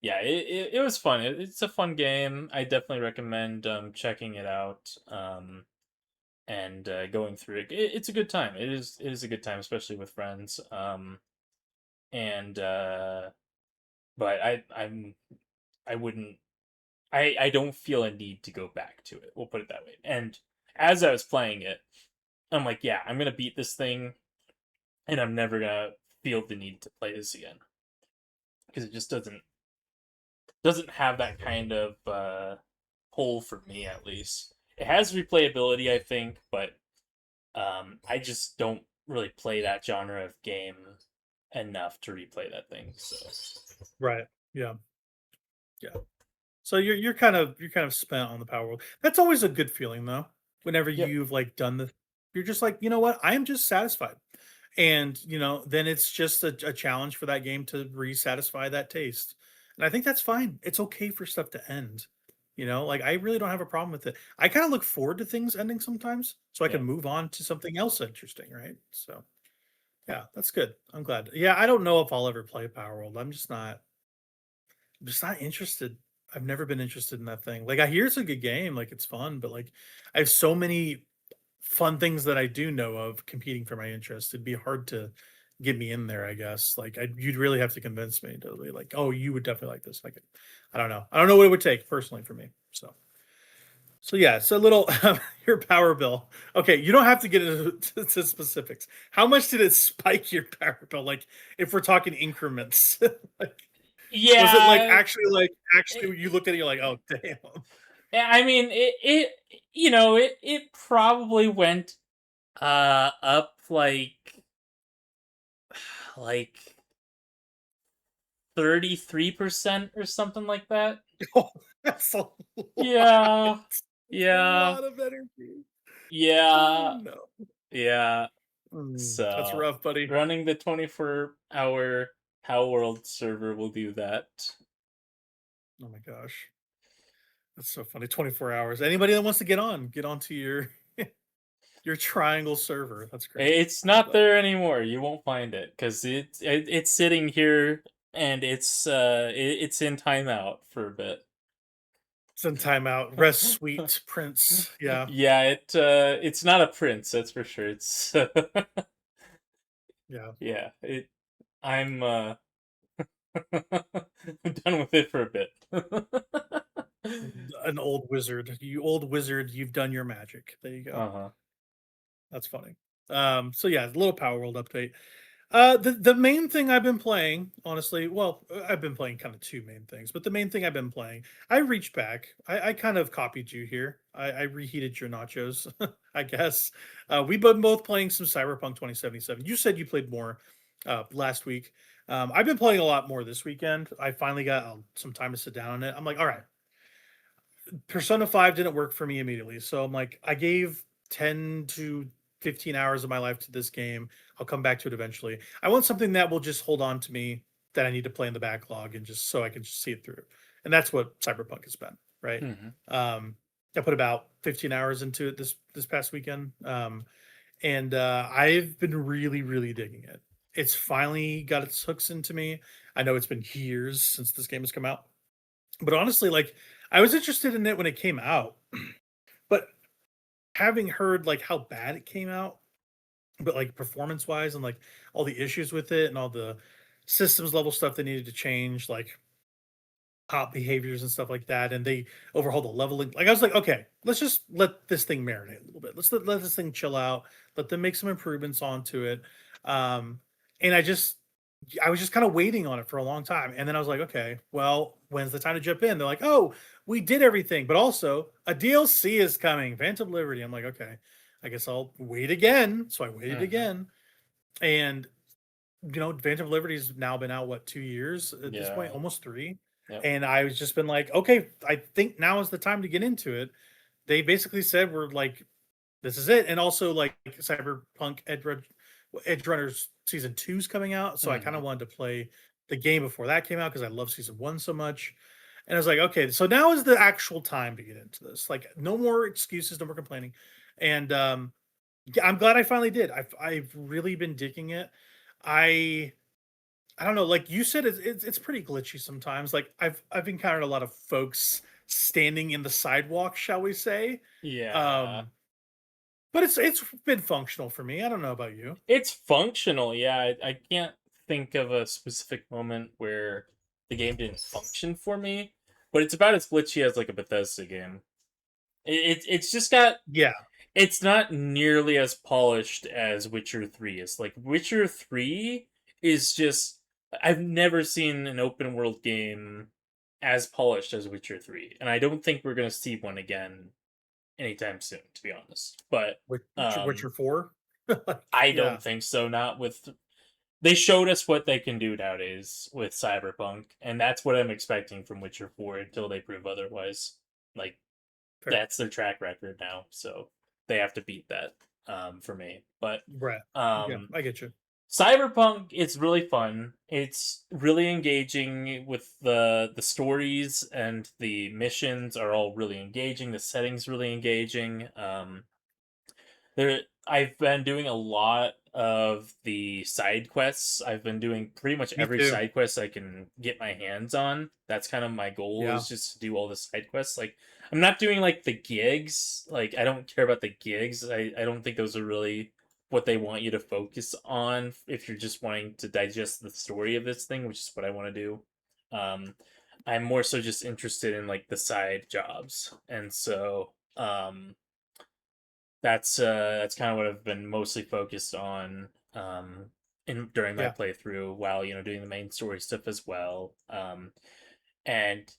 yeah, it was fun. It's a fun game. I definitely recommend checking it out, and going through it. It's a good time. It is a good time, especially with friends. And but I wouldn't I don't feel a need to go back to it. We'll put it that way. And as I was playing it, I'm like, yeah, I'm gonna beat this thing, and I'm never gonna feel the need to play this again because it just doesn't have that kind of pull for me, at least. It has replayability, I think, but I just don't really play that genre of game enough to replay that thing. So Right. Yeah. Yeah. So you're kind of spent on the Power World. That's always a good feeling though. Whenever yep, you've like done the, you're just like, you know what? I am just satisfied. And then it's just a challenge for that game to re-satisfy that taste. And I think that's fine. It's okay for stuff to end. Like I really don't have a problem with it. I kind of look forward to things ending sometimes so I can yep. move on to something else interesting, right? So yeah, that's good. I'm glad. Yeah, I don't know if I'll ever play Power World. I'm just not interested. I've never been interested in that thing. Like I hear it's a good game, like it's fun, but like I have so many fun things that I do know of competing for my interest. It'd be hard to get me in there, I guess. Like you'd really have to convince me to be like, oh, you would definitely like this. Like, I don't know. I don't know what it would take personally for me. So yeah, so little your power bill. Okay, you don't have to get into to specifics. How much did it spike your power bill? Like, if we're talking increments, like, was it Yeah, like it, actually you looked at it, you're like, oh damn. I mean, it probably went up like 33% or something like that. Oh, that's a lot. Yeah, A yeah, lot of energy. Oh yeah, no. yeah. That's So rough, buddy. running the 24-hour How World server will do that. Oh my gosh. That's so funny. 24 hours. Anybody that wants to get onto your triangle server. That's great. It's I love not that. there anymore. You won't find it because it's sitting here, and it's in timeout for a bit. It's in timeout. Rest sweet, Prince. Yeah. Yeah, it's not a prince, that's for sure. It's Yeah. yeah, I'm I'm done with it for a bit. An old wizard. You old wizard, you've done your magic. There you go. Uh-huh. That's funny. So yeah, a little Power World update. The main thing I've been playing, honestly, well, I've been playing kind of two main things, but the main thing I've been playing, I reached back. I kind of copied you here. I reheated your nachos, I guess. We've been both playing some Cyberpunk 2077. You said you played more last week. I've been playing a lot more this weekend. I finally got some time to sit down on it. I'm like, all right, Persona 5 didn't work for me immediately. So I'm like, I gave 10 to 15 hours of my life to this game. I'll come back to it eventually. I want something that will just hold on to me that I need to play in the backlog and just so I can just see it through. And that's what Cyberpunk has been, right? Mhm. Um, I put about 15 hours into it this past weekend. And I've been really, really digging it. It's finally got its hooks into me. I know it's been years since this game has come out, but honestly, like I was interested in it when it came out, but having heard like how bad it came out, but like performance wise and like all the issues with it and all the systems level stuff they needed to change, like top behaviors and stuff like that, and they overhauled the leveling. Like I was like, okay, let's just let this thing marinate a little bit. Let this thing chill out. Let them make some improvements onto it. And I was just kind of waiting on it for a long time, and then I was like, okay, well, when's the time to jump in? They're like, oh, we did everything, but also a DLC is coming, Phantom Liberty. I'm like, okay, I guess I'll wait again. So I waited Mhm. again, and Phantom Liberty's now been out what 2 years at this point, Yeah. almost three. Yep. And I was just been like, okay, I think now is the time to get into it. They basically said we're like, this is it. And also like Cyberpunk Edge Runners season two's coming out. So I kind of Mhm. wanted to play the game before that came out because I love season one so much. And I was like, okay, so now is the actual time to get into this. Like, no more excuses, no more complaining. And yeah, I'm glad I finally did. I've really been digging it. I I don't know, like you said, it's pretty glitchy sometimes. Like I've encountered a lot of folks standing in the sidewalk, shall we say? Yeah. Um, but it's been functional for me. I don't know about you. It's functional, yeah. I can't think of a specific moment where the game didn't function for me, but it's about as glitchy as like a Bethesda game. It's just got Yeah, it's not nearly as polished as Witcher 3 is. Like Witcher 3 is just I've never seen an open world game as polished as Witcher 3. And I don't think we're going to see one again anytime soon, to be honest. But Witcher 4. Like, I yeah, don't think so, not with they showed us what they can do nowadays with Cyberpunk, and that's what I'm expecting from Witcher 4 until they prove otherwise. Like fair. that's their track record now, so they have to beat that for me. But Right. Yeah, um, I get you. Cyberpunk, it's really fun. It's really engaging with the stories and the missions are all really engaging. The settings really engaging. There, I've been doing a lot of the side quests. I've been doing pretty much Me every too. side quest I can get my hands on. That's kind of my goal Yeah. is just to do all the side quests. Like I'm not doing like the gigs. Like I don't care about the gigs. I don't think those are really what they want you to focus on if you're just wanting to digest the story of this thing, which is what I want to do. Um, I'm more so just interested in like the side jobs. And so that's kind of what I've been mostly focused on in during my Yeah. playthrough while doing the main story stuff as well. And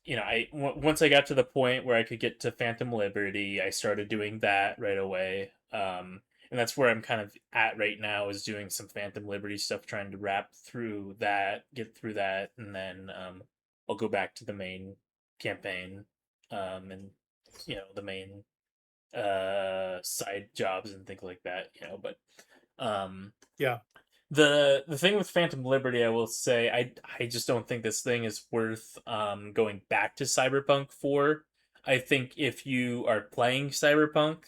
once I got to the point where I could get to Phantom Liberty, I started doing that right away. And that's where I'm kind of at right now is doing some Phantom Liberty stuff, trying to wrap through that, get through that, and then I'll go back to the main campaign and the main side jobs and things like that, but um Yeah. the thing with Phantom Liberty, I will say, I just don't think this thing is worth going back to Cyberpunk for. I think if you are playing Cyberpunk,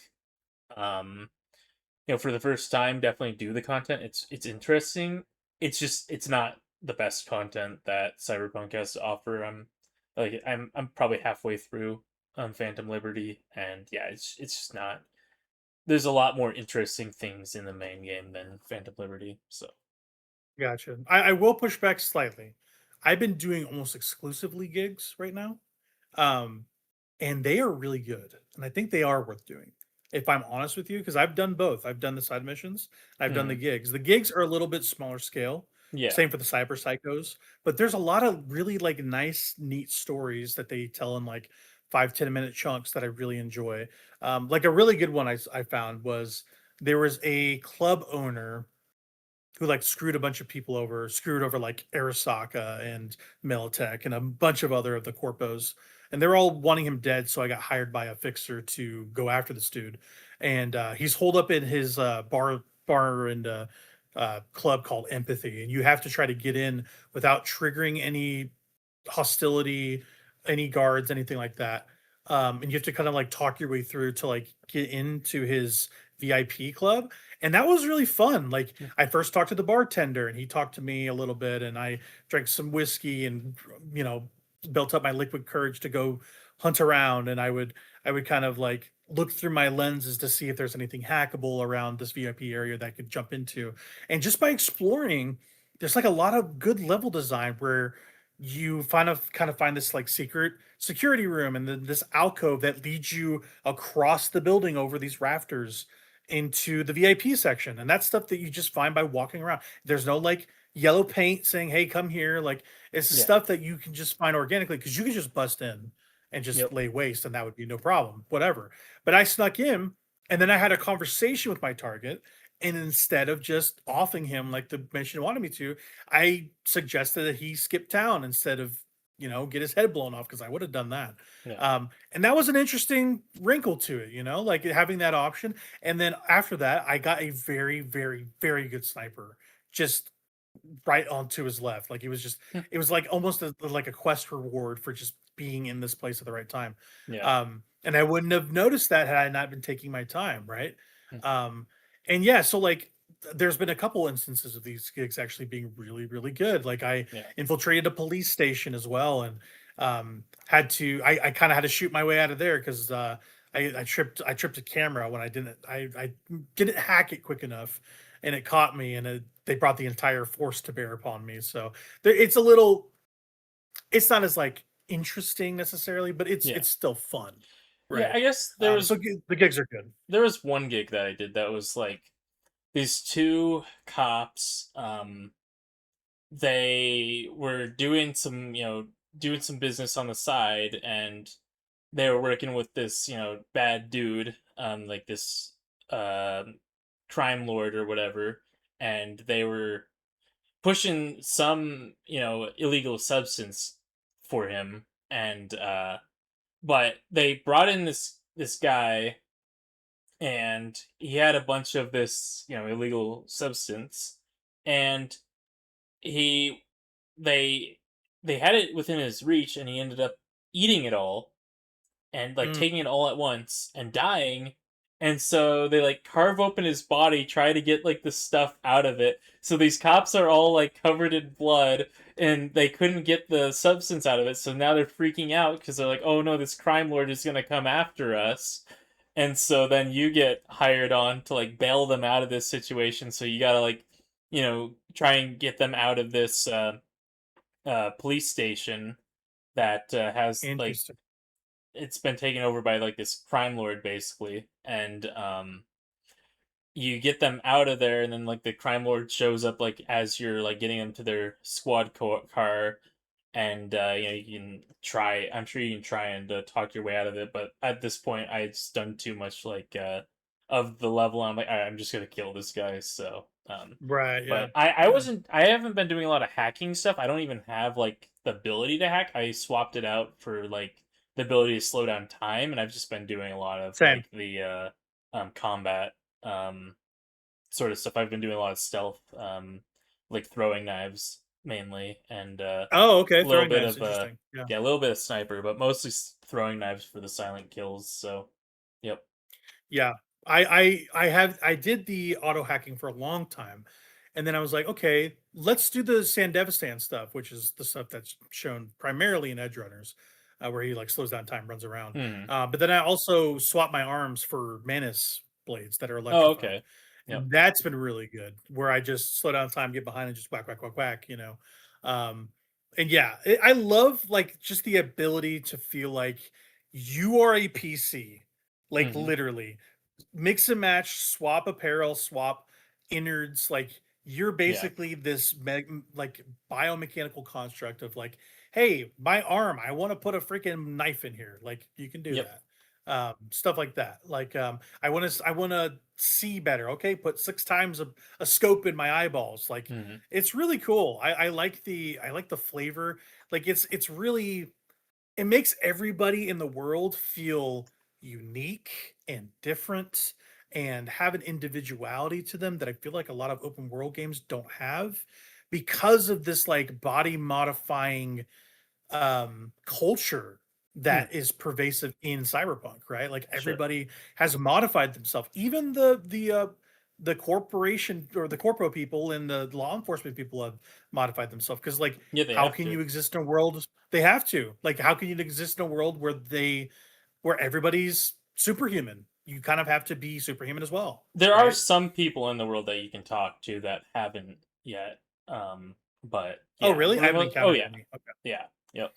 um for the first time, definitely do the content. It's interesting. It's not the best content that Cyberpunk has to offer. I'm probably halfway through Phantom Liberty, and yeah, it's just not. There's a lot more interesting things in the main game than Phantom Liberty. So Gotcha. I will push back slightly. I've been doing almost exclusively gigs right now. Um, and they are really good, and I think they are worth doing, if I'm honest with you, because I've done both. I've done the side missions, I've done the hmm, gigs. The gigs are a little bit smaller scale, yeah, same for the cyber psychos, but there's a lot of really, like, nice, neat stories that they tell in, like, 5-10 minute chunks that I really enjoy. Like, a really good one I found was there was a club owner who like screwed a bunch of people over, screwed over like Arasaka and Militech and a bunch of other of the corpos. And they're all wanting him dead. So I got hired by a fixer to go after this dude. And he's holed up in his bar and club called Empathy. And you have to try to get in without triggering any hostility, any guards, anything like that. And you have to kind of like talk your way through to like get into his VIP club. And that was really fun. Like I first talked to the bartender and he talked to me a little bit and I drank some whiskey and you know built up my liquid courage to go hunt around, and I would kind of like look through my lenses to see if there's anything hackable around this VIP area that I could jump into. And just by exploring, there's like a lot of good level design where you kind of find this like secret security room and then this alcove that leads you across the building over these rafters into the VIP section. And that's stuff that you just find by walking around. There's no like yellow paint saying, "Hey, come here." Like it's the Yeah. stuff that you can just find organically because you can just bust in and just Yep. lay waste, and that would be no problem, whatever. But I snuck in, and then I had a conversation with my target, and instead of just offing him like the mission wanted me to, I suggested that he skip town instead of, get his head blown off because I would have done that. Yeah. And that was an interesting wrinkle to it, like having that option. And then after that, I got a very, very, very good sniper just right onto his left. Like Hmm. it was like almost like a quest reward for just being in this place at the right time. Yeah. And I wouldn't have noticed that had I not been taking my time, right? Mhm. Um, and yeah, so like there's been a couple instances of these gigs actually being really, really good. Like I Yeah. infiltrated a police station as well, and I kind of had to shoot my way out of there because I tripped a camera when I didn't hack it quick enough, and it caught me, and they brought the entire force to bear upon me. So it's not as like interesting necessarily, but it's Yeah. it's still fun, Yeah. right? I guess So the gigs are good. there was one gig that I did that was like these two cops. They were doing some, doing some business on the side, and they were working with this, bad dude, like this crime lord or whatever, and they were pushing some, illegal substance for him, and but they brought in this guy, and he had a bunch of this, illegal substance, and he they they had it within his reach, and he ended up eating it all and like Mm, taking it all at once and dying. And so they like carve open his body, try to get like the stuff out of it. So these cops are all like covered in blood, and they couldn't get the substance out of it. So now they're freaking out because they're like, "Oh no, this crime lord is gonna come after us." And so then you get hired on to like bail them out of this situation. So you gotta like, try and get them out of this police station that has like interesting. it's been taken over by like this crime lord basically, and you get them out of there, and then like the crime lord shows up like as you're like getting them to their car, and you can try. I'm sure you can try and talk your way out of it, but at this point, I just done too much like of the level. I'm like, "All right, I'm just gonna kill this guy." So Right, yeah. but I Yeah. wasn't I haven't been doing a lot of hacking stuff. I don't even have like the ability to hack. I swapped it out for like the ability to slow down time, and I've just been doing a lot of Same. like the combat um sort of stuff. I've been doing a lot of stealth, like throwing knives mainly, and Oh, a okay, little throwing bit knives, of interesting. Yeah. yeah, a little bit of sniper, but mostly throwing knives for the silent kills. So, yep. Yeah. I did the auto hacking for a long time. And then I was like, okay, let's do the Sandevistan stuff, which is the stuff that's shown primarily in Edge Runners, where he like slows down time, runs around. Hmm. But then I also swapped my arms for Manus blades that are Oh, electrified. okay. Yep. And that's been really good, where I just slow down time, get behind, and just whack, whack, whack, whack. Um, and yeah, I love like just the ability to feel like you are a PC, like Hmm. literally mix and match, swap apparel, swap innards. Like you're Yeah. basically this like biomechanical construct of like, hey, my arm, I want to put a freaking knife in here. Like you can do Yep. that. Stuff like that. Like I want to see better. Okay, put six times a scope in my eyeballs. Like Hmm. it's really cool. I like the flavor. Like it's really it makes everybody in the world feel unique and different and have an individuality to them that I feel like a lot of open world games don't have because of this like body modifying culture Hmm. that is pervasive in cyberpunk, right? Like Sure. everybody has modified themselves, even the the corporation or the corpo people and the law enforcement people have modified themselves. Because like, Yeah, they how have can to. you exist in a world? They have to. Like, how can you exist in a world where everybody's superhuman? You kind of have to be superhuman as well, There are right? some people in the world that you can talk to that haven't yet. But Oh, yeah, really? I haven't oh encountered yeah, any. Okay. yeah, yep.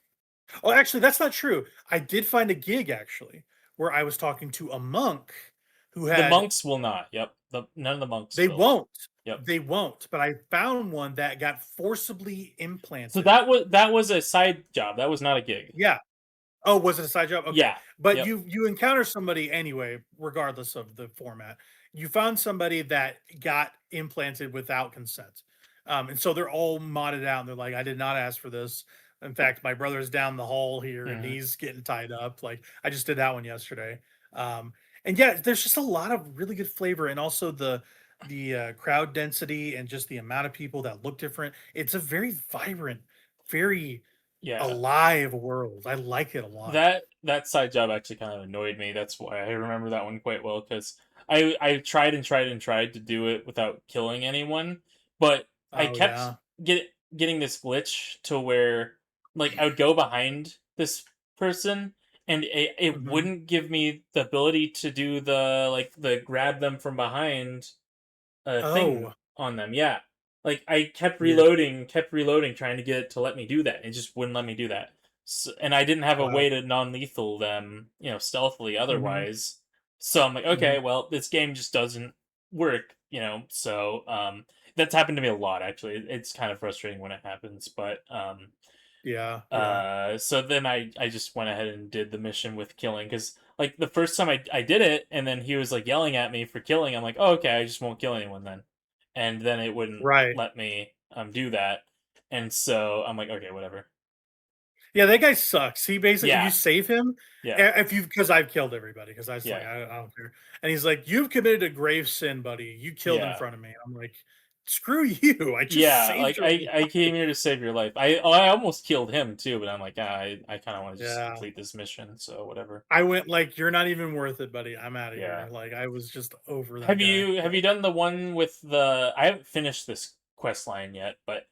Oh, actually, that's not true. I did find a gig actually where I was talking to a monk who The had monks will not. Yep. None of the monks they will. won't. Yep. They won't. But I found one that got forcibly So implanted. that was a side job. That was not a gig. Yeah. Oh, was it a side job? Okay. Yeah. But Yep. you encounter somebody anyway, regardless of the format. You found somebody that got implanted without consent. And so they're all modded out and they're like, I did not ask for this. In fact, my brother's down the hall here and Hmm. he's getting tied up. Like I just did that one yesterday. Um, and yeah, there's just a lot of really good flavor and also the crowd density and just the amount of people that look different. It's a very vibrant, very Yeah. alive world. I like it a lot. That side job actually kind of annoyed me. That's why I remember that one quite well because I tried and tried and tried to do it without killing anyone, but I Oh, kept yeah. getting this glitch to where like I would go behind this person and it Mhm. wouldn't give me the ability to do the grab them from behind a thing Oh, on them. Yeah. Like I weird. kept reloading, trying to get it to let me do that. It just wouldn't let me do that. So, and I didn't have a Wow. way to non-lethal them, stealthily Mhm, otherwise. So I'm like, okay, mhm. well, this game just doesn't work, So that's happened to me a lot actually. It's kind of frustrating when it happens, but Yeah, yeah. so then I just went ahead and did the mission with killing because like the first time I did it and then he was like yelling at me for killing. I'm like, oh, okay, I just won't kill anyone then, and then it wouldn't Right. let me do that, and so I'm like, okay, whatever. Yeah, that guy sucks. He basically you Yeah, save him, yeah, if you because I've killed everybody because I was like, yeah, I don't care. And he's like, "You've committed a grave sin, buddy. You killed in yeah. front of me." I'm like, "Screw you. I just Yeah, saved like your I life." came here to save your life. I almost killed him too, but I'm like, I kind of want to just Yeah. complete this mission, so whatever. I went like, "You're not even worth it, buddy. I'm out of Yeah. here." Like, I was just over that guy. Have Yeah. you done the one with the I haven't finished this quest line yet, but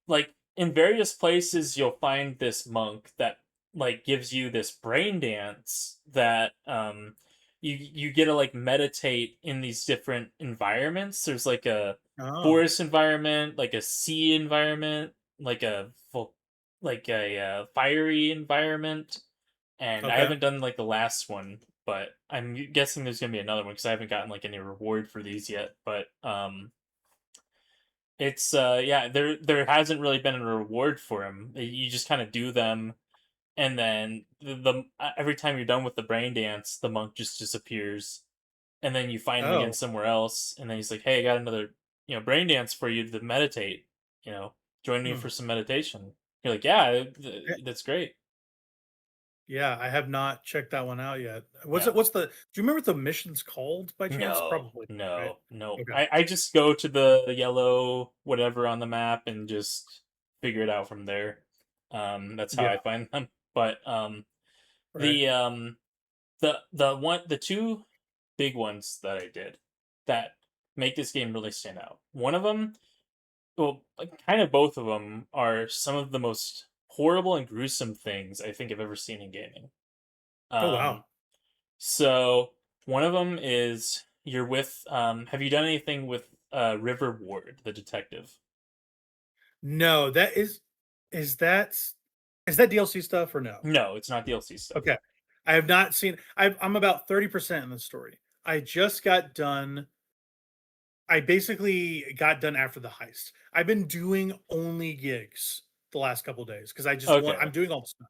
like in various places you'll find this monk that like gives you this brain dance that you get to like meditate in these different environments. There's like a Oh, forest environment, like a sea environment, like like a fiery environment, and I okay. haven't done like the last one, but I'm guessing there's gonna be another one because I haven't gotten like any reward for these yet. But it's yeah, there hasn't really been a reward for him. You just kind of do them, and then every time you're done with the brain dance, the monk just disappears, and then you find him again Oh. somewhere else, and then he's like, "Hey, I got another brain dance for you to meditate. Join me Hmm. for some meditation." You're like, "Yeah, that's great." Yeah, I have not checked that one out yet. Yeah. What's the do you remember what the mission's called by chance? No, Probably, right? no, no. Okay. I just go to the yellow whatever on the map and just figure it out from there. That's how Yeah, I find them. But right. the the two big ones that I did that make this game really stand out. One of them, well, like, kind of both of them are some of the most horrible and gruesome things I think I've ever seen in gaming. Oh, wow. Um, So one of them is you're with. Have you done anything with River Ward, the detective? No, that is that DLC stuff or no? No, it's not DLC stuff. Okay. I have not seen I'm about 30% in the story. I just got done I basically got done after the heist. I've been doing only gigs the last couple days because I just want I'm Okay, doing all the stuff.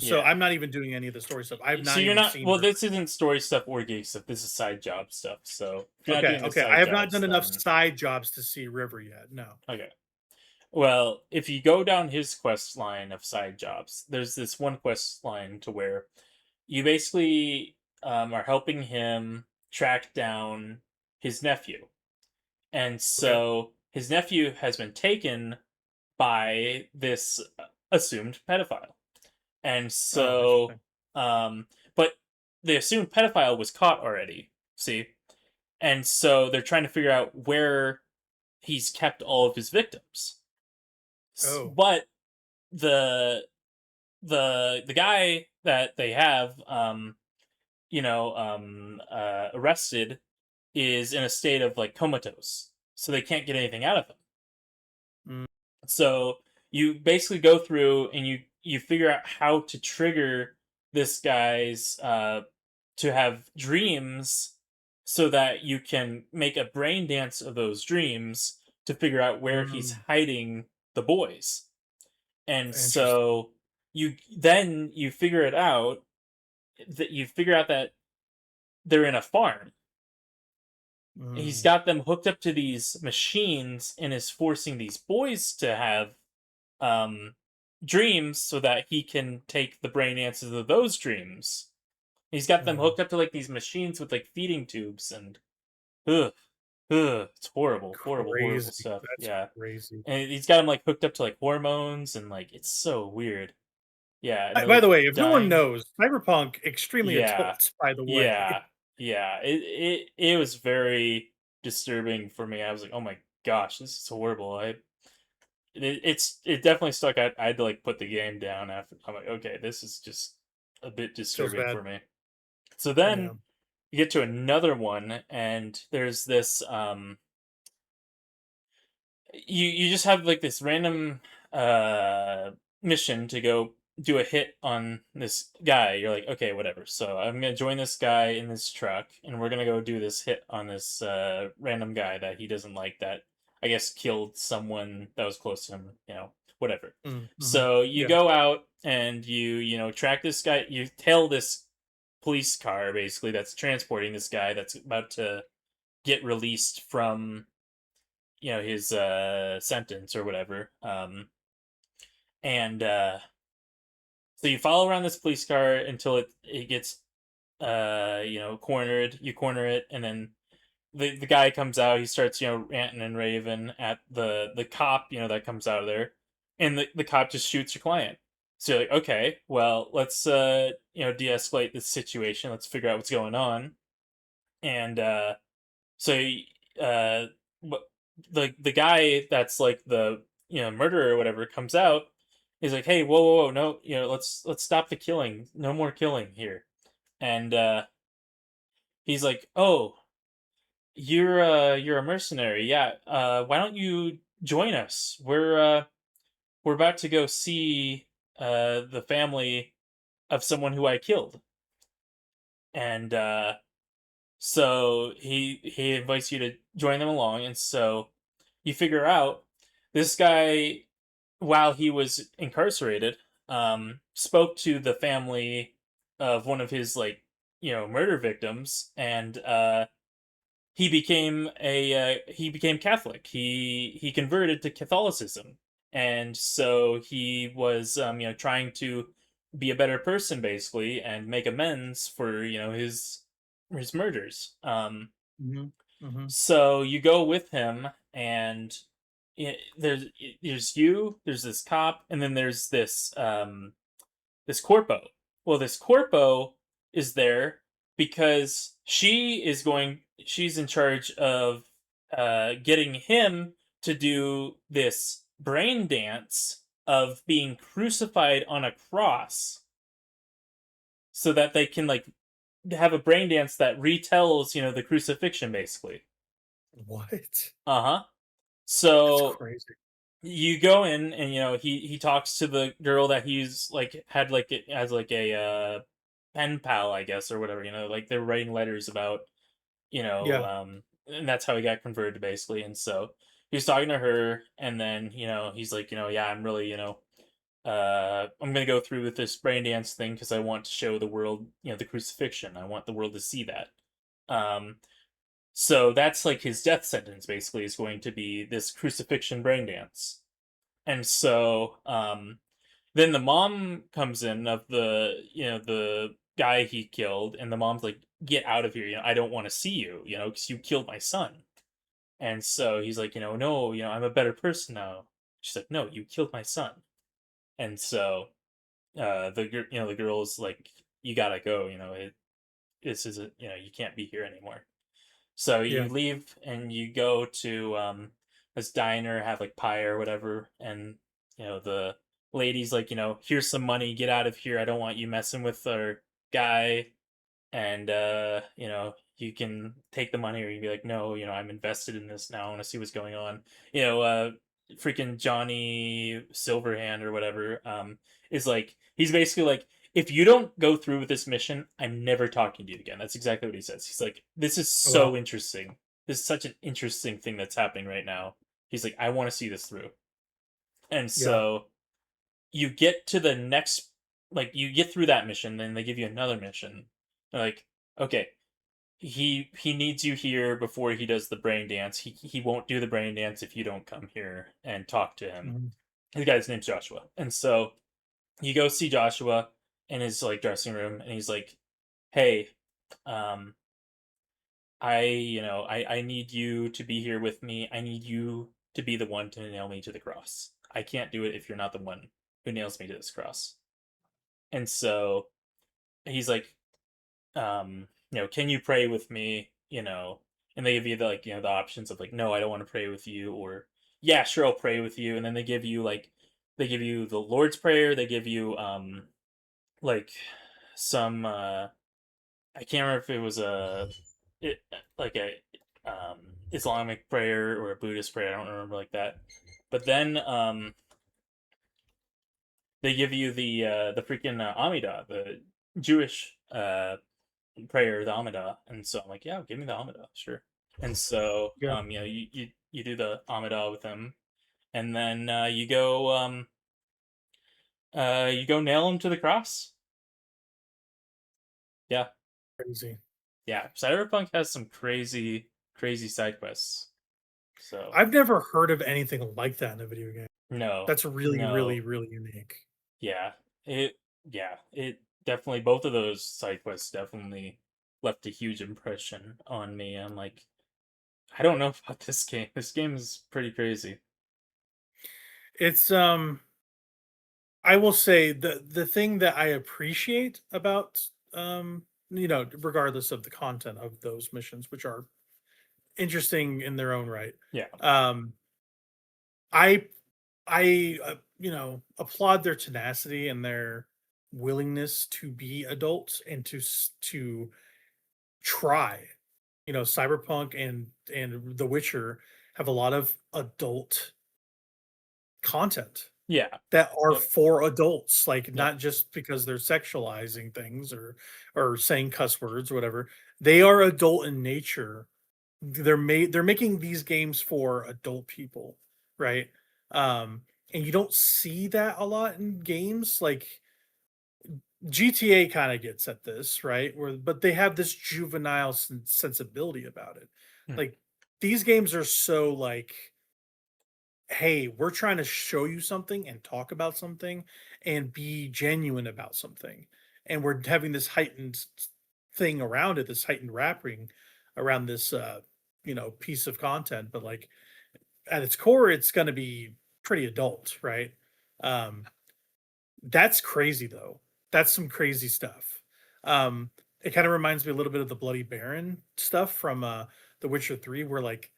So yeah. I'm not even doing any of the story stuff. I've So not you're even not. seen Well, her. this isn't story stuff or gig stuff. This is side job stuff. So if you're not Okay, doing the okay. I side have not jobs, done enough then side jobs to see River yet. No. okay. Well, if you go down his quest line of side jobs, there's this one quest line to where you basically are helping him track down his nephew. And Okay. so his nephew has been taken by this assumed pedophile. And Oh, so, interesting. but the assumed pedophile was caught already, see? and so they're trying to figure out where he's kept all of his victims. Oh. But the the guy that they have arrested is in a state of like comatose, so they can't get anything out of him. Mm. So you basically go through and you figure out how to trigger this guy's to have dreams so that you can make a brain dance of those dreams to figure out where he's Mm. hiding the boys. And Interesting. so you figure it out that you figure out that they're in a farm. He's Mm. got them hooked up to these machines and is forcing these boys to have um dreams so that he can take the brain answers of those dreams. He's got them Mm. hooked up to like these machines with like feeding tubes and ugh, ugh, it's horrible, horrible, horrible Crazy. stuff. That's Yeah. crazy. And he's got them like hooked up to like hormones and like it's so weird. Yeah, and they're By like the way, if no one dying. knows, Cyberpunk extremely Yeah. adult, by the way. Yeah. Yeah. It was very disturbing for me. I was like, "Oh my gosh, this is horrible." It definitely stuck. I had to like put the game down after. I'm like, "Okay, this is just a bit Feels disturbing bad. for me." So Yeah. then you get to another one and there's this you just have like this random uh mission to go do a hit on this guy. You're like, okay, whatever. So I'm gonna join this guy in this truck and we're gonna go do this hit on this random guy that he doesn't like, that I guess killed someone that was close to him, whatever. Mm. Mhm. So you Yeah. go out and track this guy, you tail this police car basically that's transporting this guy that's about to get released from his sentence or whatever. And so you follow around this police car until it gets cornered. You corner it, and then the guy comes out. He starts ranting and raving at the cop that comes out of there, and the cop just shoots your client. So you're like, okay, well, let's de-escalate this situation. Let's figure out what's going on. And so uh what the guy that's like the murderer or whatever comes out. He's like, hey, whoa, whoa, whoa, no, let's stop the killing. No more killing here. And he's like, oh, you're a mercenary. Yeah. Why don't you join us? We're about to go see the family of someone who I killed. And so he invites you to join them along, and so you figure out this guy, while he was incarcerated, spoke to the family of one of his like murder victims, and he became Catholic. He converted to Catholicism, and so he was trying to be a better person basically and make amends for his murders. Mhm. Mhm. So you go with him, and there's this cop, and then there's this corpo. Well, this corpo is there because she's in charge of getting him to do this brain dance of being crucified on a cross so that they can like have a brain dance that retells the crucifixion basically. What? Uh-huh. That's So crazy. you go in and he talks to the girl that he's like had like as like a pen pal, I guess, or whatever. Like they're writing letters about Yeah. and that's how he got converted basically. And so he was talking to her, and then he's like, yeah, I'm really I'm gonna go through with this brain dance thing because I want to show the world the crucifixion. I want the world to see that. Um, so that's like his death sentence basically, is going to be this crucifixion brain dance. And so then the mom comes in of the guy he killed, and the mom's like, "Get out of here! I don't want to see you. Because you killed my son." And so he's like, "No, I'm a better person now." She's like, "No, you killed my son." And so the girl's like, "You gotta go. This isn't you can't be here anymore." So you Yeah. leave and you go to this diner, have like pie or whatever, and the lady's like, here's some money, get out of here. I don't want you messing with our guy. And you can take the money, or you can be like, no, I'm invested in this now. I want to see what's going on. Freaking Johnny Silverhand or whatever is like, he's basically like, if you don't go through with this mission, I'm never talking to you again. That's exactly what he says. He's like, this is Oh, wow. so interesting. This is such an interesting thing that's happening right now. He's like, I want to see this through. And Yeah. so you get to the next, like, you get through that mission, then they give you another mission. They're like, okay, he needs you here before he does the brain dance. He won't do the brain dance if you don't come here and talk to him. Mhm. The guy's name's Joshua. And so you go see Joshua in his like dressing room, and he's like, hey, um I need you to be here with me. I need you to be the one to nail me to the cross. I can't do it if you're not the one who nails me to this cross. And so he's like, can you pray with me? And they give you the like, the options of like, no, I don't want to pray with you, or yeah, sure, I'll pray with you. And then they give you the Lord's Prayer. They give you like some I can't remember if it was like a Islamic prayer or a Buddhist prayer. I don't remember like that. But then they give you the freaking Amida, the Jewish prayer, the Amida, and so I'm like, yeah, give me the Amida, sure. And so Yeah. you do the Amida with them, and then you go nail him to the cross. Yeah, Crazy. yeah. Cyberpunk has some crazy side quests. So I've never heard of anything like that in a video game. no, That's really, really, no, really unique. yeah, it definitely, both of those side quests definitely left a huge impression on me. I'm like, I don't know about this game. This game is pretty crazy. It's I will say the thing that I appreciate about regardless of the content of those missions, which are interesting in their own right. Yeah. Um I applaud their tenacity and their willingness to be adults and to try. Cyberpunk and The Witcher have a lot of adult content Yeah. that are Yep. for adults, like, Yep. not just because they're sexualizing things or saying cuss words or whatever. They are adult in nature. They're making these games for adult people, right? Um, and you don't see that a lot in games. Like GTA kind of gets at this, right? But they have this juvenile sensibility about it. Mm. Like these games are so like, hey, we're trying to show you something and talk about something and be genuine about something. And we're having this heightened thing around it, this heightened wrapping around this piece of content. But like at its core, it's gonna be pretty adult, right? Um, that's crazy though. That's some crazy stuff. It kind of reminds me a little bit of the Bloody Baron stuff from The Witcher 3, where like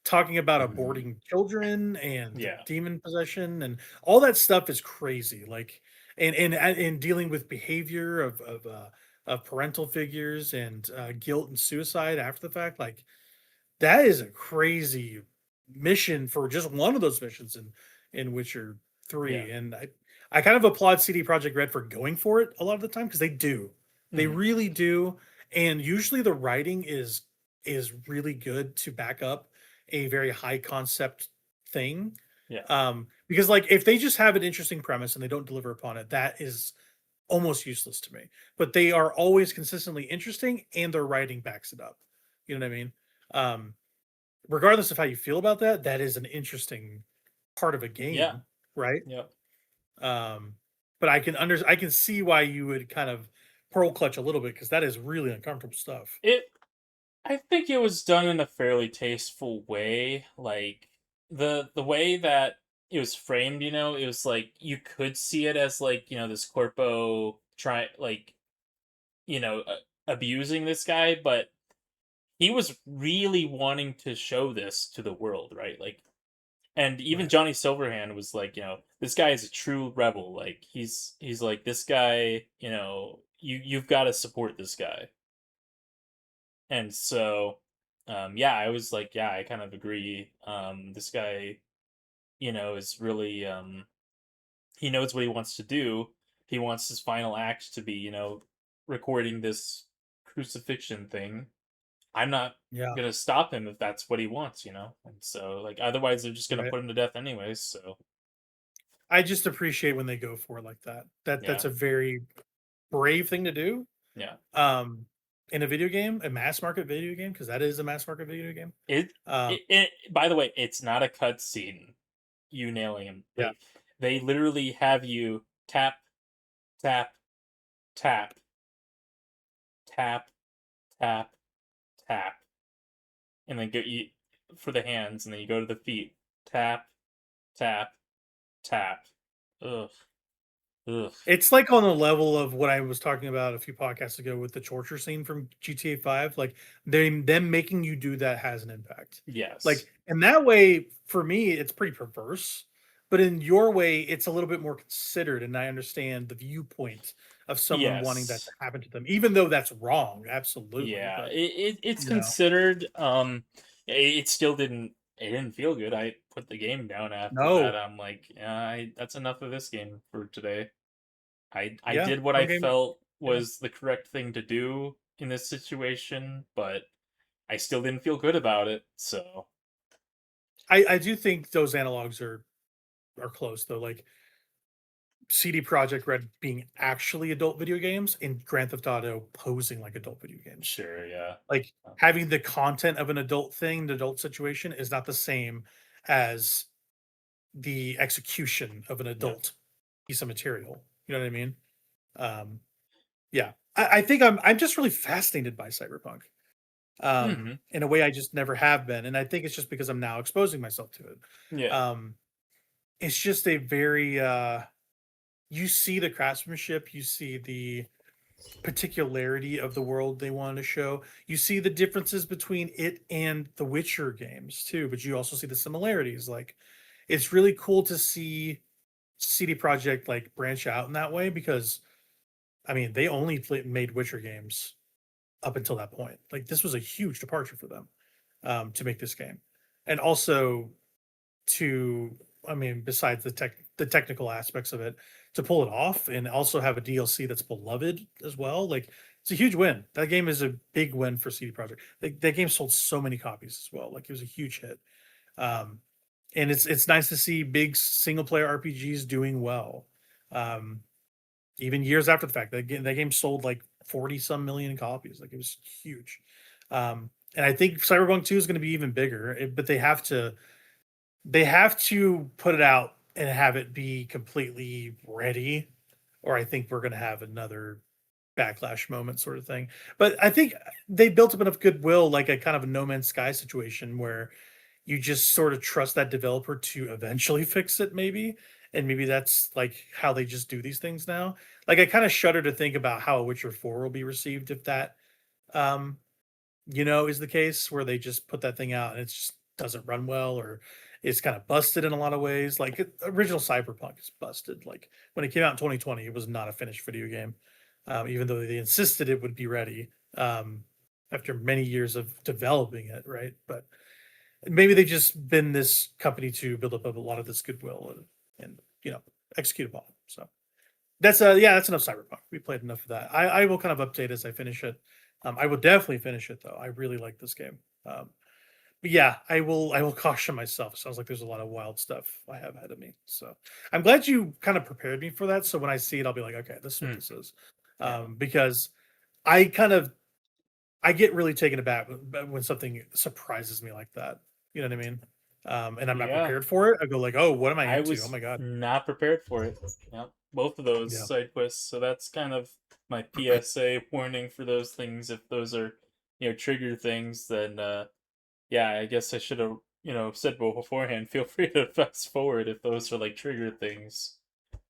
talking about Mhm. aborting children and Yeah. demon possession and all that stuff is crazy. Like and dealing with behavior of parental figures and guilt and suicide after the fact. Like that is a crazy mission for just one of those missions in Witcher Yeah. 3. And I kind of applaud CD Projekt Red for going for it a lot of the time because they do. They Mhm. really do. And usually the writing is really good to back up a very high concept thing. Yeah. Because like if they just have an interesting premise and they don't deliver upon it, that is almost useless to me. But they are always consistently interesting and their writing backs it up. You know what I mean? Um, Regardless of how you feel about that, that is an interesting part of a Yeah. game, right? Yep. Um, but I can see why you would kind of pearl clutch a little bit because that is really uncomfortable stuff. It I think it was done in a fairly tasteful way. Like the way that it was framed, it was like you could see it as like, this corpo try like, abusing this guy, but he was really wanting to show this to the world, right? Like, and even Right. Johnny Silverhand was like, this guy is a true rebel. Like, he's like, this guy, you've got to support this guy. And so, yeah, I was like, yeah, I kind of agree. This guy, is really, he knows what he wants to do. He wants his final act to be, recording this crucifixion thing. I'm not Yeah. gonna stop him if that's what he wants. And so, like, otherwise they're just gonna Right. put him to death anyways. So, I just appreciate when they go for it like that. That's yeah, a very brave thing to do. yeah. Um, in a video game, a mass market video game, because that is a mass market video game. It, Um, By the way, it's not a cutscene. You nailing him. yeah. They literally have you tap, tap, tap, tap, tap, tap, and then go you for the hands, and then you go to the feet. Tap, tap, tap. Ugh, ugh. It's like on the level of what I was talking about a few podcasts ago with the torture scene from GTA 5. Like them making you do that has an impact. Yes, Like in that way, for me, it's pretty perverse. But in your way, it's a little bit more considered, and I understand the viewpoint of someone wanting that to yes. happen to them, even though that's wrong, absolutely. Yeah, But it's you know, considered. It still didn't. It didn't feel good. I put the game down after that. no, I'm like, yeah, that's enough of this game for today. I yeah, did what no I game, felt yeah. was the correct thing to do in this situation, but I still didn't feel good about it. So I do think those analogs are close though. Like CD Projekt Red being actually adult video games and Grand Theft Auto posing like adult video games. sure, yeah, Like having the content of an adult thing, the adult situation is not the same as the execution of an yeah. adult piece of material. You know what I mean? Um, yeah. I think I'm just really fascinated by Cyberpunk. Hmm. In a way I just never have been. And I think it's just because I'm now exposing myself to it. Yeah, Um, it's just a very you see the craftsmanship, you see the particularity of the world they wanted to show. You see the differences between it and the Witcher games too, but you also see the similarities. Like it's really cool to see CD Projekt like branch out in that way because I mean they only made Witcher games up until that point. Like this was a huge departure for them to make this game, and also to I mean, besides the technical aspects of it, to pull it off and also have a DLC that's beloved as well, like it's a huge win. That game is a big win for CD Projekt. That game sold so many copies as well. Like it was a huge hit. Um, and it's nice to see big single player RPGs doing well. Um, even years after the fact, that game sold like 40 some million copies. Like it was huge. And I think Cyberpunk 2 is going to be even bigger, but they have to put it out and have it be completely ready, or I think we're going to have another backlash moment sort of thing. But I think they built up enough goodwill, like a kind of a No Man's Sky situation where you just sort of trust that developer to eventually fix it, maybe. And maybe that's like how they just do these things now. Like I kind of shudder to think about how a Witcher 4 will be received if that um is the case where they just put that thing out and it just doesn't run well or it's kind of busted in a lot of ways. Like original Cyberpunk is busted. Like when it came out in 2020, it was not a finished video game, even though they insisted it would be ready after many years of developing it, right? But maybe they've just been this company to build up a lot of this goodwill and execute upon it. So that's enough Cyberpunk. We played enough of that. I will kind of update as I finish it. I will definitely finish it though. I really like this game. But yeah, I will caution myself. It sounds like there's a lot of wild stuff I have ahead of me. So I'm glad you kind of prepared me for that. So when I see it, I'll be like, okay, this is what mm, this is. yeah, Because I kind of I get really taken aback when something surprises me like that. You know what I mean? And I'm not yeah. prepared for it. I go like, oh, what am I I into? Oh was my god. not prepared for it. Yeah, both of those Yeah. side quests. So that's kind of my PSA warning for those things. If those are, trigger things, then yeah, I guess I should have, said beforehand. Feel free to fast forward if those are like trigger things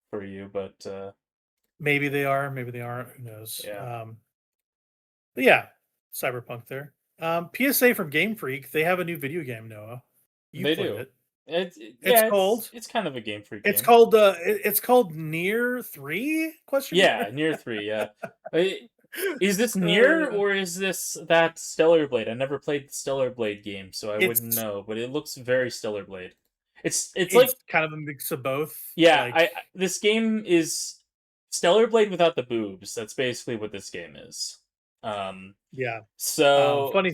for you. But Maybe they aren't. Who knows? yeah, But yeah, Cyberpunk there. PSA from Game Freak. They have a new video game. Noah, you've They played do. it. It's Yeah, called. it's kind of a Game Freak It's game. called. It's called Near Three? Question Yeah, mark. Near 3, yeah. I- Is this Near Uh, or is this that Stellar Blade? I never played the Stellar Blade game, so I wouldn't it's know, but it looks very Stellar Blade. It's it's like kind of a mix of both. yeah, Like this game is Stellar Blade without the boobs. That's basically what this game is. Um yeah. so Funny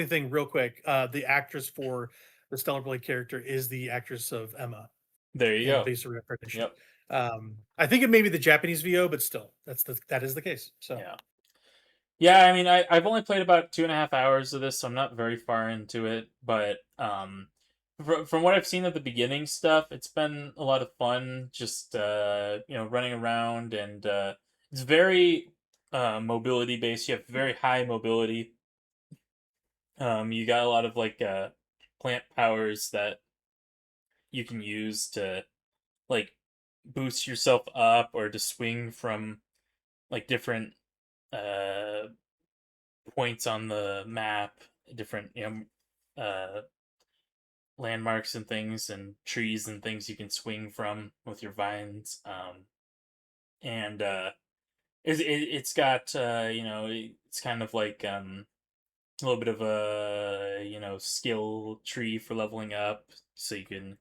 thing, real quick. The actress for the Stellar Blade character is the actress of Emma there you in go. Basic Reincarnation. Yep. I think it may be the Japanese VO, but still, that is the case. So Yeah. Yeah, I mean, I've only played about 2.5 hours of this, so I'm not very far into it. But from what I've seen of the beginning stuff, it's been a lot of fun. Just running around, and it's very mobility based. You have very high mobility. You got a lot of like plant powers that you can use to like boost yourself up or to swing from like different uh points on the map, different landmarks and things, and trees and things you can swing from with your vines. And it's got it's kind of like a little bit of a skill tree for leveling up, so you can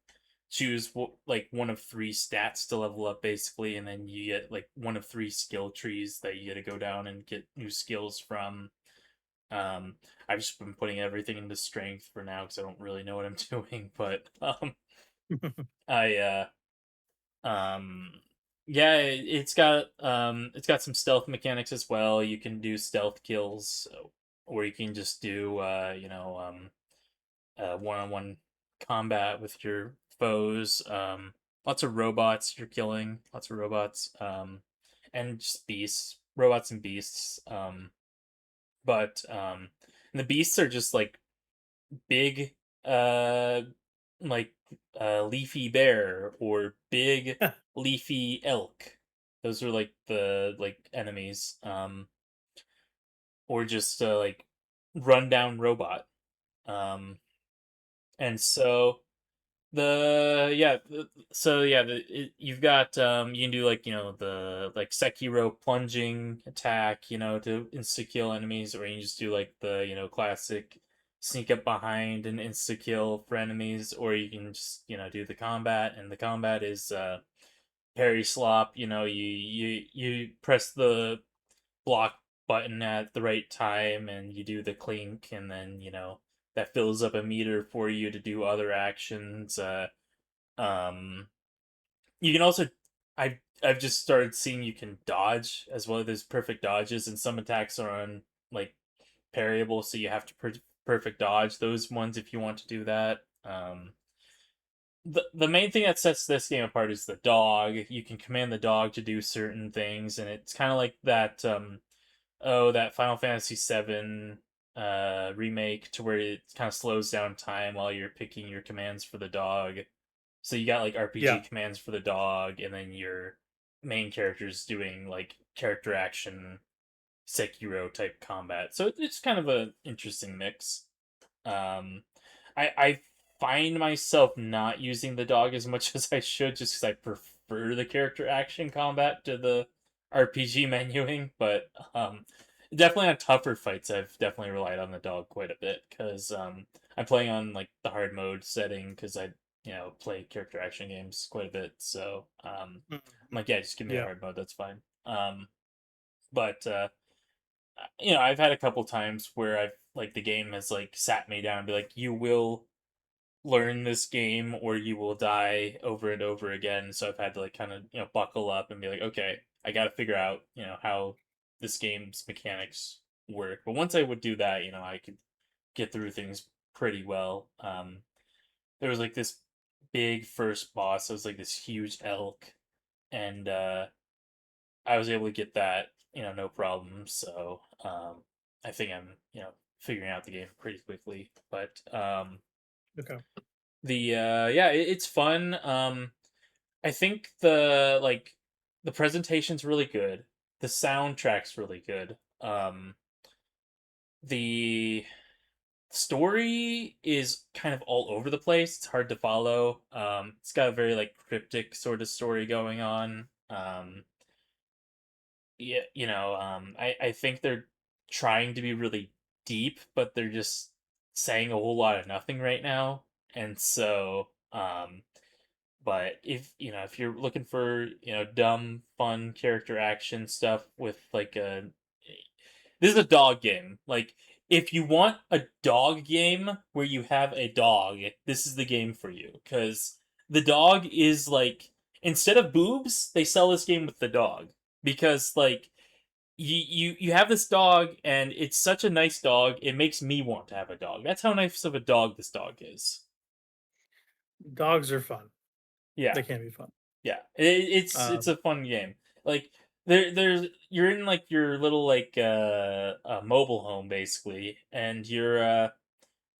choose like one of three stats to level up basically, and then you get like one of three skill trees that you get to go down and get new skills from. um, I've just been putting everything into strength for now because I don't really know what I'm doing. But I um, yeah, it's got some stealth mechanics as well. You can do stealth kills, or you can just do one-on-one combat with your foes. Lots of robots you're killing, lots of robots, and just beasts, robots and beasts. But and the beasts are just like big, uh, like leafy bear or big leafy elk. Those are like the enemies, or just like rundown robot. Um, and so the yeah, so yeah, you've got you can do like the like Sekiro plunging attack, to insta kill enemies, or you can just do like the classic sneak up behind and insta kill for enemies, or you can just do the combat, and the combat is parry slop. You press the block button at the right time, and you do the clink, and then that fills up a meter for you to do other actions. Um, you can also, I've just started seeing you can dodge as well. There's perfect dodges, and some attacks are on like parryable, so you have to perfect dodge those ones if you want to do that. The main thing that sets this game apart is the dog. You can command the dog to do certain things, and it's kind of like that. That Final Fantasy VII remake, to where it kind of slows down time while you're picking your commands for the dog. So you got like RPG yeah, commands for the dog, and then your main character's doing like character action Sekiro type combat. So it's kind of an interesting mix. Um, I find myself not using the dog as much as I should, just because I prefer the character action combat to the RPG menuing. But definitely on tougher fights, I've definitely relied on the dog quite a bit, because I'm playing on like the hard mode setting, because I play character action games quite a bit. So Mhm. I'm like, yeah, just give me the Yeah. hard mode, that's fine. But I've had a couple times where I've like the game has like sat me down and be like, you will learn this game or you will die over and over again. So I've had to like kind of buckle up and be like, okay, I got to figure out how this game's mechanics work. But once I would do that, I could get through things pretty well. There was like this big first boss. It was like this huge elk, and I was able to get that no problem. So I think I'm figuring out the game pretty quickly. But Okay. yeah, it's fun. I think the presentation's really good. The soundtrack's really good. The story is kind of all over the place. It's hard to follow. It's got a very like cryptic sort of story going on. Yeah, I think they're trying to be really deep, but they're just saying a whole lot of nothing right now. And so, but if you're looking for, dumb, fun character action stuff with like this is a dog game. Like, if you want a dog game where you have a dog, this is the game for you. Because the dog is like, instead of boobs, they sell this game with the dog. Because, like, you have this dog, and it's such a nice dog, it makes me want to have a dog. That's how nice of a dog this dog is. Dogs are fun. Yeah. They can be fun. Yeah, it's Um, a fun game. Like there's you're in like your little like mobile home basically, and you're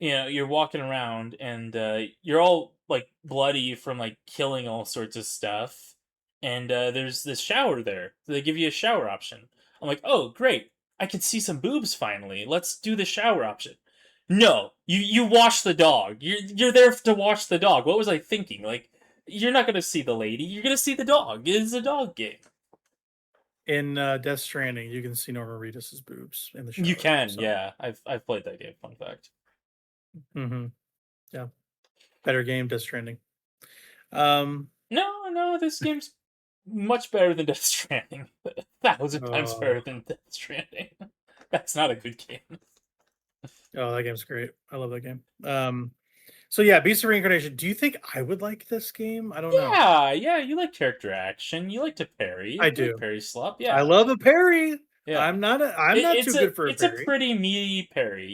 walking around, and you're all like bloody from like killing all sorts of stuff, and there's this shower there. So they give you a shower option. I'm like, oh great, I can see some boobs finally. Let's do the shower option. No, you wash the dog. You're there to wash the dog. What was I thinking? Like, you're not gonna see the lady. You're gonna see the dog. It's a dog game. in Death Stranding, you can see Norman Reedus's boobs in the You shower. can, So, yeah. I've played that game. Fun fact. yeah, better game, Death Stranding. Um, No, this game's much better than Death Stranding. 1,000 times better oh, than Death Stranding. That's not a good game. oh, that game's great. I love that game. So yeah, Beast of Reincarnation. Do you think I would like this game? I don't know. Yeah. You like character action. You like to parry. I You like do. parry slop. I Yeah, love a parry. yeah. I'm not It's too a good for a it's a parry. pretty meaty parry.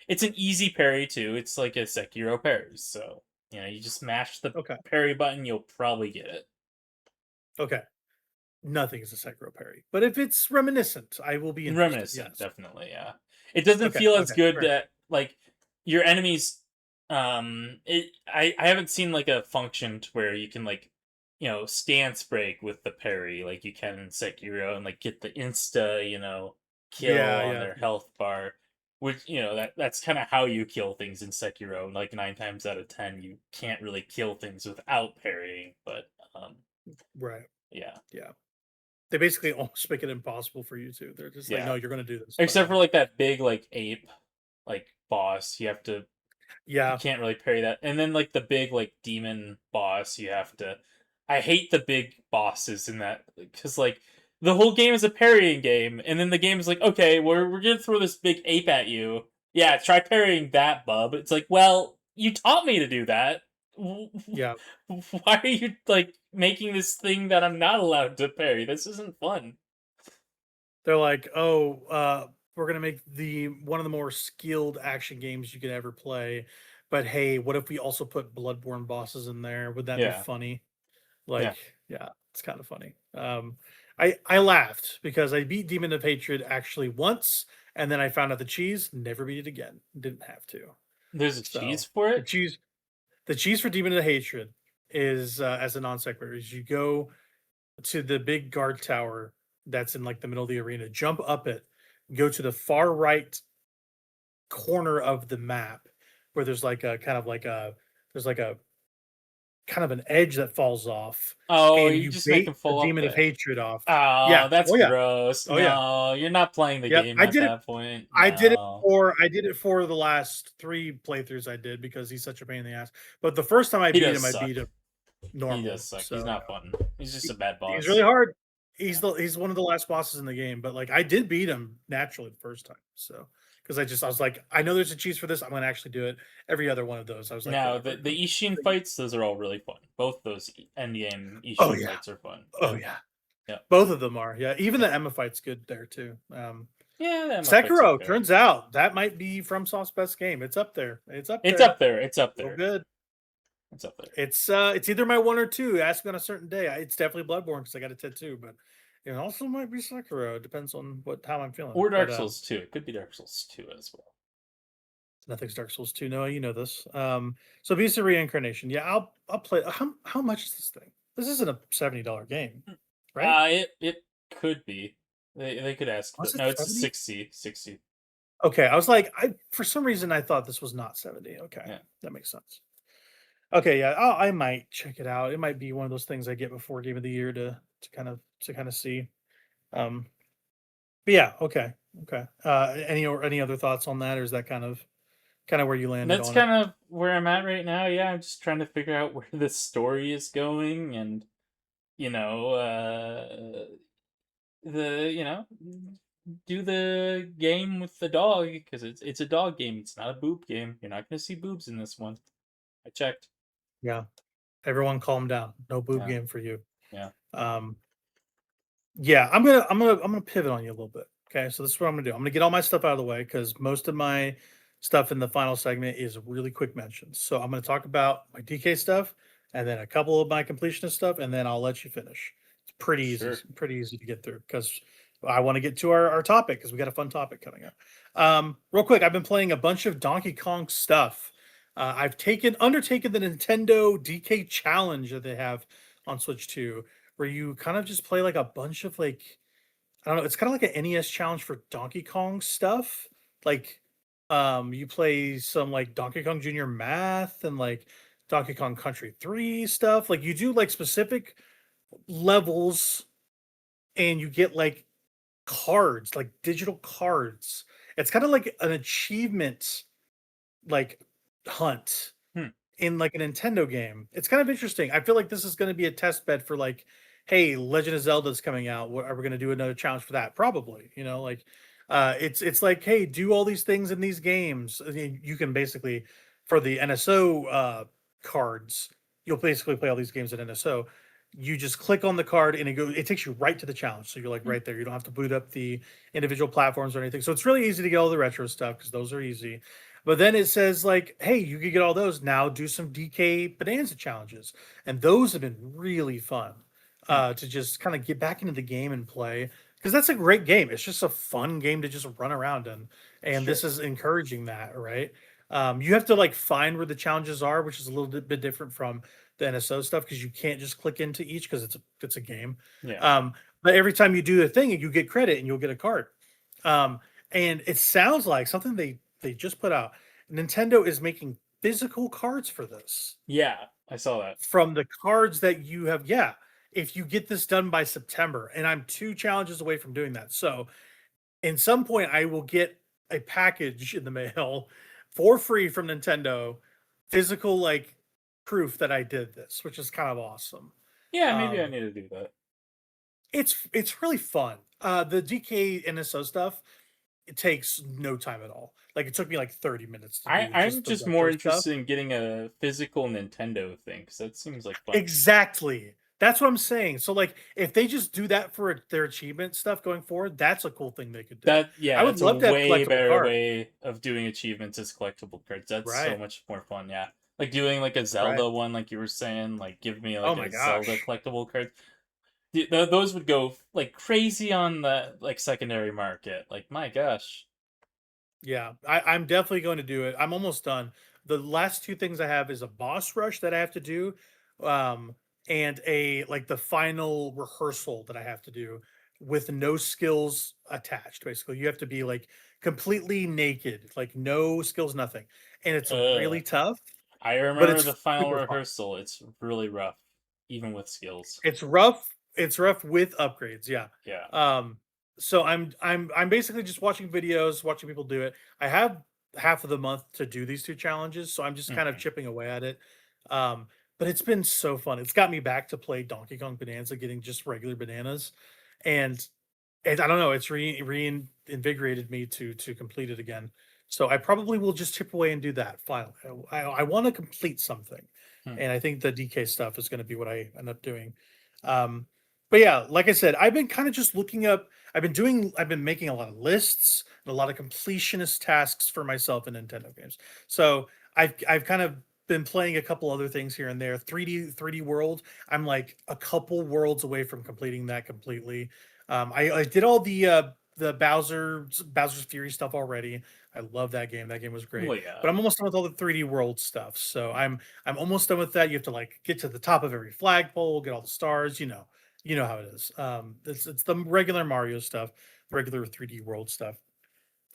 It's an easy parry too. It's like a Sekiro parry. So you just mash the Okay. parry button, you'll probably get it. Okay. Nothing is a Sekiro parry. But if it's reminiscent, I will be interested. Reminiscent, Yes. definitely, yeah. It doesn't Okay. feel as Okay. good Fair. that like your enemies. I haven't seen like a function to where you can like stance break with the parry like you can in Sekiro and like get the insta kill Yeah. on Yeah. their health bar, which that's kind of how you kill things in Sekiro. Like 9 times out of 10, you can't really kill things without parrying, but Right. yeah, Yeah. They basically almost make it impossible for you to. They're just like, yeah. no, you're going to do this. But Except for like that big like ape like boss, you yeah, can't really parry that. And then like the big like demon boss, you have to. I hate the big bosses in that because like the whole game is a parrying game, and then the game is like, okay, we're gonna throw this big ape at you. Yeah, try parrying that, bub. It's like, well, you taught me to do that. yeah. Why are you like making this thing that I'm not allowed to parry? This isn't fun. They're like, oh, we're gonna make the one of the more skilled action games you could ever play. But hey, what if we also put Bloodborne bosses in there? Would that be Yeah, funny? yeah. Like, yeah, it's kind of funny. I laughed because I beat Demon of Hatred actually once, and then I found out the cheese never beat it again. Didn't have to. There's a cheese So for the it. cheese, the cheese for Demon of Hatred is as a non sequitur is you go to the big guard tower that's in like the middle of the arena, jump up it, go to the far right corner of the map where there's like a kind of like a there's like a kind of an edge that falls off, Oh, and you you just make bait him the fall up demon of there. hatred off. Yeah. Oh, that's Oh yeah. gross. Oh yeah. No, you're not playing the Yep. game at that point. No. I did it for the last 3 playthroughs I did because he's such a pain in the ass. But the first time He does I suck. beat him He does normal. suck. He's So not fun. He's just he, a bad he's really boss. hard. He's one of the last bosses in the game, but like I did beat him naturally the first time. So because I was like, I know there's a cheese for this. I'm gonna actually do it. Every other one of those, I was like, Now, whatever. the Ishin fights, those are all really fun. Both those endgame Oh Ishin yeah. fights are fun. Oh Yeah. yeah. Yeah. Both of them are. Yeah. Even Yeah. the Emma fight's good there too. Yeah, the Emma fights are Sekiro, okay. turns out that might be FromSoft's best game. It's up there. It's up It's there. up there. It's up So there. good. It's up there. It's either my 1 or 2. Ask me on a certain day. It's definitely Bloodborne because I got a tattoo, but it also might be Sekiro. It depends on how I'm feeling. Or Dark But Souls 2. It could be Dark Souls 2 as well. nothing's Dark Souls 2. Noah, you know this. So Beast of Reincarnation. Yeah, I'll play. How much is this thing? This isn't a $70 game, right? It could be. They could ask. Was it No, it's 70? 60. Okay, I was like, I for some reason I thought this was not 70. Okay, Yeah, that makes sense. Okay, yeah, I might check it out. It might be one of those things I get before Game of the Year to kind of see. Um, but yeah, okay, okay. Any other thoughts on that, or is that kind of where you and landed that's on it? kind of where I'm at right now. Yeah, I'm just trying to figure out where the story is going, and you know, the you know, do the game with the dog because it's a dog game. It's not a boob game. You're not gonna see boobs in this one. I checked. Yeah, everyone, calm down. No boob Yeah, game for you. yeah, Um, Yeah, I'm gonna pivot on you a little bit. Okay, so this is what I'm gonna do. I'm gonna get all my stuff out of the way because most of my stuff in the final segment is really quick mentions. So I'm gonna talk about my DK stuff and then a couple of my completionist stuff, and then I'll let you finish. It's sure. pretty easy to get through because I want to get to our topic because we got a fun topic coming up. Real quick, I've been playing a bunch of Donkey Kong stuff. I've taken undertaken the Nintendo DK challenge that they have on Switch 2 where you kind of just play like a bunch of like I don't know, it's kind of like an NES challenge for Donkey Kong stuff. Like you play some like Donkey Kong Junior Math and like Donkey Kong Country 3 stuff. Like you do like specific levels and you get like cards, like digital cards. It's kind of like an achievement like hunt Hmm. in like a Nintendo game. It's kind of interesting. I feel like this is going to be a test bed for like, hey, Legend of Zelda's coming out. Are we going to do another challenge for that? Probably. Like it's like, hey, do all these things in these games. I mean, you can basically for the NSO cards, you'll basically play all these games at NSO. You just click on the card and it takes you right to the challenge. So you're like Hmm. right there. You don't have to boot up the individual platforms or anything. So it's really easy to get all the retro stuff because those are easy. But then it says like, hey, you could get all those. Now do some DK Bonanza challenges. And those have been really fun Hmm. to just kind of get back into the game and play. Because that's a great game. It's just a fun game to just run around in. And this Sure. is encouraging that, right? You have to like find where the challenges are, which is a little bit different from the NSO stuff because you can't just click into each because it's a game. Yeah. Um, but every time you do the thing, you get credit and you'll get a card. Um, and it sounds like something they just put out. Nintendo is making physical cards for this. Yeah. I saw that. From the cards that you have, yeah. If you get this done by September, and I'm 2 challenges away from doing that. So, in some point I will get a package in the mail for free from Nintendo, physical like proof that I did this, which is kind of awesome. Yeah, maybe I Um, need to do that. it's really fun. The DK NSO stuff, it takes no time at all. Like it took me like 30 minutes to do I'm just the just more retro stuff. interested in getting a physical Nintendo thing because that seems like fun. Exactly. That's what I'm saying. So like if they just do that for their achievement stuff going forward, that's a cool thing they could do. That I yeah, would that's a love to have way collectible better cards. way of doing achievements as collectible cards. That's so Right. much more fun. Yeah, like doing like a Right. Zelda one, like you were saying, like give me Oh like my a Zelda gosh. collectible card. Those would go like crazy on the like secondary market. Like my gosh. Yeah, I'm definitely going to do it. I'm almost done. The last two things I have is a boss rush that I have to do, um, and a like the final rehearsal that I have to do with no skills attached. Basically, you have to be like completely naked, like no skills, nothing, and it's Uh, really tough, I but remember it's the final super fun. rehearsal. It's really rough, even with skills. It's rough. It's rough with upgrades, yeah. Yeah. Um, so I'm basically just watching videos, watching people do it. I have half of the month to do these 2 challenges, so I'm just kind of Hmm. chipping away at it. Um, but it's been so fun. It's got me back to play Donkey Kong Bonanza, getting just regular bananas, and I don't know, it's reinvigorated me to complete it again. So I probably will just chip away and do that finally. I want to complete something, Hmm. and I think the DK stuff is going to be what I end up doing. Um, but yeah, like I said, I've been kind of just looking up. I've been making a lot of lists and a lot of completionist tasks for myself in Nintendo games. So I've kind of been playing a couple other things here and there. 3D World. I'm like a couple worlds away from completing that completely. I did all the Bowser's Fury stuff already. I love that game. That game was great. Well, yeah. But I'm almost done with all the 3D World stuff. So I'm almost done with that. You have to like get to the top of every flagpole, get all the stars. You know how it is. It's the regular Mario stuff, the regular 3D World stuff.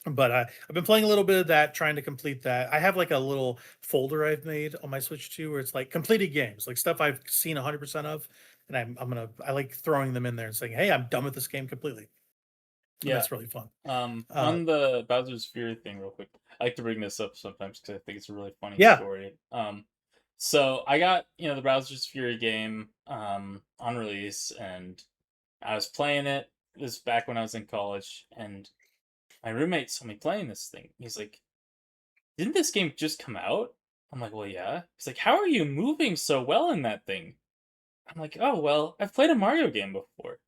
But I've been playing a little bit of that, trying to complete that. I have like a little folder I've made on my Switch too, where it's like completed games, like stuff I've seen 100% of, and I like throwing them in there and saying, "Hey, I'm done with this game completely," and Yeah. that's really fun. Uh, On the Bowser's Fury thing, real quick, I like to bring this up sometimes because I think it's a really funny yeah, story. So I got the Bowser's Fury game on release, and I was playing it. This is back when I was in college, and my roommate saw me playing this thing. He's like, "Didn't this game just come out?" I'm like, "Well, yeah." He's like, "How are you moving so well in that thing?" I'm like, "Oh, well, I've played a Mario game before."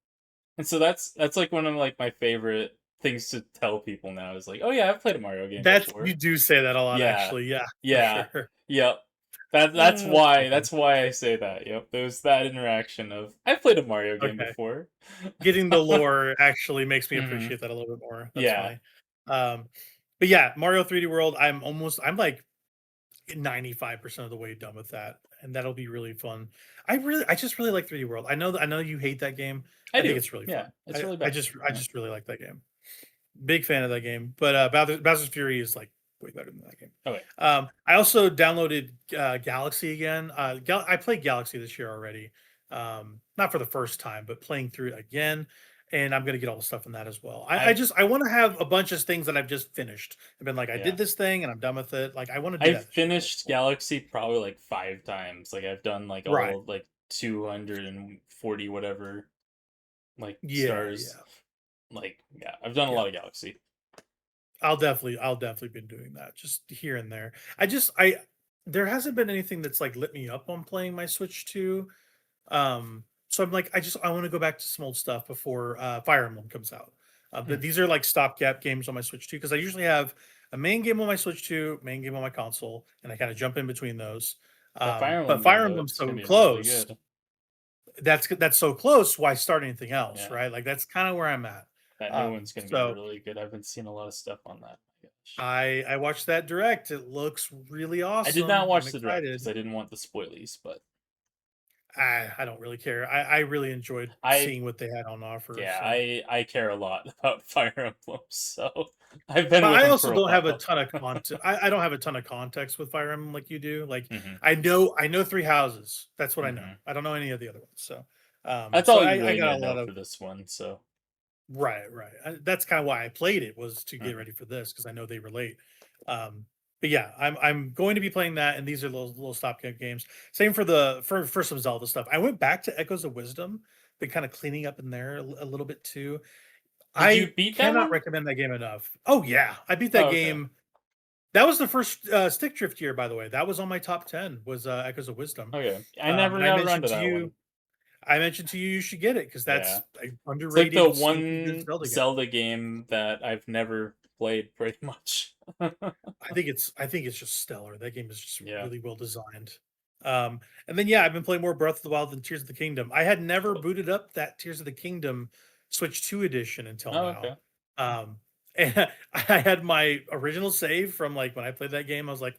And so that's like one of like my favorite things to tell people now is like, "Oh yeah, I've played a Mario game that's you before." do say that a lot, Yeah. actually. Yeah, for Yeah. sure. Yep. That's That's why funny. I say that. Yep. There's that interaction of I've played a Mario game Okay, before. getting the lore actually makes me Mhm. appreciate that a little bit more. That's Yeah. funny. Um, but yeah, Mario 3D World, I'm like 95% of the way done with that, and that'll be really fun. I just really like 3D World. I know you hate that game. I I think do. it's really Yeah. fun. It's really bad. I Yeah. just really like that game. Big fan of that game. But Bowser's Fury is like way better than that game. Okay. I also downloaded Galaxy again. I played Galaxy this year already. Not for the first time, but playing through it again. And I'm gonna get all the stuff in that as well. I've I want to have a bunch of things that I've just finished. I've been like, I yeah. did this thing and I'm done with it. Like I want to do I've that this year a little finished more. Galaxy probably like 5 times. Like I've done like Right. all like 240 whatever like Yeah, stars. yeah. Like yeah, I've done a Yeah. lot of Galaxy. I'll definitely been doing that just here and there. I there hasn't been anything that's like lit me up on playing my Switch 2. So I'm like, I want to go back to some old stuff before Fire Emblem comes out. But Mm. these are like stopgap games on my Switch 2 because I usually have a main game on my Switch 2, main game on my console, and I kind of jump in between those. That Fire But Emblem game Fire though, Emblem's it's gonna so be really close. good. That's so close. Why start anything else, Yeah. right? Like that's kind of where I'm at. That new one's gonna be So really good. I've been seeing a lot of stuff on that. My gosh. I watched that direct. It looks really I did not awesome. I'm watch the direct excited. because I didn't want the spoilies, but I don't really care. I really enjoyed I seeing what they had on offer. yeah, So, I care a lot about Fire Emblem, so I've been but with I them also for a don't have a while. ton of content. I don't have a ton of context with Fire Emblem like you do. Like Mhm. I know three houses. That's what I know. Mhm. I don't know any of the other ones. So, That's all you I really need got to a lot know of for this one. So, right, right. That's kind of why I played it was to get mhm. ready for this because I know they relate. But yeah, I'm going to be playing that, and these are little stopgap games. Same for for some Zelda stuff. I went back to Echoes of Wisdom, been kind of cleaning up in there a little bit too. Did you I beat that cannot one? recommend that game enough. Oh yeah, I beat that Oh, okay. game. That was the first stick drift year, by the way. That was on my top 10. Was Echoes of Wisdom, Okay. I never and got around to that one. I mentioned to you, you should get it because Yeah. that's an It's like the underrated, sneaky good one Zelda game. Zelda game that I've never played pretty much. I think it's just stellar. That game is just Yeah. really well designed. And then yeah, I've been playing more Breath of the Wild than Tears of the Kingdom. I had never booted up that Tears of the Kingdom Switch 2 edition until Oh, now. okay. And I had my original save from like when I played that game. I was like,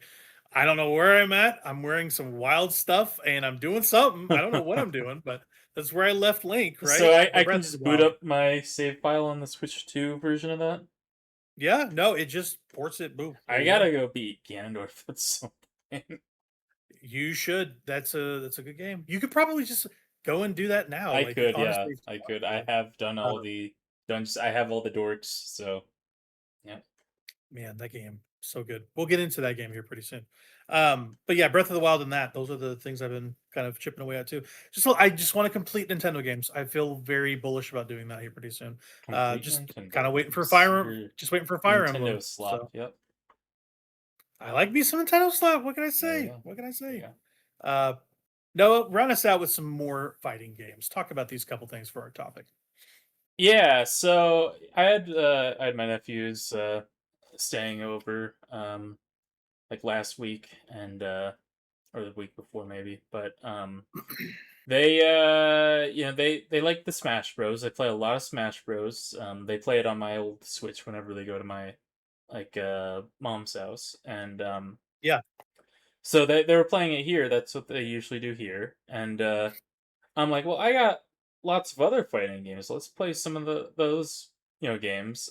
I don't know where I'm at. I'm wearing some wild stuff and I'm doing something. I don't know what I'm doing, but that's where I left Link, So right? For I can Breath of the just boot Wild. up my save file on the Switch 2 version of that? Yeah, no, it just ports it. Boom. There I you go. gotta go beat Ganondorf at some point. You should. That's a good game. You could probably just go and do that now. I Like could, yeah, honestly, it's I not could. I bad. have done all Uh, the dungeons. I have all the dorks, so yeah. man, that game so good. We'll get into that game here pretty soon. But yeah, Breath of the Wild and that those are the things I've been kind of chipping away at too. I just want to complete Nintendo games. I feel very bullish about doing that here pretty soon. Complete Just kind Nintendo of waiting for games. Your just waiting for Fire Nintendo Emblem. slop. So Yep. I like me some Nintendo stuff. What can I There you say? go. What can I There you say? go. Uh, Noah, run us out with some more fighting games. Talk about these couple things for our topic. Yeah, so I had my nephews staying over like last week and or the week before maybe, but they they like the Smash Bros. They play a lot of Smash Bros. They play it on my old Switch whenever they go to my like mom's house, and Yeah. so they were playing it here. That's what they usually do here, and I'm like, well, I got lots of other fighting games. Let's play some of those games.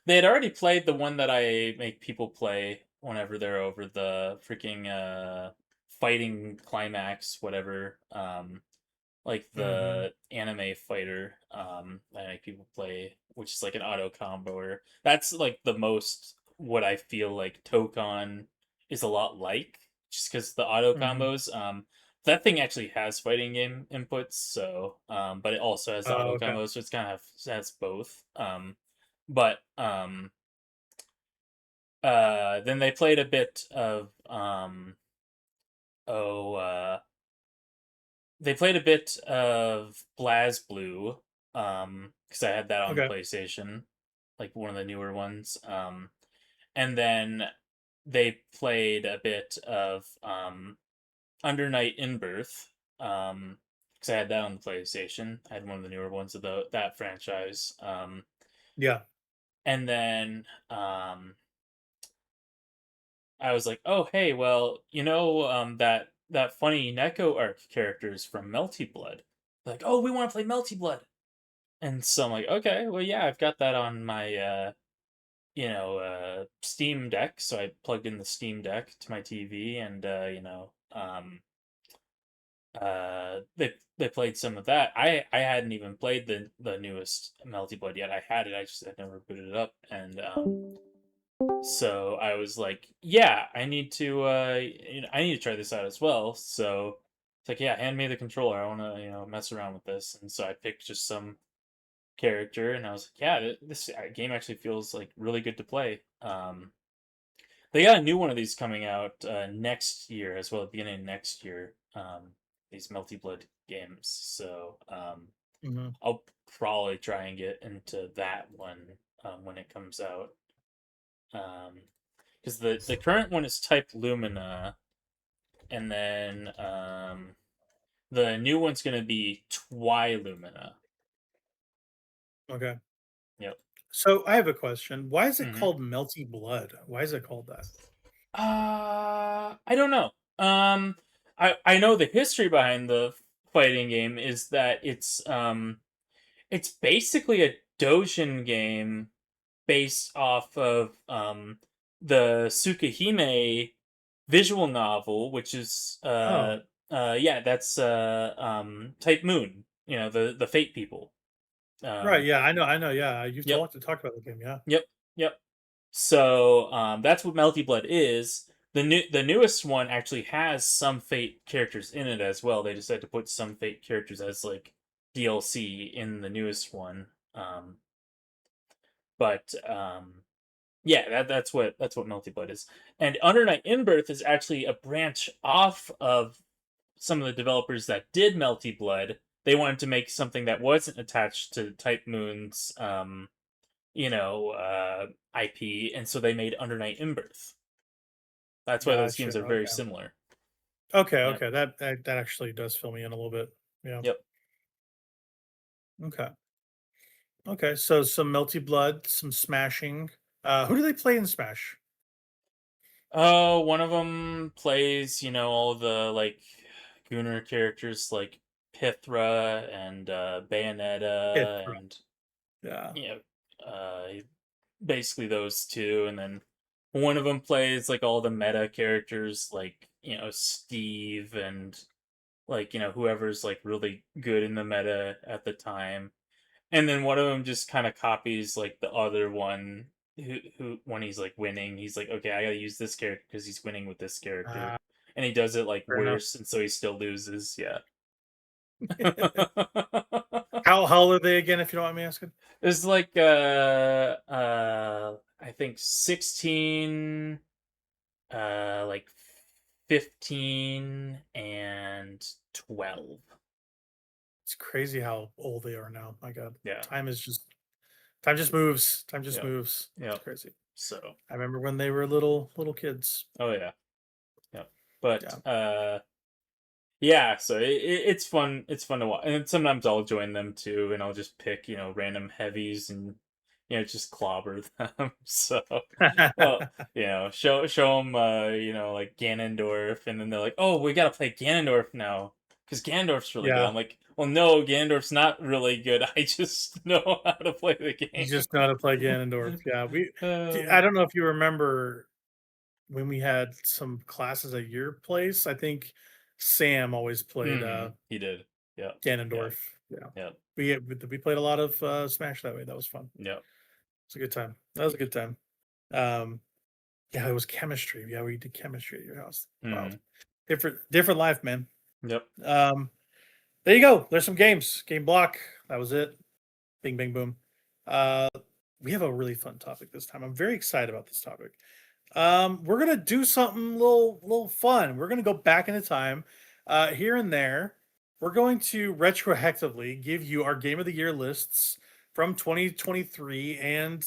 They had already played the one that I make people play whenever they're over, the freaking fighting climax, whatever. Like Hmm. the anime fighter that I make people play, which is like an auto comboer. That's like the most what I feel like Tokon is a lot like, just because the auto Hmm. combos. That thing actually has fighting game inputs, so but it also has the Oh, auto okay. combos, so it's kind of has both. But then they played a bit of oh they played a bit of BlazBlue, because I had that on the Okay. PlayStation, like one of the newer ones. And then they played a bit of Under Night in Birth, because I had that on the PlayStation. I had one of the newer ones of that franchise. Yeah. And then I was like, oh hey, well, that funny Neko arc characters from Melty Blood. Like, oh, we want to play Melty Blood. And so I'm like, okay, well, yeah, I've got that on my, Steam Deck. So I plugged in the Steam Deck to my TV, and they played some of that. I hadn't even played the newest Melty Blood yet. I had it, I just had never booted it up, and so I was like, yeah, I need to try this out as well. So it's like, yeah, hand me the controller. I want to mess around with this, and so I picked just some character, and I was like, yeah, this game actually feels like really good to play. They got a new one of these coming out next year as well, at the beginning of next year. These Multi Blood games, so Hmm. I'll probably try and get into that one when it comes out. Because the current one is Type Lumina, and then the new one's gonna be Twi Lumina. Okay. Yep. So I have a question. Why is it Hmm. called Melty Blood? Why is it called that? I don't know. I know the history behind the fighting game is that it's basically a Dojin game based off of the Tsukahime visual novel, which is Oh, yeah, that's Type Moon. The Fate people. right. Um, Yeah, I know. Yeah, you've yep, talked about the game. Yeah. yep, yep. So that's what Melty Blood is. The newest one actually has some Fate characters in it as well. They decided to put some Fate characters as like DLC in the newest one. But yeah, that's what Melty Blood is. And Under Night in Birth is actually a branch off of some of the developers that did Melty Blood. They wanted to make something that wasn't attached to Type Moon's IP, and so they made Under Night in Birth. That's why those Gotcha. games are very Okay. similar. Okay. Yep. Okay. That actually does fill me in a little bit. Yeah. Yep. Okay. Okay. So some Melty Blood, some smashing. Who do they play in Smash? Oh, one of them plays, all the like Gunner characters like Pithra and It. Bayonetta, and Yeah. you know, basically those two, and then one of them plays like all the meta characters like Steve, and like whoever's like really good in the meta at the time. And then one of them just kind of copies like the other one, who when he's like winning, he's like, okay, I gotta use this character because he's winning with this character, Uh, and he does it like Fair enough. worse, and so he still loses. Yeah. How old are they again, if you don't mind me asking? It's like I think 16, like 15 and 12. It's crazy how old they are now. My God, Yeah. time just moves. Time just Yep. moves. It's Yep. crazy. So, I remember when they were little kids. oh yeah. Yep. But Yeah. yeah, so it's fun. It's fun to watch, and sometimes I'll join them too, and I'll just pick random heavies and just clobber them. So, well, show them like Ganondorf, and then they're like, oh, we gotta play Ganondorf now. because Gandorf's really good. Yeah, I'm like, well, no, Gandorf's not really good. I just know how to play the you game. just know how to play Ganondorf. Yeah, I Uh, don't know if you remember when we had some classes at your place. I think Sam always played he did. Yep. Yep. Ganondorf. Yeah, Yep. we played a lot of Smash that way. That was fun. Yep. It's a good time. That was a good time. Um, yeah, it was chemistry. Yeah, we did chemistry at your house. Wild, hmm different life, man. Yep. Um, there you go. There's some games. Game block. That was it. Bing, bing, boom. Uh, we have a really fun topic this time. I'm very excited about this topic. We're gonna do something little fun. We're gonna go back into time, here and there. We're going to retroactively give you our game of the year lists from 2023 and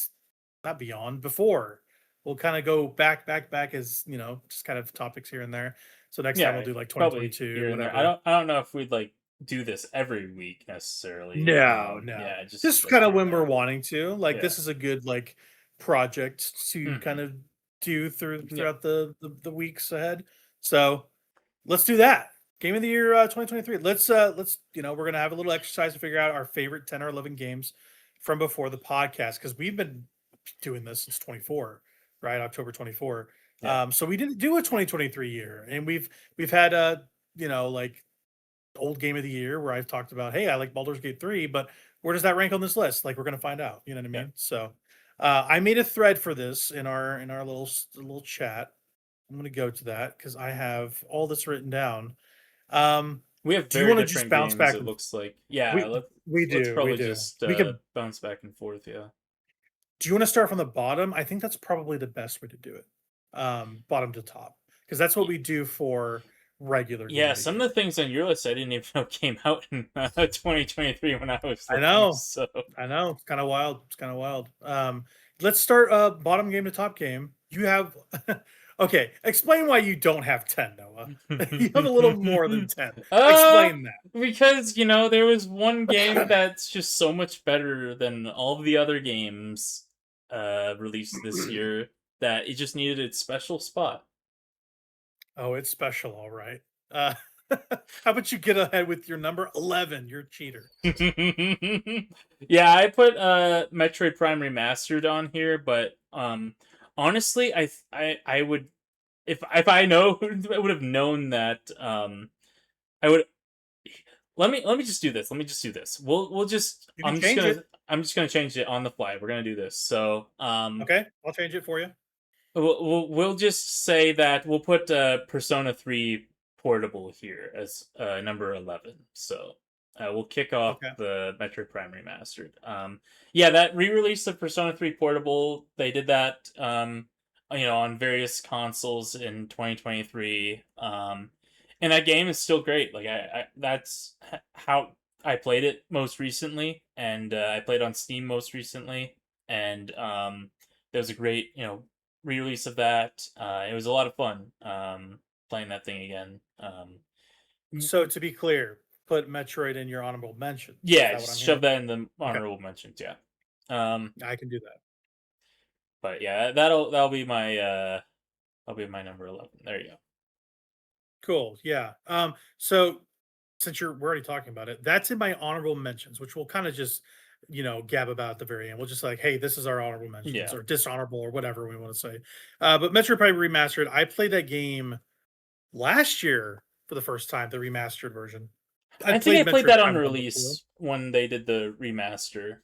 not beyond before. We'll kind of go back as just kind of topics here and there. So next time we'll Yeah. do like Probably 2022, here and there. I whatever. don't. I don't know if we'd like do this every week necessarily. No, no. Yeah. Just Just like kind of here and when we're there. wanting to. Like Yeah. this is a good like project to kind hmm of do Yep. throughout the weeks ahead. So let's do that. Game of the year 2023. Let's we're gonna have a little exercise to figure out our favorite 10 or 11 games from before the podcast because we've been doing this since 24, right? October 24. Yep. So we didn't do a 2023 year, and we've had like old game of the year where I've talked about, hey, I like Baldur's Gate 3, but where does that rank on this list? Like we're gonna find out. You know what I Yep. mean? So I made a thread for this in our little chat. I'm gonna go to that because I have all this written down. We have Do you very want to just different bounce games. back? It looks like. Yeah. We Let's we probably do. just We could. bounce back and forth. Yeah. Do you want to start from the bottom? I think that's probably the best way to do it. Bottom to top, because that's what we do for regular game Yeah, of the some of year. the things on your list I didn't even know came out in 2023 when I was I looking. know, So I know. It's kind of wild. It's kind of wild. Let's start bottom game to top game. You have okay. Explain why you don't have 10, Noah. You have a little more than 10. uh Explain because there was one game that's just so much better than all of the other games released this that. year that it just needed its special spot. Oh, it's special, all right. Uh, how about you get ahead with your number 11? You're a cheater. Yeah, I put Metroid Prime Remastered on here, but honestly, I would, if I know I would have known that I would let me just do this. Let me just do this. We'll just You can change it. I'm just gonna change it on the fly. We're gonna do this. So Okay, I'll change it for you. we'll just say that we'll put Persona 3 Portable here as number 11. So we'll kick off Okay. the Metroid Prime Remastered. Yeah, that re-release of Persona 3 Portable, they did that on various consoles in 2023. And that game is still great. Like that's how I played it most recently, and I played on Steam most recently, and there was a great re-release of that. It was a lot of fun playing that thing again. So to be clear, put Metroid in your honorable mentions. Is Yeah, that what I'm just shove hearing? that in the Okay, honorable mentions. Yeah, um, I can do that. but yeah, that'll be my number 11. There you go. Cool. Yeah. So since we're already talking about it, that's in my honorable mentions, which we'll kind of just gab about at the very end. We'll just like, hey, this is our honorable mentions Yeah, or dishonorable or whatever we want to say. But Metroid Prime Remastered, I played that game last year for the first time, the remastered version. I I think I played played Metroid that on Prime 1 before. release when they did the remaster.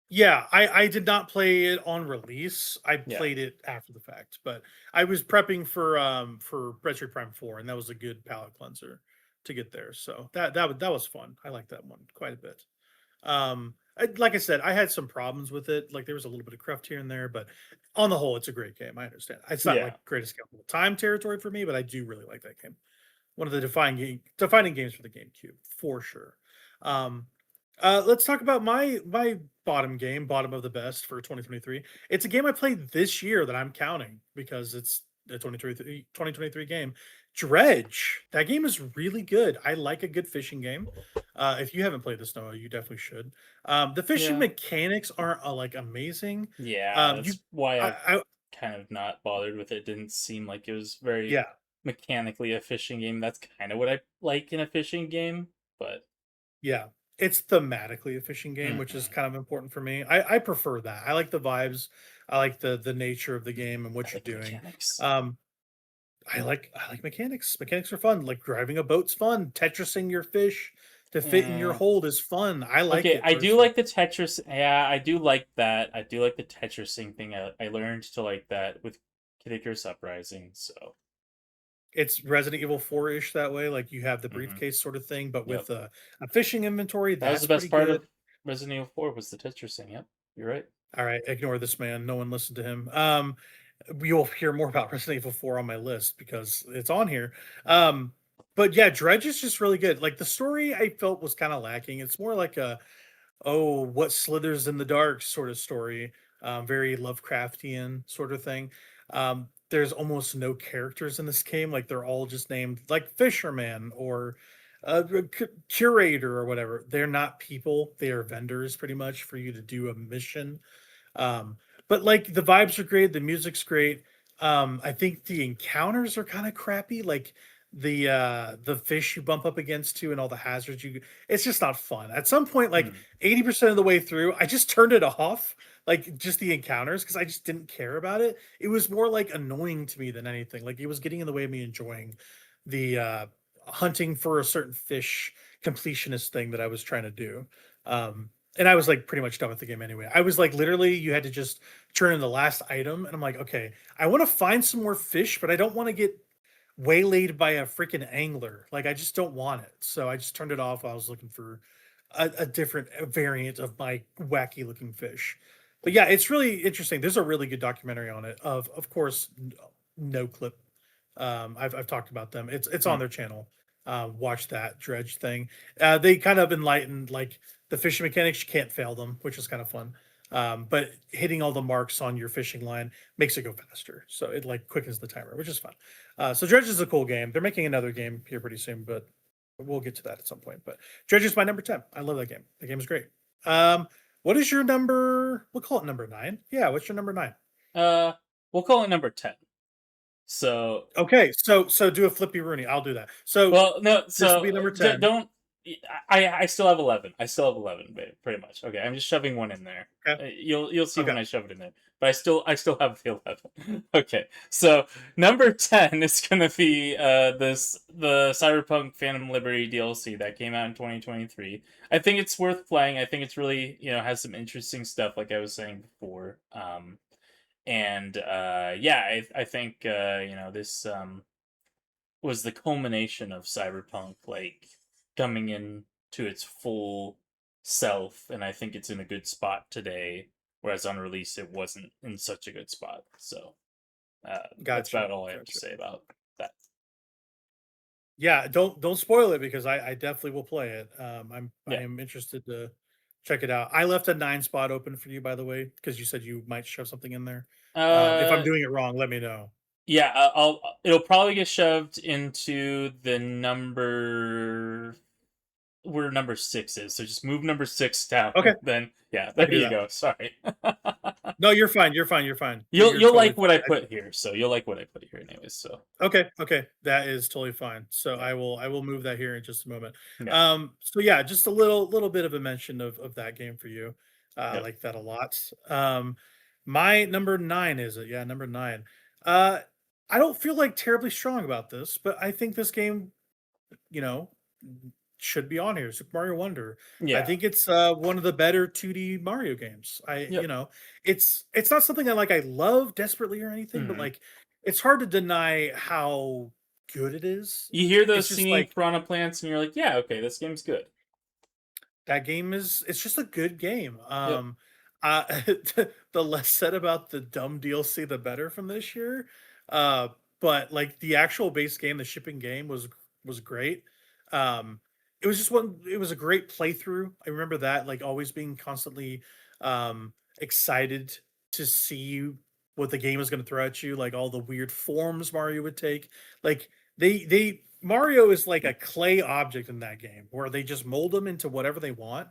Yeah, I did not play it on release. I Yeah, played it after the fact, but I was prepping for Metroid Prime 4, and that was a good palate cleanser to get there. So that was fun. I like that one quite a bit. Like I said, I had some problems with it. Like there was a little bit of cruft here and there, but on the whole, it's a great game. I understand. It's not yeah. like greatest game of all time territory for me, but I do really like that game. One of the defining games for the GameCube for sure. Um, let's talk about my bottom game, bottom of the best for 2023. It's a game I played this year that I'm counting because it's a 2023 game. Dredge. That game is really good. I like a good fishing game. If you haven't played this, Noah, you definitely should. The fishing Yeah. mechanics aren't like amazing. Yeah, You, that's why I've I kind of not bothered with it. Didn't seem like it was very yeah. mechanically a fishing game. That's kind of what I like in a fishing game. But Yeah, it's thematically a fishing game, which is mhm, kind of important for me. I prefer that. I like the vibes. I like the nature of the game and I what you're like the doing. mechanics. Um, I like mechanics. Mechanics are fun. Like driving a boat's fun. Tetrising your fish to fit in your Yeah. hold is fun. I like Okay, it I do personally. like the Tetris. Yeah, I do like that. I do like the Tetrising thing. I learned to like that with Kid Icarus Uprising. So, It's Resident Evil 4-ish that way. Like you have the hmm, briefcase sort of thing, but yep, with a fishing inventory. that was the That's pretty best part of good. Resident Evil 4 was the Tetrising. Yep, you're right. All right, ignore this man. No one listened to him. You'll hear more about Resident Evil 4 on my list because it's on here. But yeah, Dredge is just really good. Like the story I felt was kind of lacking. It's more like a oh, what slithers in the dark sort of story. Very Lovecraftian sort of thing. There's almost no characters in this game. Like they're all just named like fisherman or curator or whatever. They're not people. They are vendors pretty much for you to do a mission. um, but like the vibes are great, the music's great. I think the encounters are kind of crappy, like the fish you bump up against too and all the hazards it's just not fun. At some point, like Hmm. 80% of the way through, I just turned it off, like just the encounters, because I just didn't care about it. It was more like annoying to me than anything. Like it was getting in the way of me enjoying the hunting for a certain fish completionist thing that I was trying to do. And I was like pretty much done with the game anyway. I was like literally you had to just turn in the last item, and I'm like, okay, I want to find some more fish, but I don't want to get waylaid by a freaking angler. Like I just don't want it. So I just turned it off while I was looking for a different variant of my wacky looking fish. But yeah, it's really interesting. There's a really good documentary on it. Of course, no clip. I've talked about them. It's on Hmm. their channel. Watch that dredge thing. They kind of enlightened like the fishing mechanics. You can't fail them, which is kind of fun. But hitting all the marks on your fishing line makes it go faster, so it like quickens the timer, which is fun. So Dredge is a cool game. They're making another game here pretty soon, but we'll get to that at some point. But Dredge is my number 10. I love that game. The game is great. What is your number? We'll call it number 9. Yeah, what's your number 9? Uh, we'll call it number 10. So, Okay, so do a flippy Rooney. I'll do that. So well, no, this will so be number 10. don't. I still have 11. I still have 11, pretty much. Okay, I'm just shoving one in there. Okay. You'll see Okay. when I shove it in there. But I still have the 11. Okay, so number 10 is gonna be the Cyberpunk Phantom Liberty DLC that came out in 2023. I think it's worth playing. I think it's really has some interesting stuff, like I was saying before. And yeah, I think this was the culmination of Cyberpunk, like coming in to its full self, and I think it's in a good spot today. Whereas on release, it wasn't in such a good spot. So that's Gotcha. about all I have to Gotcha. say about that. Yeah, don't spoil it because I definitely will play it. I Yeah. am interested to check it out. I left a 9 spot open for you, by the way, because you said you might shove something in there. If I'm Uh, doing it wrong, let me know. yeah. I'll. It'll probably get shoved into the number where number 6 is. So just move number 6 down. Okay, Then yeah, I there can do you that. go. Sorry. No, you're fine. You're fine. You're fine. you'll You're you'll totally like what I fine. put here. So you'll like what I put here, anyways. So Okay, okay, that is totally fine. So yeah, I will move that here in just a moment. yeah, So yeah, just a little bit of a mention of that game for you. I yep. like that a lot. My number 9 is it? Yeah, number 9. Uh, I don't feel like terribly strong about this, but I think this game, you know, should be on here. Super Mario Wonder. I Yeah. think it's one of the better 2D Mario games. Yep. It's not something I love desperately or anything, but Mhm. like it's hard to deny how good it is. You hear It's those just singing like piranha plants, and you're like, yeah, okay, this game's good. that game is it's just a good game. Yep. Uh, the less said about the dumb DLC, the better from this year. Uh, but like the actual base game, the shipping game was great. Um, it was just one. It was a great playthrough. I remember that like always being constantly excited to see what the game was going to throw at you, like all the weird forms Mario would take. Like they Mario is like a clay object in that game where they just mold them into whatever they want,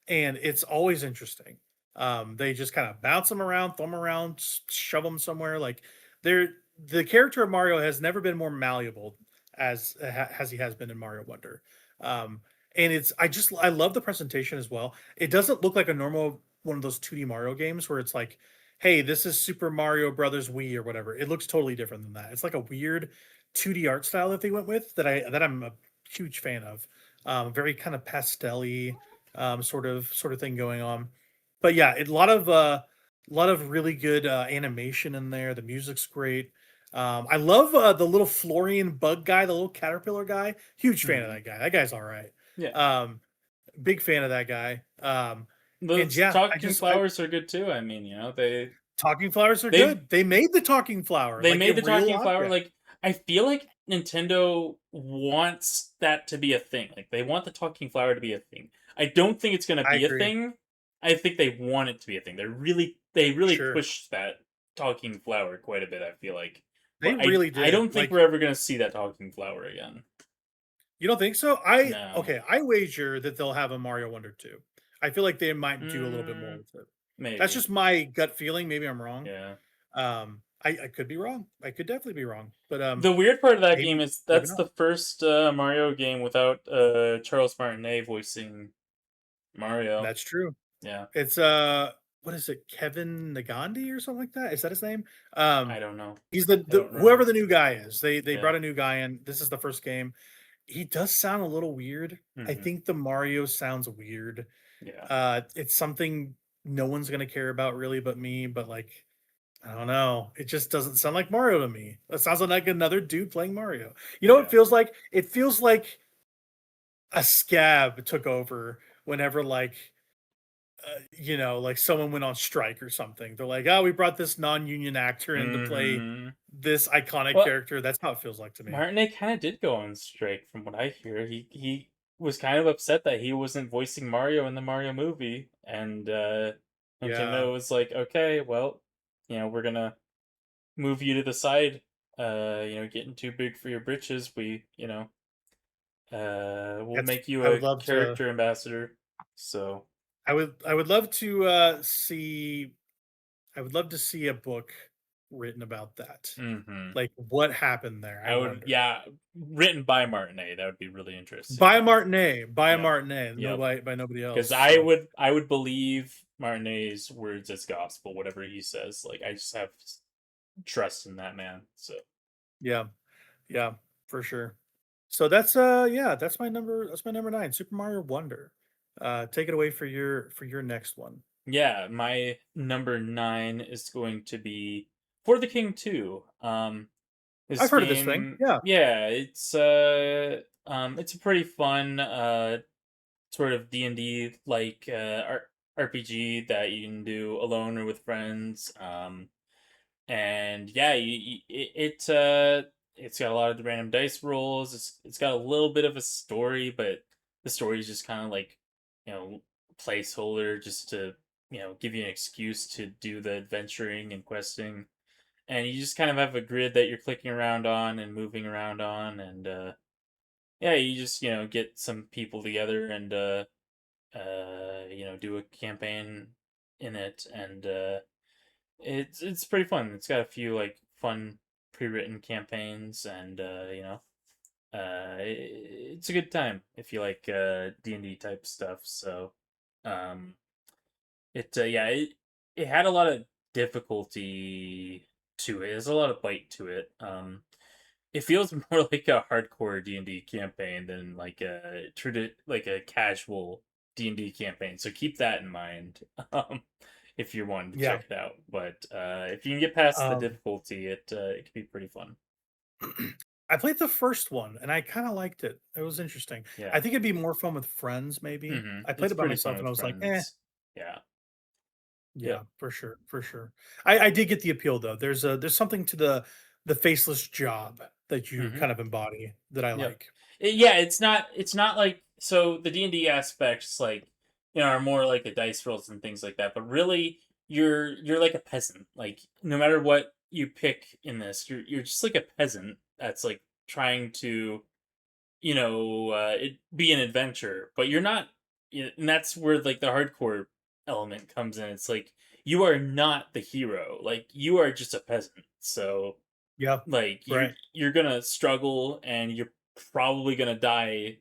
and it's always interesting. They just kind of bounce them around, throw them around, shove them somewhere. Like they're the character of Mario has never been more malleable as he has been in Mario Wonder. Um, and I love the presentation as well. It doesn't look like a normal one of those 2D Mario games where it's like, hey, this is Super Mario Brothers Wii or whatever. It looks totally different than that. It's like a weird 2D art style that they went with that I'm a huge fan of. Very kind of pastel-y sort of thing going on. But yeah, a lot of really good animation in there. The music's great. I love the little Florian bug guy, the little caterpillar guy. Huge fan of Mhm. that guy. That guy's all right. Yeah. Um, Big fan of that guy. And Those yeah, talking flowers are good too. I mean, talking flowers are they good. They made the talking flower they like a made the real talking flower. object. Like, I feel like Nintendo wants that to be a thing. Like, they want the talking flower to be a thing. I don't think it's gonna I be a agree. thing. I think they want it to be a thing. They really Sure, pushed that talking flower quite a bit, I feel like. they But I really I did. don't think Like, we're ever gonna see that talking flower again. you don't think so? I No. Okay. I wager that they'll have a Mario Wonder 2. I feel like they might do a little bit more Mm, with it. That's maybe. just my gut feeling. Maybe I'm wrong. Yeah. I could be wrong. I could definitely be wrong. But The weird part of that game maybe is maybe that's not. the first Mario game without Charles Martinet voicing Mario. That's true. Yeah, It's what is it? Kevin Nagandi or something like that? Is that his name? I Um don't know. he's I don't whoever remember. the new guy is. They Yeah. brought a new guy in. This is the first game. He does sound a little weird. I Hmm. think the Mario sounds weird. Yeah. It's something no one's gonna care about really but me, but like I don't know. It just doesn't sound like Mario to me. It sounds like another dude playing Mario. You know what it Yeah. feels like? It feels like a scab took over whenever like someone went on strike or something. They're like, "Oh, we brought this non-union actor in to play Hmm. this iconic Well, character." That's how it feels like to me. Martinet kind of did go on strike, from what I hear. He was kind of upset that he wasn't voicing Mario in the Mario movie, and Yeah. Nintendo was like, "Okay, well, we're gonna move you to the side. Getting too big for your britches. We'll That's make you I would a love to character ambassador." So, I would love to see I would love to see a book written about that. hmm Like what happened there, I I would, wonder. yeah, written by Martinet. That would be really interesting. By a Yeah, Martinet, by a yep, Martinet, yep. by nobody else. Because I So would, I would believe Martinet's words as gospel, whatever he says. Like, I just have trust in that man. So, yeah, yeah, for sure. So that's my number 9, Super Mario Wonder. Take it away for your next one. yeah, my number 9 is going to be For the King 2. I've This heard of this thing. game, Yeah, yeah, it's a pretty fun sort of D&D like RPG that you can do alone or with friends. And yeah, it's got a lot of the random dice rolls. It's got a little bit of a story, but the story is just kind of like, you know, placeholder just to, give you an excuse to do the adventuring and questing. And you just kind of have a grid that you're clicking around on and moving around on, and yeah, you just, get some people together and do a campaign in it, and it's pretty fun. It's got a few like fun pre-written campaigns, and it's a good time if you like D&D type stuff. So, um, it had a lot of difficulty to it. There's a lot of bite to it. It feels more like a hardcore D&D campaign than like like a casual D&D campaign. So keep that in mind. Um, if you're wanting to yeah. check it out. But if you can get past the Um, difficulty, it can be pretty fun. I played the first one and I kind of liked it. It was interesting. I Yeah. think it'd be more fun with friends. Maybe I played It's it by pretty fun myself and I with was like, eh. friends. Yeah. Yeah, Yep. for sure, for sure. I did get the appeal though. There's something to the faceless job that you hmm kind of embody that I Yep. like. Yeah, it's not like, so the D&D aspects, like, are more like the dice rolls and things like that, but really you're like a peasant. Like, no matter what you pick in this, you're just like a peasant that's like trying to, be an adventure, but you're not, and that's where like the hardcore element comes in. It's like, you are not the hero. Like, you are just a peasant. So Yeah. Like Right. you're gonna struggle and you're probably gonna die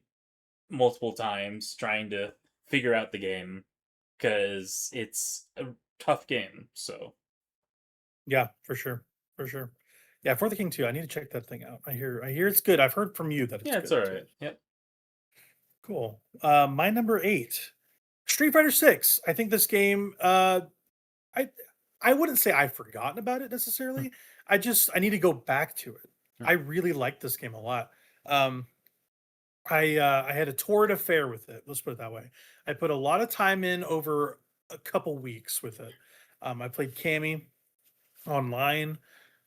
multiple times trying to figure out the game because it's a tough game. So Yeah, for sure. For sure. Yeah, For the King 2, I need to check that thing out. I hear it's good. I've heard from you that it's yeah, it's good all too. right. Yep. Cool. My number 8, Street Fighter 6. I think this game, I I wouldn't say I've forgotten about it Hmm. necessarily. I need to go back to it. Hmm. I really like this game a lot. Um, I had a torrid affair with it. Let's put it that way. I put a lot of time in over a couple weeks with it. I played Cammy online.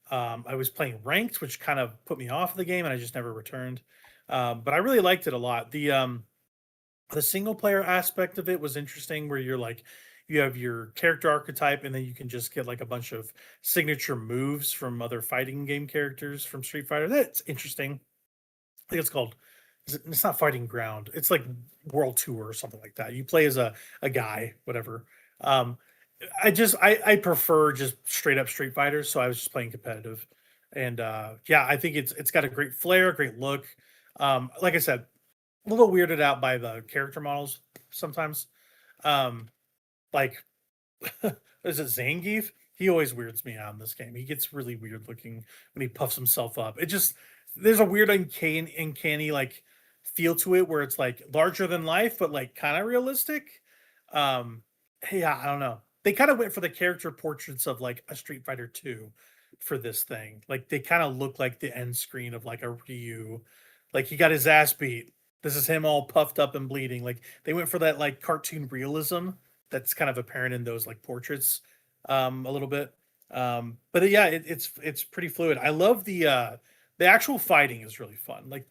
I was playing ranked, which kind of put me off the game, and I just never returned. But I really liked it a lot. The single player aspect of it was interesting, where you're like, you have your character archetype, and then you can just get like a bunch of signature moves from other fighting game characters from Street Fighter. That's interesting. I think it's called. It's not Fighting Ground. It's like World Tour or something like that. You play as a guy, whatever. Um, I prefer just straight up Street Fighter, so I was just playing competitive, and yeah, I think it's got a great flair, great look. Like I said, a little weirded out by the character models sometimes. Um, like is it Zangief? He always weirds me out in this game. He gets really weird looking when he puffs himself up. It just there's a weird uncanny like feel to it where it's like larger than life, but like kind of realistic. Um, yeah, I don't know. They kind of went for the character portraits of like a Street Fighter 2 for this thing. Like they kind of look like the end screen of like a Ryu. Like he got his ass beat. This is him all puffed up and bleeding. Like they went for that like cartoon realism that's kind of apparent in those like portraits a little bit. But yeah, it's pretty fluid. I love the actual fighting is really fun. Like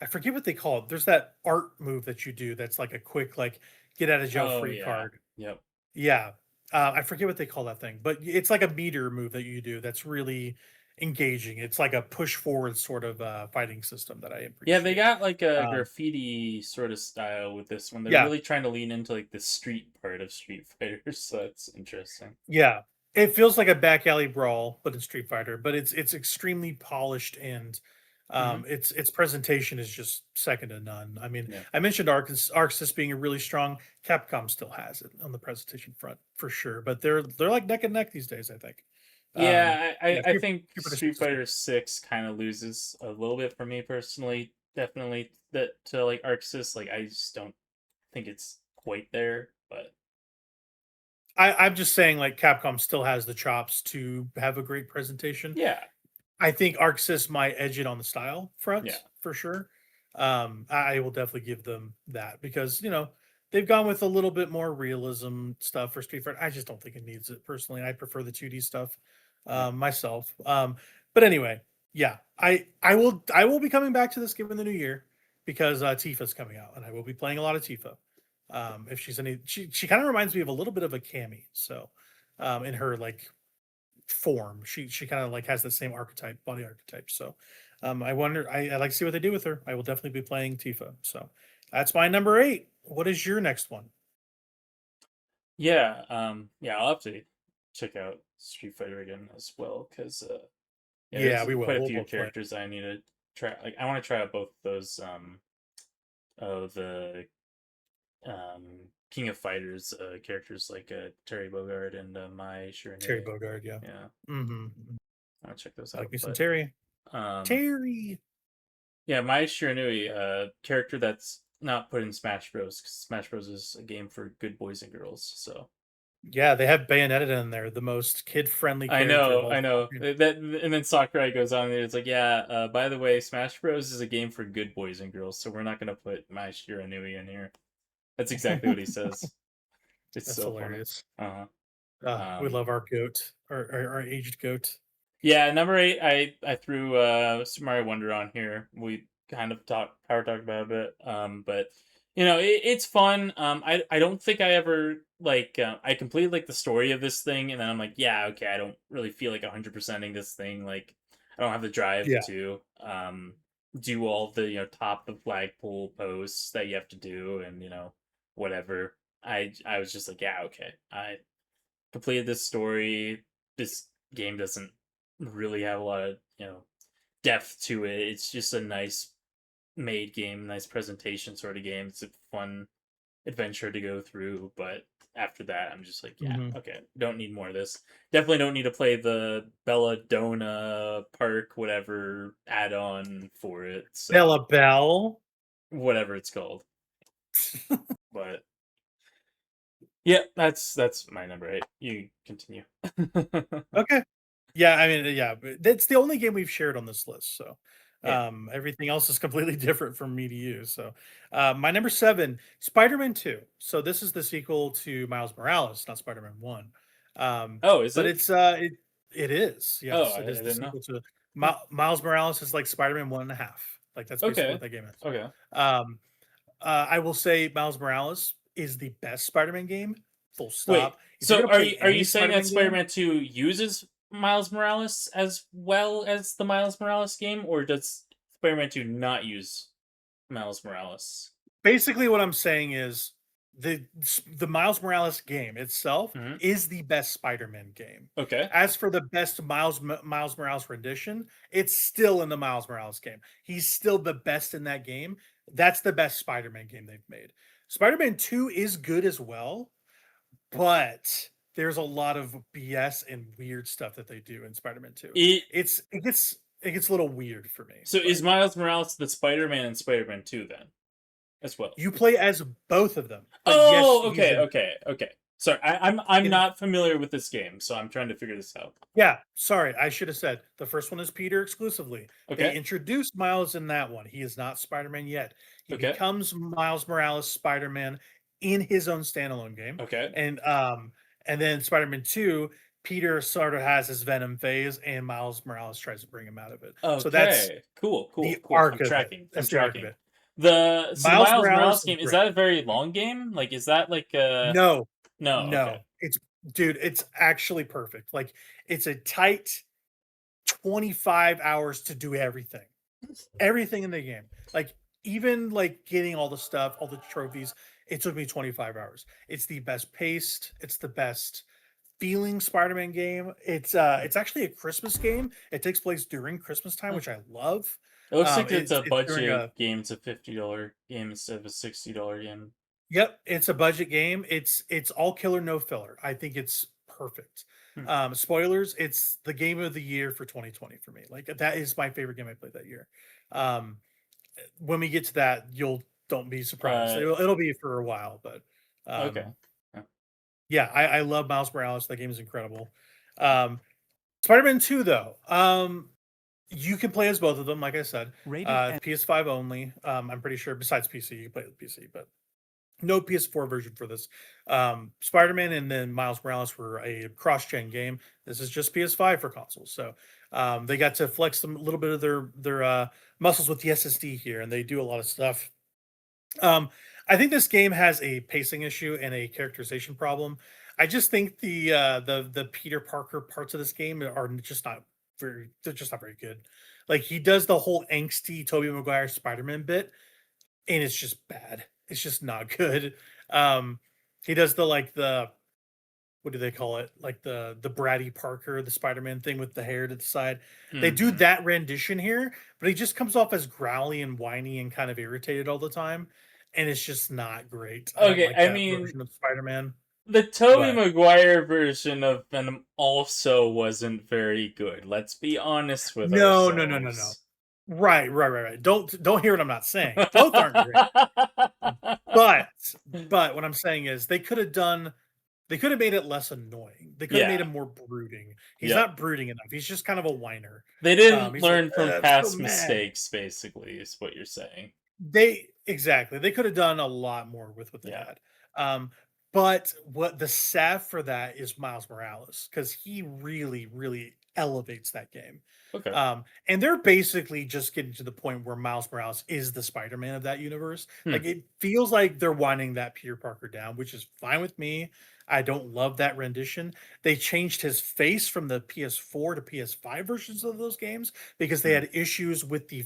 I forget what they call it. There's that art move that you do that's like a quick like get out of jail Oh free yeah. card. Yep. Yeah. I forget what they call that thing, but it's like a meter move that you do that's really engaging. It's like a push forward sort of fighting system that I Yeah, they appreciate. got like a Um, graffiti sort of style with this one. They're yeah, really trying to lean into like the street part of Street Fighter, so that's interesting. yeah. It feels like a back alley brawl, but in Street Fighter, but it's extremely polished and Hmm. its presentation is just second to none. I mean, Yeah. I mentioned Arxis being a really strong. Capcom still has it on the presentation front for sure, but they're like neck and neck these days, I think. Yeah, Yeah, I think Street Fighter 6 Street is good. Fighter 6 kind of loses a little bit for me personally. Definitely that to like Arc Sys, like I just don't think it's quite there, but I'm just saying, like Capcom still has the chops to have a great presentation. yeah. I think Arxis might edge it on the style Yeah. front for sure. I will definitely give them that because they've gone with a little bit more realism stuff for Street Fighter. I just don't think it needs it personally. I prefer the 2D stuff Yeah. myself. But anyway, yeah, I will be coming back to this game in the new year because Tifa's coming out and I will be playing a lot of Tifa. If she's any, she kind of reminds me of a little bit of a Cammy. So, in her like form. She kind of like has the same archetype, body archetype. So I wonder. I like to see what they do with her. I will definitely be playing Tifa. So that's my number 8. What is your next one? Yeah, yeah, I'll have to check out Street Fighter again as well because yeah, Yeah, there's we will. quite a We'll few both play. characters I need to try. Like I want to try out both those of the King of Fighters characters like Terry Bogard and Mai Terry Shiranui. Bogard. Yeah. Yeah, Hmm. I want to check those I like out. me some But Terry. um, Terry. yeah, Mai Shiranui, character that's not put in Smash Bros. 'Cause Smash Bros is a game for good boys and girls. So Yeah, they have Bayonetta in there, the most kid-friendly I character of know, all I know time. that, and then Sakurai goes on there. It's like, yeah. By the way, Smash Bros is a game for good boys and girls, so we're not gonna put Mai Shiranui in here. That's exactly what he says. It's That's so funny. hilarious. Uh huh. We love our goat, our aged goat. Yeah, number 8, I threw Super Mario Wonder on here. We kind of power talked about it a bit, but it's fun. I don't think I ever like I completed like the story of this thing, and then I'm like, yeah, okay, I don't really feel like 100%ing this thing. Like, I don't have the drive Yeah. to do all the top the flagpole posts that you have to do, and whatever. I was just like, yeah, okay, I completed this story. This game doesn't really have a lot of depth to it. It's just a nice made game, nice presentation sort of game. It's a fun adventure to go through, but after that, I'm just like, yeah, Mhm. okay, don't need more of this. Definitely don't need to play the Belladonna Park, whatever add-on for it. So Bella Bell. whatever it's called, but yeah, that's my number 8. You continue. Okay. Yeah, I mean, yeah, but that's the only game we've shared on this list. So, Yeah. everything else is completely different from me to you. So, my number 7, Spider-Man 2. So this is the sequel to Miles Morales, not Spider-Man 1. Oh, is But it? it is. Oh, Yes, I it is the didn't know. sequel to Huh. Miles Morales is like Spider-Man 1 and a half. Like that's basically what Okay. that game is. Okay. Um, I will say Miles Morales is the best Spider-Man game. Full Wait. stop. If you're So gonna play are you any saying that Spider-Man game, Spider-Man 2 uses Miles Morales as well as the Miles Morales game, or does Spider-Man 2 not use Miles Morales? basically what I'm saying is the Miles Morales game itself Hmm. is the best Spider-Man game. Okay. As for the best Miles Morales rendition, it's still in the Miles Morales game. He's still the best in that game. That's the best Spider-Man game they've made. Spider-Man 2 is good as well, but there's a lot of BS and weird stuff that they do in Spider-Man 2. It It gets a little weird for me, so is but Miles Morales the Spider-Man in Spider-Man 2 then as well? you play as both of them. But yes, Oh, he's okay, in okay, okay. Sorry, I'm it. not familiar with this game, so I'm trying to figure this out. Yeah, sorry, I should have said the first one is Peter exclusively. They Okay, introduced Miles in that one. He is not Spider-Man yet. He okay, becomes Miles Morales Spider-Man in his own standalone game. okay, And then Spider-Man 2, Peter sort of has his Venom phase and Miles Morales tries to bring him out of it. So that's okay. Cool, the cool, cool. I'm arc of it. tracking. I'm That's the arc of tracking. it. The Miles Miles Morales Morales is game, is great. that a very long game? Like, is that like a No, no? Okay, no. It's dude, it's actually perfect. Like it's a tight 25 hours to do everything. Everything in the game. Like even like getting all the stuff, all the trophies, it took me 25 hours. It's the best paced, it's the best feeling Spider-Man game. It's actually a Christmas game. It takes place during Christmas time, huh. which I love. It looks like it's a It's during a budget game. It's a $50 game instead of a $60 game. Yep, it's a budget game. It's all killer, no filler. I think it's perfect. Hmm. Spoilers, it's the game of the year for 2020 for me. Like that is my favorite game I played that year. Um, when we get to that, you'll don't be surprised. Uh, It'll be for a while, but okay. um, Huh. yeah, I love Miles Morales. That game is incredible. Um, Spider-Man 2, though, you can play as both of them, like I said. Rated M. PS5 only. I'm pretty sure. Besides PC, you can play with PC, but no PS4 version for this. Spider-Man and then Miles Morales were a cross-gen game. This is just PS5 for consoles. So they got to flex a little bit of their muscles with the SSD here, and they do a lot of stuff. Um, I think this game has a pacing issue and a characterization problem. I just think the Peter Parker parts of this game are just not they're just not very good. Like he does the whole angsty Tobey Maguire Spider-Man bit, and it's just bad. It's just not good. Um, he does the what do they call it? Like the bratty Parker, the Spider-Man thing with the hair to the side. They do Hmm. that rendition here, but he just comes off as growly and whiny and kind of irritated all the time, and it's just not great. I don't Okay, like I that mean, version of Spider-Man. the Tobey But Maguire version of Venom also wasn't very good. Let's be honest with no, no, no, no, no. ourselves. Right. Don't hear what I'm not saying. Both aren't great. But but what I'm saying is they could have made it less annoying. They could have made Yeah. him more brooding. He's Yep. not brooding enough. He's just kind of a whiner. They didn't He's like, learn from I'm so past mad." mistakes, basically, is what you're saying. They exactly. They could have done a lot more with what they Yeah. had. Um, but what the salve for that is Miles Morales because he really, really elevates that game. Okay. And they're basically just getting to the point where Miles Morales is the Spider-Man of that universe. Hmm. Like it feels like they're winding that Peter Parker down, which is fine with me. I don't love that rendition. They changed his face from the PS4 to PS5 versions of those games because they Hmm. had issues with the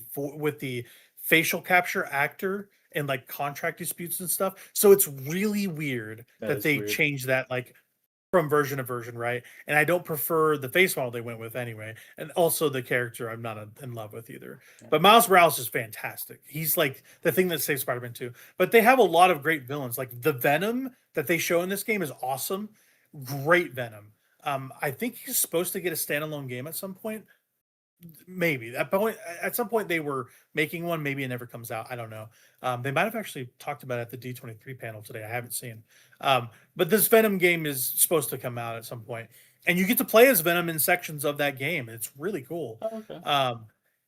facial capture actor and like contract disputes and stuff. So it's really weird That that is they weird. changed that like from version to version, right? And I don't prefer the face model they went with anyway. And also the character I'm not in love with either. Yeah. But Miles Morales is fantastic. He's like the thing that saves Spider-Man 2. But they have a lot of great villains. Like the Venom that they show in this game is awesome. Great Venom. I think he's supposed to get a standalone game at some point. Maybe at some point they were making one. Maybe it never comes out. I don't know. They might have actually talked about it at the D23 panel today. I haven't seen. But this Venom game is supposed to come out at some point, and you get to play as Venom in sections of that game. It's really cool. Oh, okay.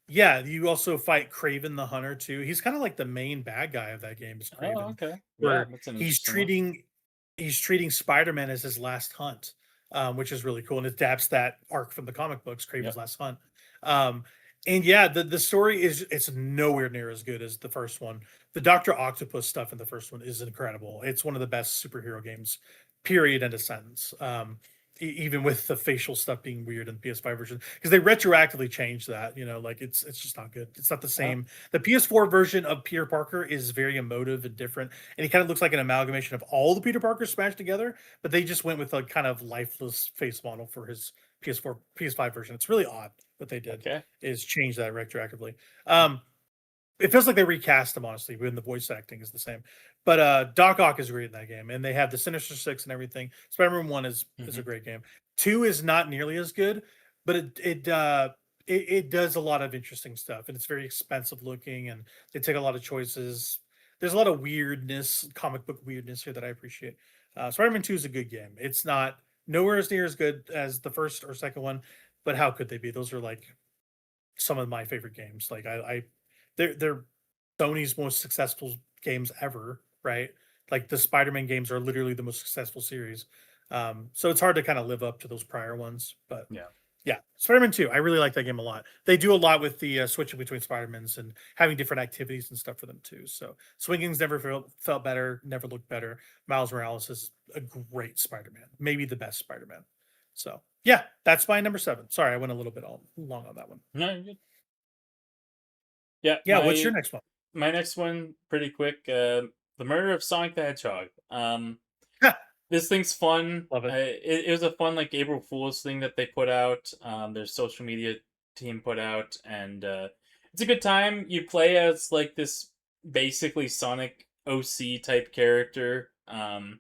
Yeah, you also fight Craven the Hunter too. He's kind of like the main bad guy of that game. Is Craven? Oh, okay. Where That's an he's interesting one. treating Spider-Man as his last hunt, which is really cool, and it adapts that arc from the comic books, Craven's Yep. Last Hunt. Um, and yeah, the story is it's nowhere near as good as the first one. The Doctor Octopus stuff in the first one is incredible. It's one of the best superhero games, period, end of sentence. Even with the facial stuff being weird in the PS5 version, because they retroactively changed that, like it's just not good. It's not the Oh, same. The PS4 version of Peter Parker is very emotive and different, and he kind of looks like an amalgamation of all the Peter Parkers smashed together. But they just went with a kind of lifeless face model for his PS4 PS5 version. It's really odd what they did okay. is change that retroactively. It feels like they recast him, honestly, when the voice acting is the same. But Doc Ock is great in that game, and they have the Sinister Six and everything. Spider-Man 1 is a great game. 2 is not nearly as good, but it does a lot of interesting stuff, and it's very expensive looking, and they take a lot of choices. There's a lot of weirdness, comic book weirdness here that I appreciate. Spider-Man 2 is a good game. It's not nowhere as near as good as the first or second one, but how could they be? Those are like some of my favorite games. Like they're Sony's most successful games ever, right? Like the Spider-Man games are literally the most successful series. So it's hard to kind of live up to those prior ones, but Yeah. yeah, Spider-Man 2, I really like that game a lot. They do a lot with the switching between Spider-Mans and having different activities and stuff for them too. So swinging's never felt better, never looked better. Miles Morales is a great Spider-Man, maybe the best Spider-Man. So yeah, that's my number 7. Sorry, I went a little bit all long on that one. No, you're good. Yeah. Yeah, what's your next one? My next one, pretty quick. The Murder of Sonic the Hedgehog. This thing's fun. Love it. It was a fun like April Fool's thing that they put out. Their social media team put out, and it's a good time. You play as like this basically Sonic OC type character, and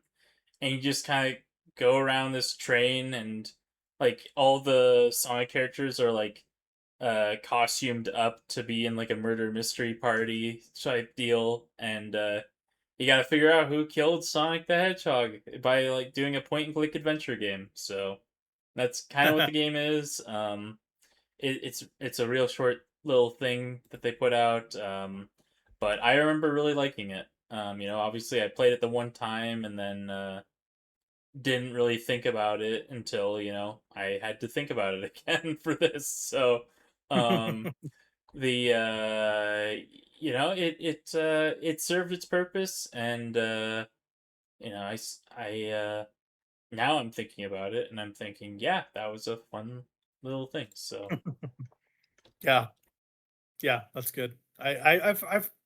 you just kind of go around this train, and like all the Sonic characters are like costumed up to be in like a murder mystery party type deal, and you got to figure out who killed Sonic the Hedgehog by like doing a point and click adventure game. So that's kind of what the game is. It's a real short little thing that they put out, but I remember really liking it. Obviously I played it the one time and then didn't really think about it until I had to think about it again for this. So the it served its purpose, and I now I'm thinking about it and I'm thinking, yeah, that was a fun little thing. So Yeah, yeah, that's good. I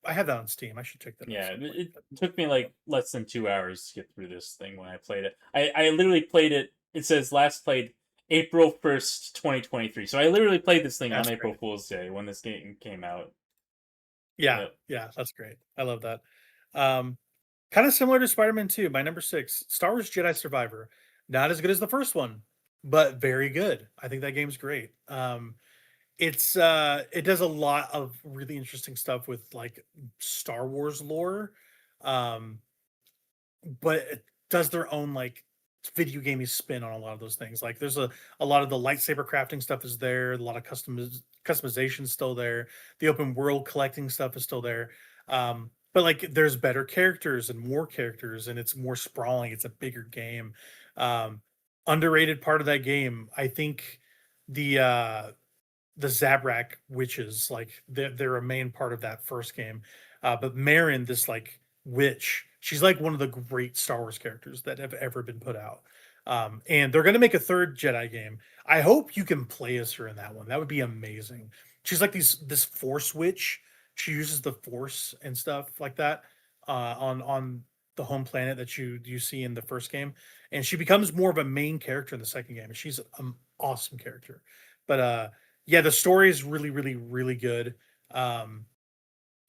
have that on Steam. I should check that out yeah, at some point. it took me like less than 2 hours to get through this thing when I played it. I literally played it. It says last played April 1st, 2023. So I literally played this thing That's on April great. Fool's Day when this game came out. Yeah, Yep. yeah, that's great. I love that. Kind of similar to Spider-Man 2, my number 6, Star Wars Jedi Survivor. Not as good as the first one, but very good. I think that game's great. It does a lot of really interesting stuff with like Star Wars lore. Um, but it does their own like video gamey spin on a lot of those things. Like there's a lot of the lightsaber crafting stuff is there, a lot of customization still there. The open world collecting stuff is still there. But like there's better characters and more characters, and it's more sprawling. It's a bigger game. Um, Underrated part of that game, I think the Zabrak witches, like they're a main part of that first game. But Marin, this like witch, she's like one of the great Star Wars characters that have ever been put out. And they're gonna make a third Jedi game. I hope you can play as her in that one. That would be amazing. She's like this Force witch. She uses the Force and stuff like that. On the home planet that you see in the first game, and she becomes more of a main character in the second game, and she's an awesome character. But yeah, the story is really, really, really good. Um,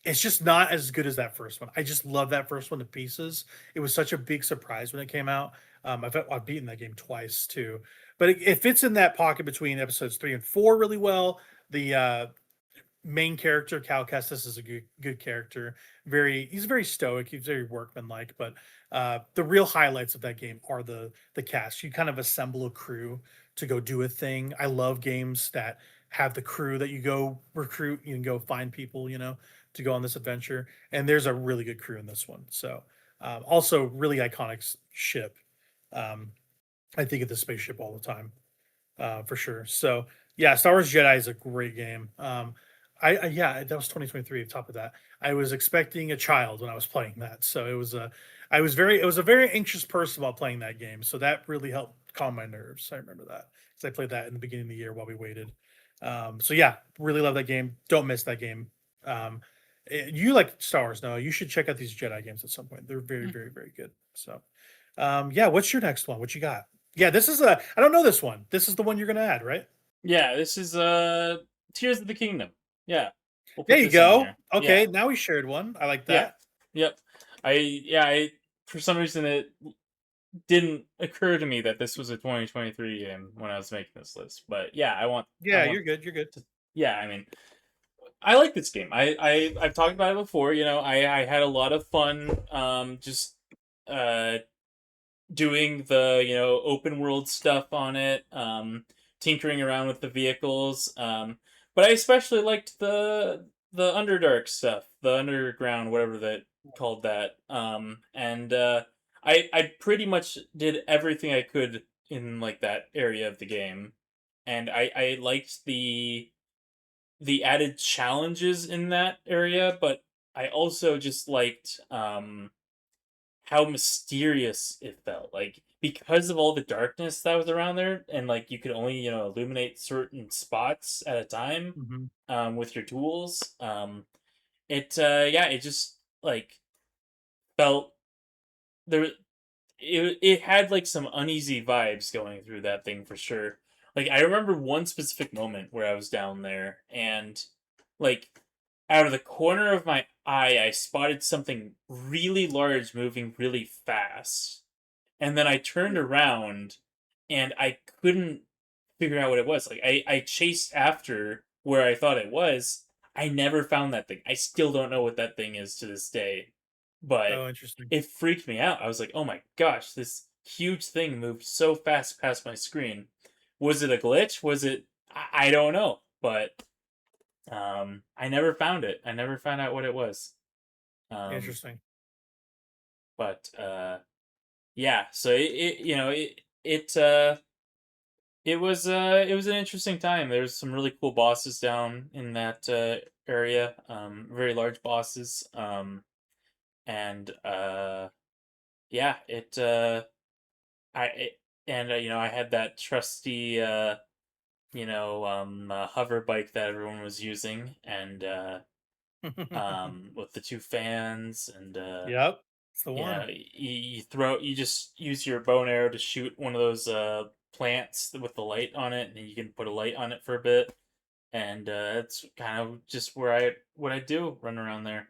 it's just not as good as that first one. I just love that first one to pieces. It was such a big surprise when it came out. I've beaten that game twice too, but it fits in that pocket between episodes 3 and 4 really well. The main character Cal Kestis is a good character. He's very stoic. He's very workmanlike. But the real highlights of that game are the cast. You kind of assemble a crew to go do a thing. I love games that have the crew that you go recruit. You can go find people, to go on this adventure. And there's a really good crew in this one. So also really iconic ship. Um, I think of the spaceship all the time, for sure. So yeah, Star Wars Jedi is a great game. Yeah, that was 2023. On top of that, I was expecting a child when I was playing that, so it was a very anxious person while playing that game. So that really helped calm my nerves. I remember that because I played that in the beginning of the year while we waited. So yeah, really love that game. Don't miss that game. You like Star Wars, no? You should check out these Jedi games at some point. They're very, very, very good. So, yeah, what's your next one? What you got? Yeah, this is a. I don't know this one. This is the one you're gonna add, right? Yeah, this is Tears of the Kingdom. Yeah. We'll There put you this in go. here. Okay, Yeah. now we shared one. I like Yeah. that. Yep. I for some reason it didn't occur to me that this was a 2023 game when I was making this list. But yeah, I Yeah, want you're good. You're good. to, yeah, I mean, I like this game. I've talked about it before, I had a lot of fun just uh doing the, open world stuff on it, tinkering around with the vehicles. But I especially liked the Underdark stuff, the underground, whatever that called that. And I pretty much did everything I could in like that area of the game, and I liked the added challenges in that area, but I also just liked how mysterious it felt. Like because of all the darkness that was around there, and like you could only illuminate certain spots at a time Mhm. with your tools. It just like felt there. It had like some uneasy vibes going through that thing for sure. Like I remember one specific moment where I was down there and like out of the corner of my eye I spotted something really large moving really fast. And then I turned around and I couldn't figure out what it was. Like I chased after where I thought it was. I never found that thing. I still don't know what that thing is to this day. But Oh, interesting. it freaked me out. I was like, "Oh my gosh, this huge thing moved so fast past my screen." Was it a glitch? Was it I don't know. But I never found it. I never found out what it was. Um Interesting. but yeah, so it was an interesting time. There's some really cool bosses down in that area, very large bosses, and yeah, I had that trusty hover bike that everyone was using, and with the two fans, and Yep, it's the yeah, one. you just use your bow and arrow to shoot one of those plants with the light on it, and then you can put a light on it for a bit, and it's kind of just what I do, run around there.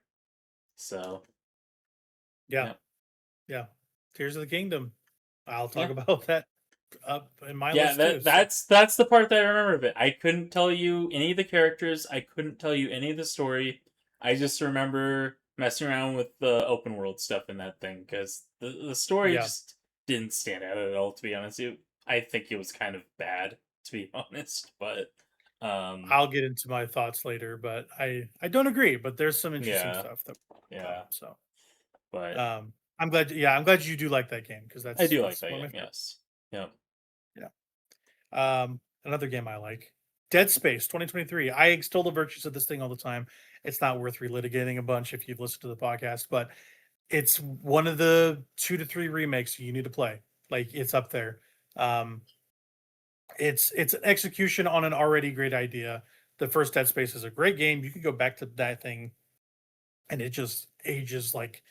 So Yeah, yeah, yeah. Tears of the Kingdom. I'll talk yeah, about that up in my yeah. list too. That So that's that's the part that I remember of it. I couldn't tell you any of the characters. I couldn't tell you any of the story. I just remember messing around with the open world stuff in that thing because the story yeah, just didn't stand out at all. To be honest, I think it was kind of bad, to be honest. But um, I'll get into my thoughts later, but I don't agree. But there's some interesting yeah, stuff that yeah. so But I'm glad. Yeah, I'm glad you do like that game because I that's do like that's that one game. of my Yes. Yep. yeah. Another game I like, Dead Space 2023. I extol the virtues of this thing all the time. It's not worth relitigating a bunch if you've listened to the podcast, but it's one of the 2 to 3 remakes you need to play. Like it's up there. Um, it's an execution on an already great idea. The first Dead Space is a great game. You can go back to that thing, and it just ages like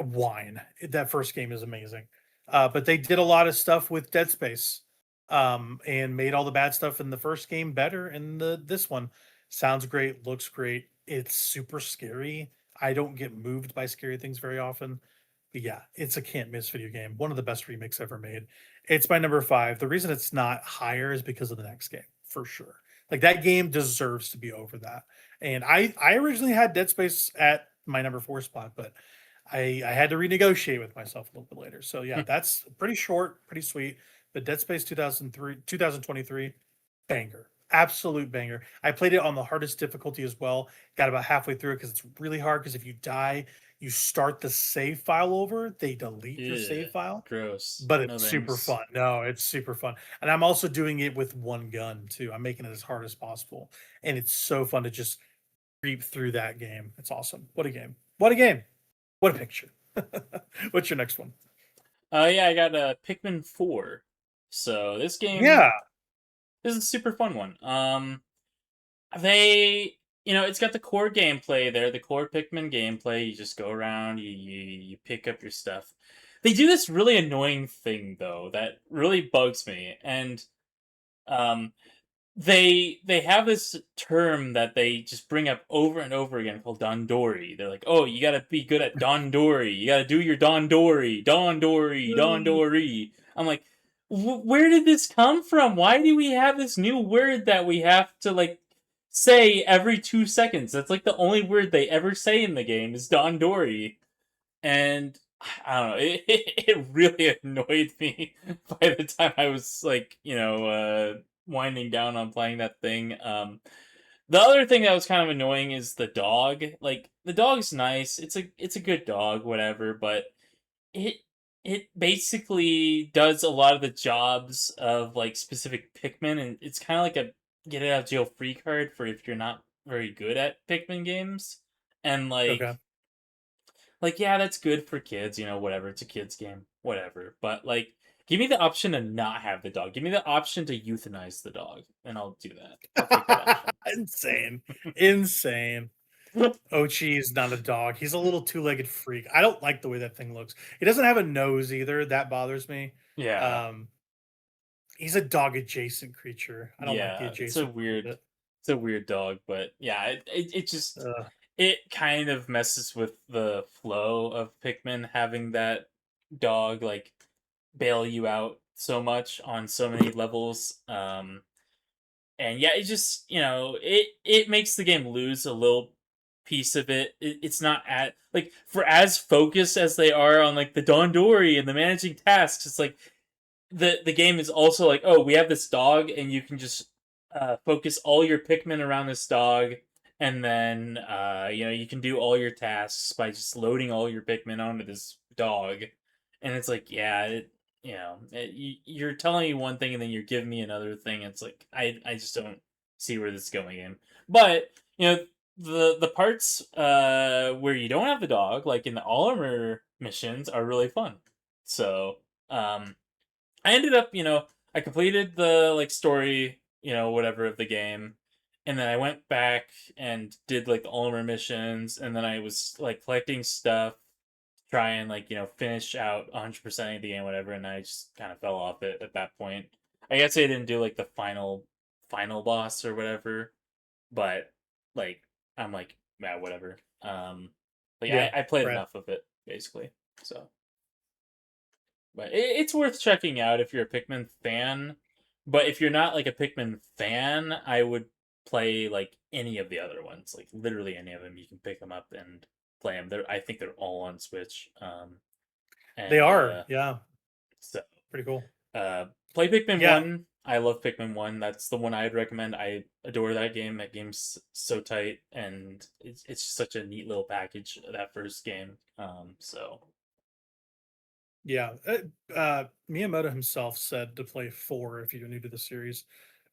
wine. That first game is amazing. But they did a lot of stuff with Dead Space, and made all the bad stuff in the first game better. And this one sounds great, looks great. It's super scary. I don't get moved by scary things very often. But yeah, it's a can't miss video game. One of the best remakes ever made. It's my number 5. The reason it's not higher is because of the next game, for sure. Like that game deserves to be over that. And I originally had Dead Space at my number 4 spot, but I had to renegotiate with myself a little bit later. So yeah, that's pretty short, pretty sweet. But Dead Space 2023, banger. Absolute banger. I played it on the hardest difficulty as well. Got about halfway through it because it's really hard because if you die, you start the save file over, they delete your Yeah, save file. gross. But No it's super thanks. fun. No, it's super fun. And I'm also doing it with one gun too. I'm making it as hard as possible. And it's so fun to just creep through that game. It's awesome. What a game. What a game. What a picture. What's your next one? Yeah, I got Pikmin 4. So this game, Yeah. this is a super fun one. They, it's got the core gameplay there, the core Pikmin gameplay. You just go around, you pick up your stuff. They do this really annoying thing though that really bugs me, and um, they have this term that they just bring up over and over again called Dondori. They're like, "Oh, you got to be good at Dondori. You got to do your Dondori, Dondori, Mm. Dondori." I'm like, where did this come from? Why do we have this new word that we have to like say every 2 seconds? That's like the only word they ever say in the game is Dondori, and I don't know. It really annoyed me by the time I was like, winding down on playing that thing. The other thing that was kind of annoying is the dog. Like the dog's nice. It's a good dog, whatever. But it it basically does a lot of the jobs of like specific Pikmin, and it's kind of like a get it out of jail free card for if you're not very good at Pikmin games. And Okay. like yeah, that's good for kids, whatever. It's a kids game, whatever. But like, give me the option to not have the dog. Give me the option to euthanize the dog, and I'll do that. I'll take that option. Insane. Insane. Ochi is not a dog. He's a little two-legged freak. I don't like the way that thing looks. He doesn't have a nose either. That bothers me. Yeah, Um, he's a dog adjacent creature. I don't like the yeah. adjacent part of it. It's a weird dog, but yeah, it just Uh, it kind of messes with the flow of Pikmin having that dog like bail you out so much on so many levels. And yeah, it just it makes the game lose a little piece of it. It's not at like for as focused as they are on like the Dondori and the managing tasks. It's like the game is also like, oh, we have this dog, and you can just focus all your Pikmin around this dog, and then you can do all your tasks by just loading all your Pikmin onto this dog, and it's like, yeah, you're telling me one thing and then you're giving me another thing. It's like I just don't see where this is going in. But the parts where you don't have the dog, like in the all armor missions, are really fun. So I ended up, I completed the like story, whatever of the game, and then I went back and did like the Ulmer missions, and then I was like collecting stuff, try and like finish out 100% of the game, whatever, and I just kind of fell off it at that point. I guess I didn't do like the final boss or whatever, but like I'm like, yeah, whatever. But yeah, yeah, I played right. enough of it basically, so. But it's worth checking out if you're a Pikmin fan. But if you're not like a Pikmin fan, I would play like any of the other ones, like literally any of them. You can pick them up and play them. I think they're all on Switch. They And are. Yeah, so pretty cool. play Pikmin Yeah, One. I love Pikmin One. That's the one I'd recommend. I adore that game. That game's so tight, and it's just such a neat little package. That first game. So yeah. Miyamoto himself said to play 4 if you're new to the series,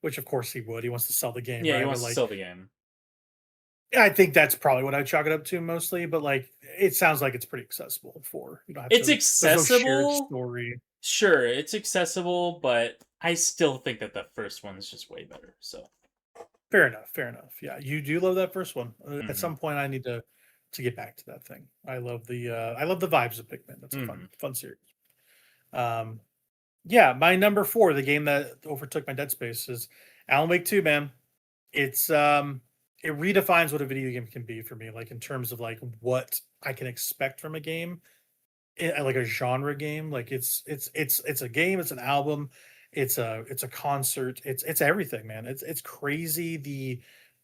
which of course he would. He wants to sell the game, yeah, he right? But wants to like, sell the game. yeah, I think that's probably what I chalk it up to mostly. But like, it sounds like it's pretty accessible for you don't have It's to. There's no shared accessible. story. Sure, it's accessible, but I still think that the first one is just way better. So, Fair enough. Fair enough. Yeah, you do love that first one. At mhm. some point, I need to to get back to that thing. I love the vibes of Pikmin. That's a fun series. Yeah, my number 4, the game that overtook my Dead Space, is Alan Wake 2, man. It's it redefines what a video game can be for me, like in terms of like what I can expect from a game, like a genre game. Like it's a game, it's an album, it's a concert, it's everything, man. It's crazy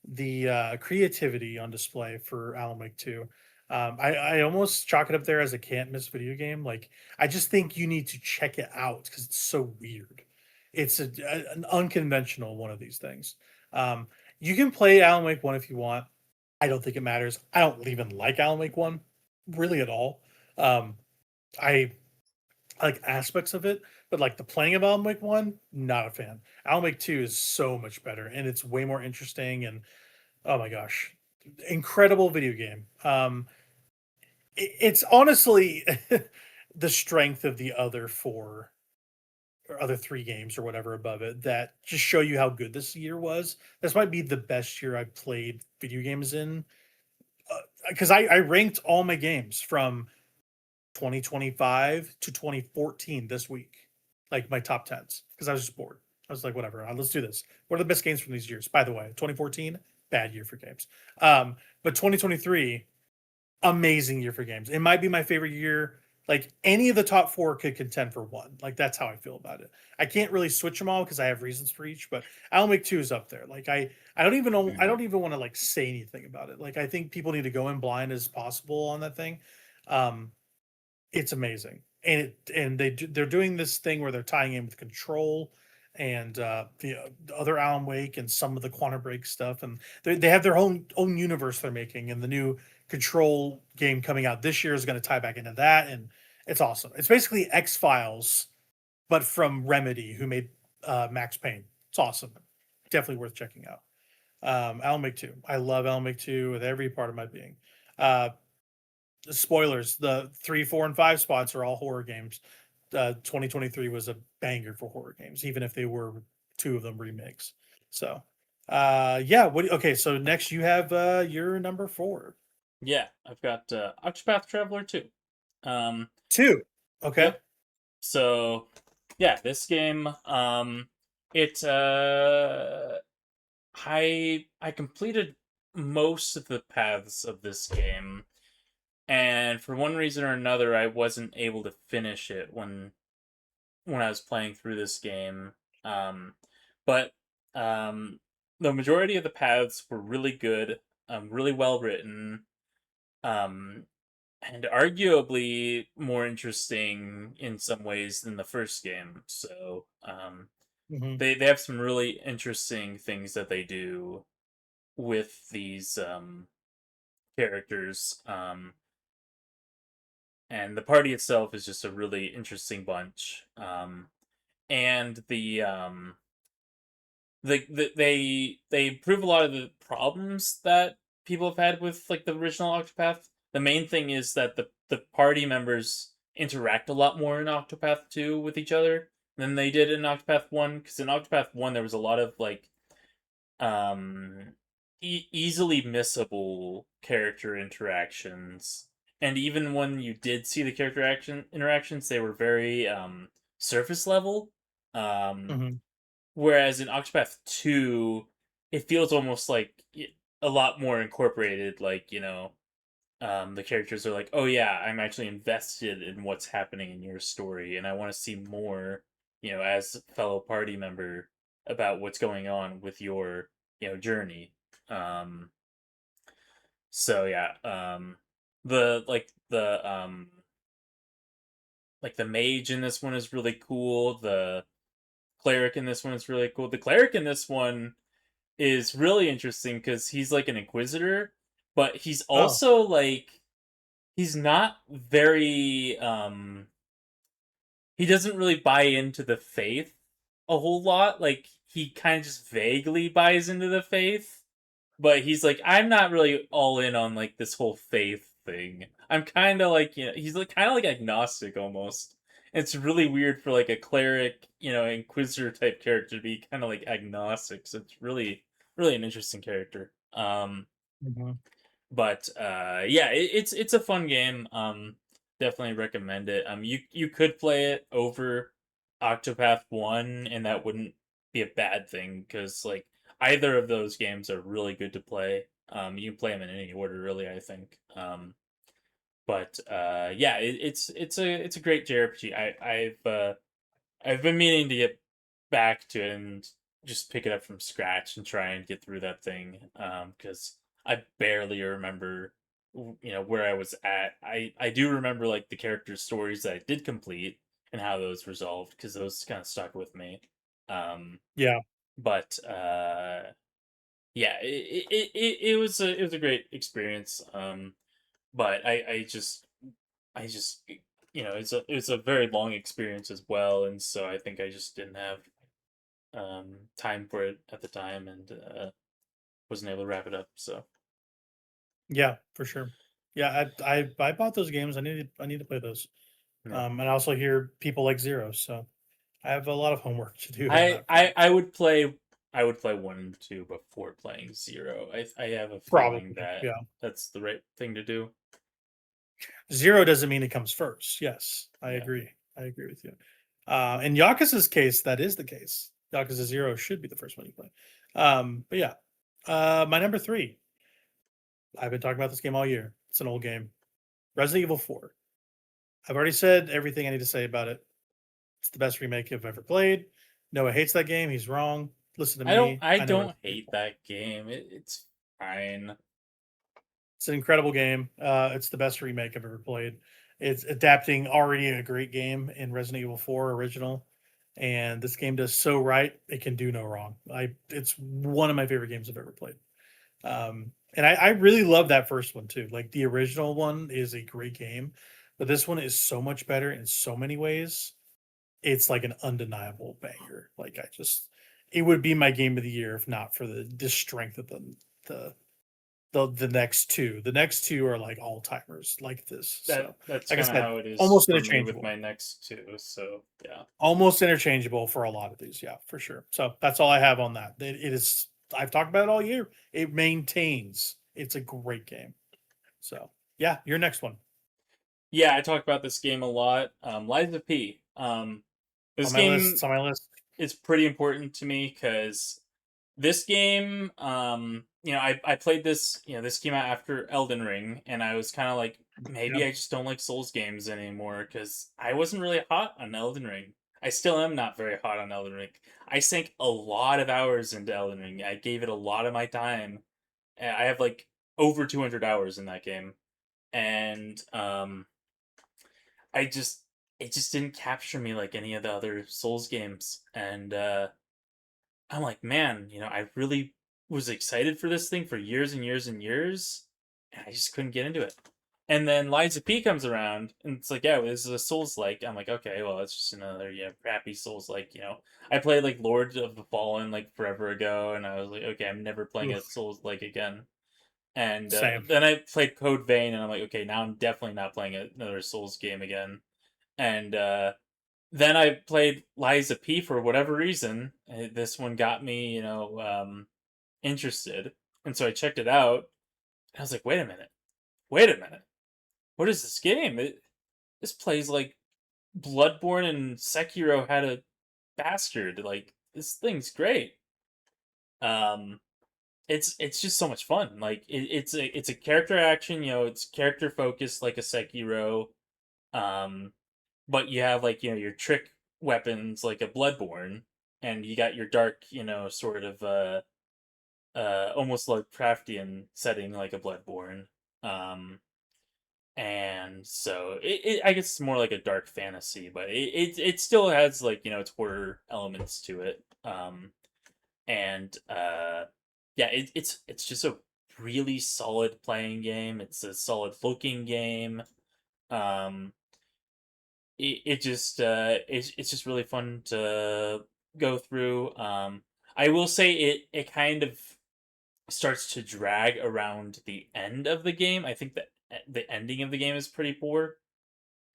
the creativity on display for Alan Wake 2. I almost chalk it up there as a can't miss video game. Like I just think you need to check it out because it's so weird. It's an unconventional one of these things. Um, you can play Alan Wake 1 if you want. I don't think it matters. I don't even like Alan Wake 1 really at all. Um, I like aspects of it, but like the playing of Alan Wake 1, not a fan. Alan Wake 2 is so much better and it's way more interesting and oh my gosh, incredible video game. It's honestly the strength of the other 4 or other 3 games or whatever above it that just show you how good this year was. This might be the best year I've played video games in because I ranked all my games from 2025 to 2014 this week, like my top 10s, because I was just bored. I was like, whatever, let's do this. What are the best games from these years? By the way, 2014, bad year for games. But 2023, amazing year for games. It might be my favorite year. Like any of the top 4 could contend for one. Like that's how I feel about it. I can't really switch them all because I have reasons for each, but Alan Wake 2 is up there. Like I don't even know I don't even want to like say anything about it. Like I think people need to go in blind as possible on that thing. Um, it's amazing, and they're doing this thing where they're tying in with Control and the other Alan Wake and some of the Quantum Break stuff, and they have their own universe they're making, and the new Control game coming out this year is going to tie back into that, and it's awesome. It's basically X Files, but from Remedy, who made Max Payne. It's awesome, definitely worth checking out. Alan Wake 2. I love Alan Wake 2 with every part of my being. Uh, Spoilers, the 3, 4, and 5 spots are all horror games. 2023 was a banger for horror games, even if they were 2 of them remakes. So yeah, okay, so next you have your number 4. Yeah, I've got Octopath Traveler 2. 2. Okay. Yep. So yeah, this game, it I completed most of the paths of this game, and for one reason or another, I wasn't able to finish it when I was playing through this game. But the majority of the paths were really good, really well written, um, and arguably more interesting in some ways than the first game. So Hmm. they have some really interesting things that they do with these characters. And the party itself is just a really interesting bunch. And they improve a lot of the problems that people have had with like the original Octopath. The main thing is that the party members interact a lot more in Octopath 2 with each other than they did in Octopath 1, because in Octopath 1 there was a lot of like um easily missable character interactions, and even when you did see the character action interactions, they were very surface level. um Hmm. Whereas in Octopath 2, it feels almost like a lot more incorporated. Like, the characters are like, oh yeah, I'm actually invested in what's happening in your story, and I want to see more, as a fellow party member, about what's going on with your, journey. Um, so yeah, the like the mage in this one is really cool. The cleric in this one is really cool. The cleric in this one is really interesting because he's like an inquisitor, but he's Oh. also like he's not very he doesn't really buy into the faith a whole lot. Like he kind of just vaguely buys into the faith, but he's like, I'm not really all in on like this whole faith thing. I'm kind of like, he's like kind of like agnostic almost. It's really weird for like a cleric, inquisitor type character to be kind of like agnostic. So it's really, really an interesting character. Mhm. But yeah, it's a fun game. Definitely recommend it. You could play it over Octopath 1, and that wouldn't be a bad thing because like either of those games are really good to play. You can play them in any order, really. I think. But yeah, it's a great JRPG. I've been meaning to get back to it and just pick it up from scratch and try and get through that thing. Because I barely remember, where I was at. I do remember like the characters' stories that I did complete and how those resolved because those kind of stuck with me. Um, Yeah, but yeah, it was a great experience. But I just it's a very long experience as well, and so I think I just didn't have time for it at the time, and wasn't able to wrap it up. So yeah, for sure. Yeah, I bought those games. I need to play those. yeah, And I also hear people like Zero, so I have a lot of homework to do on that front. I would play 1 and 2 before playing 0. I have a feeling Probably, that yeah. that's the right thing to do. Zero doesn't mean it comes first. Yes, I Yeah, agree. I agree with you. In Yakuza's case, that is the case. Yakuza Zero should be the first one you play. But yeah, my number three. I've been talking about this game all year. It's an old game. Resident Evil 4. I've already said everything I need to say about it. It's the best remake I've ever played. Noah hates that game. He's wrong. Listen to me. I I know don't Resident hate Evil. that game. It's fine. It's an incredible game. It's the best remake I've ever played. It's adapting already a great game in Resident Evil 4 original, and this game does so right it can do no wrong. It's one of my favorite games I've ever played. And I really love that first one too. Like the original one is a great game, but this one is so much better in so many ways. It's like an undeniable banger. Like it would be my game of the year if not for the strength of the the next two. The next two are like all timers like this. So, That's like I kind of said, how it is almost for me with interchangeable. my next two. So yeah. Almost interchangeable for a lot of these. Yeah, for sure. So that's all I have on that. It is. I've talked about it all year. It maintains. It's a great game. So yeah, your next one Yeah, I talk about this game a lot. Liza P. on This my list. game It's on my list. is pretty important to me because this game, I played this. This came out after Elden Ring, and I was kind of like, Yeah, maybe I just don't like Souls games anymore because I wasn't really hot on Elden Ring. I still am not very hot on Elden Ring. I sank a lot of hours into Elden Ring. I gave it a lot of my time. I have like over 200 hours in that game, and I just it just didn't capture me like any of the other Souls games, and I'm like, man, I really was excited for this thing for years and years and years, and I just couldn't get into it. And then Liza P comes around, and it's like, yeah, this is a Souls like. I'm like, okay, well, it's just another crappy Souls like. I played like Lord of the Fallen like forever ago, and I was like, okay, I'm never playing a oof, Souls like again. And same. then I played Code Vein, and I'm like, okay, now I'm definitely not playing another Souls game again. And then I played Liza P for whatever reason. This one got me, interested, and so I checked it out. And I was like, wait a minute, what is this game? This plays like Bloodborne and Sekiro had a bastard. Like this thing's great. Um, it's just so much fun. Like it's a character action. It's character focused like a Sekiro. Um, but you have like your trick weapons like a Bloodborne, and you got your dark sort of almost like Craftian setting like a Bloodborne. Um, and so I guess it's more like a dark fantasy, but it still has like its horror elements to it. And yeah, it's just a really solid playing game. It's a solid looking game. Um, it just it's just really fun to go through. I will say it kind of starts to drag around the end of the game. I think that the ending of the game is pretty poor,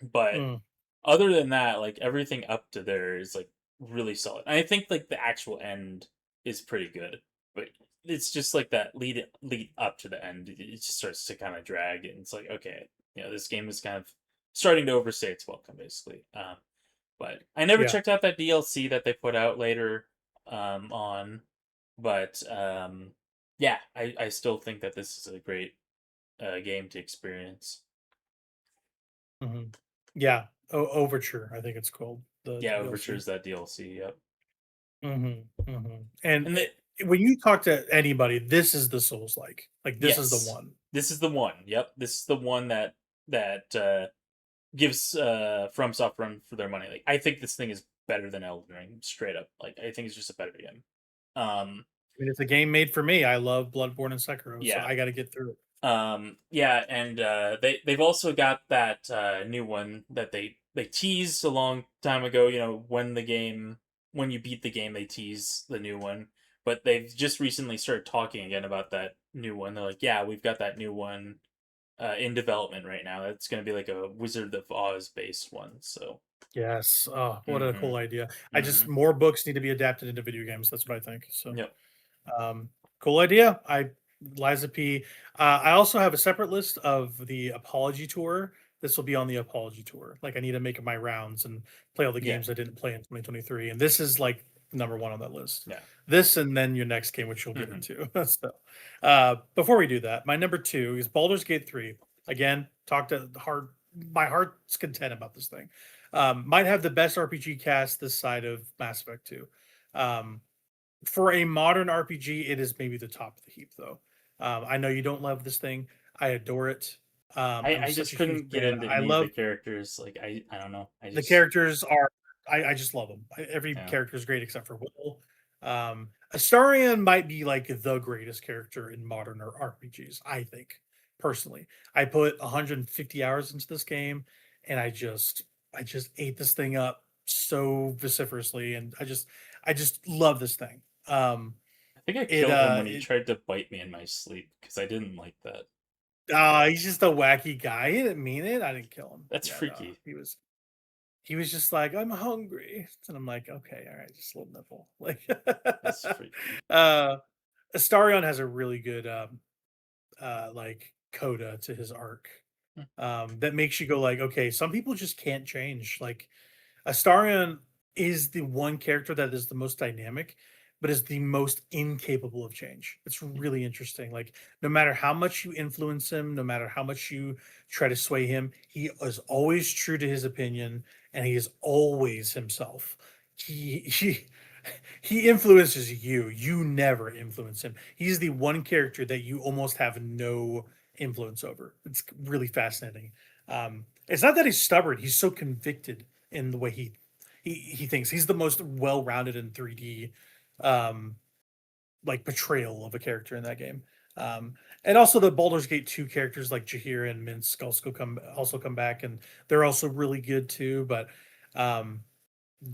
but Mm. other than that, like everything up to there is like really solid. And I think like the actual end is pretty good. But it's just like that lead up to the end. It just starts to kind of drag, and it's like, okay, this game is kind of starting to overstay its welcome, basically. But I never Yeah. checked out that DLC that they put out later on. But yeah, I still think that this is a great game to experience. hmm Yeah. Overture, I think it's called the Yeah, DLC. Overture's that DLC. Yep. And And when you talk to anybody, this is the Souls like this is the yes, one. this is the one. Yep, this is the one that gives FromSoft run for their money. Like, I think this thing is better than Elden Ring, straight up. Like, I think it's just a better game. I mean, it's a game made for me. I love Bloodborne and Sekiro, so Yeah. I got to get through it. Yeah, and they've also got that new one that they teased a long time ago. When you beat the game, they tease the new one. But they've just recently started talking again about that new one. They're like, yeah, we've got that new one in development right now. It's going to be like a Wizard of Oz based one. So, Yes. Oh, what a mm-hmm, cool idea. I just mm-hmm, more books need to be adapted into video games. That's what I think. So, yep, cool idea. Liza P. I also have a separate list of the apology tour. This will be on the apology tour. Like I need to make my rounds and play all the yeah, games I didn't play in 2023, and this is like number one on that list. yeah, This and then your next game, which you'll get mm-hmm, into. So, before we do that, my number two is Baldur's Gate 3. Again, talk to heart. My heart's content about this thing. Might have the best RPG cast this side of Mass Effect 2. For a modern RPG, it is maybe the top of the heap, though. I know you don't love this thing. I adore it. I'm I such just a huge couldn't get fan. into I any of the love characters. Like, I don't know. the characters are. I just love them. Every Yeah. character is great except for Will. Astarion might be like the greatest character in modern RPGs. I think personally, I put 150 hours into this game, and I just ate this thing up so vociferously, and I just love this thing. I think I It killed him when he it tried to bite me in my sleep because I didn't like that. he's just a wacky guy. He didn't mean it. I didn't kill him. That's Yeah, no. freaky. He was just like, I'm hungry. And I'm like, okay, all right, just a little nipple. Like That's freaky. uh Astarion has a really good like coda to his arc. Hmm. That makes you go like, okay, some people just can't change. Like Astarion is the one character that is the most dynamic, but is the most incapable of change. It's really interesting. Like, no matter how much you influence him, no matter how much you try to sway him, he is always true to his opinion, and he is always himself. He he influences you. You never influence him. He's the one character that you almost have no influence over. It's really fascinating. It's not that he's stubborn. He's so convicted in the way he thinks. He's the most well-rounded in 3D um like portrayal of a character in that game. And also the Baldur's Gate 2 characters like Jaheira and Minsk also come back, and they're also really good too. But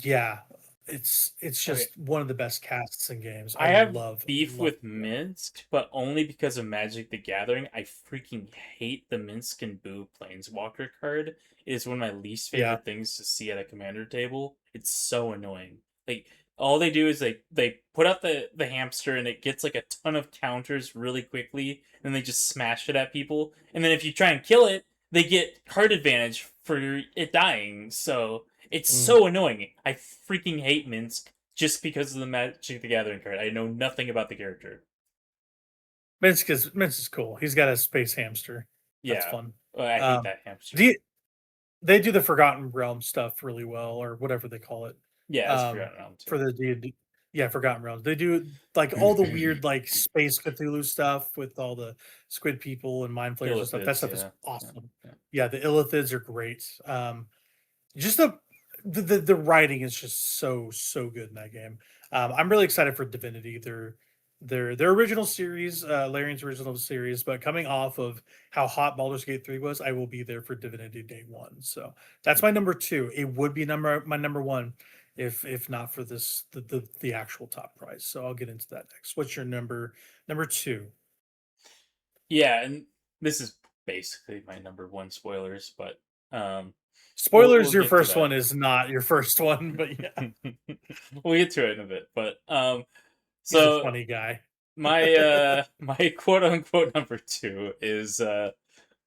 yeah, it's Okay, just one of the best casts in games. I I have love beef love with Minsk, but only because of Magic the Gathering. I freaking hate the Minsk and Boo Planeswalker card. It is one of my least yeah. favorite things to see at a commander table. It's so annoying. Like, all they do is they put out the hamster and it gets like a ton of counters really quickly, and they just smash it at people. And then if you try and kill it, they get card advantage for it dying. So it's Mm. so annoying. I freaking hate Minsk just because of the Magic the Gathering card. I know nothing about the character. Minsk is cool. He's got a space hamster. That's Yeah, fun. I hate Um, that hamster. do you, they do the Forgotten Realm stuff really well, or whatever they call it. Yeah, it's Forgotten Realm For too. the D&D, yeah, Forgotten Realms. They do like all the weird like space Cthulhu stuff with all the squid people and mind flayers and stuff. That Illithids, stuff is yeah, yeah, awesome. yeah. Yeah, the Illithids are great. Just the writing is just so good in that game. I'm really excited for Divinity. Their original series, Larian's original series, but coming off of how hot Baldur's Gate 3 was, I will be there for Divinity Day 1. So that's my number two. It would be my number one if not for the actual top prize. So I'll get into that next. What's your number two? Yeah, and this is basically my number one spoilers, but we'll Spoilers, your get to first that. one is not your first one, but yeah. We'll get to it in a bit. But He's a so funny guy. my quote unquote number 2 is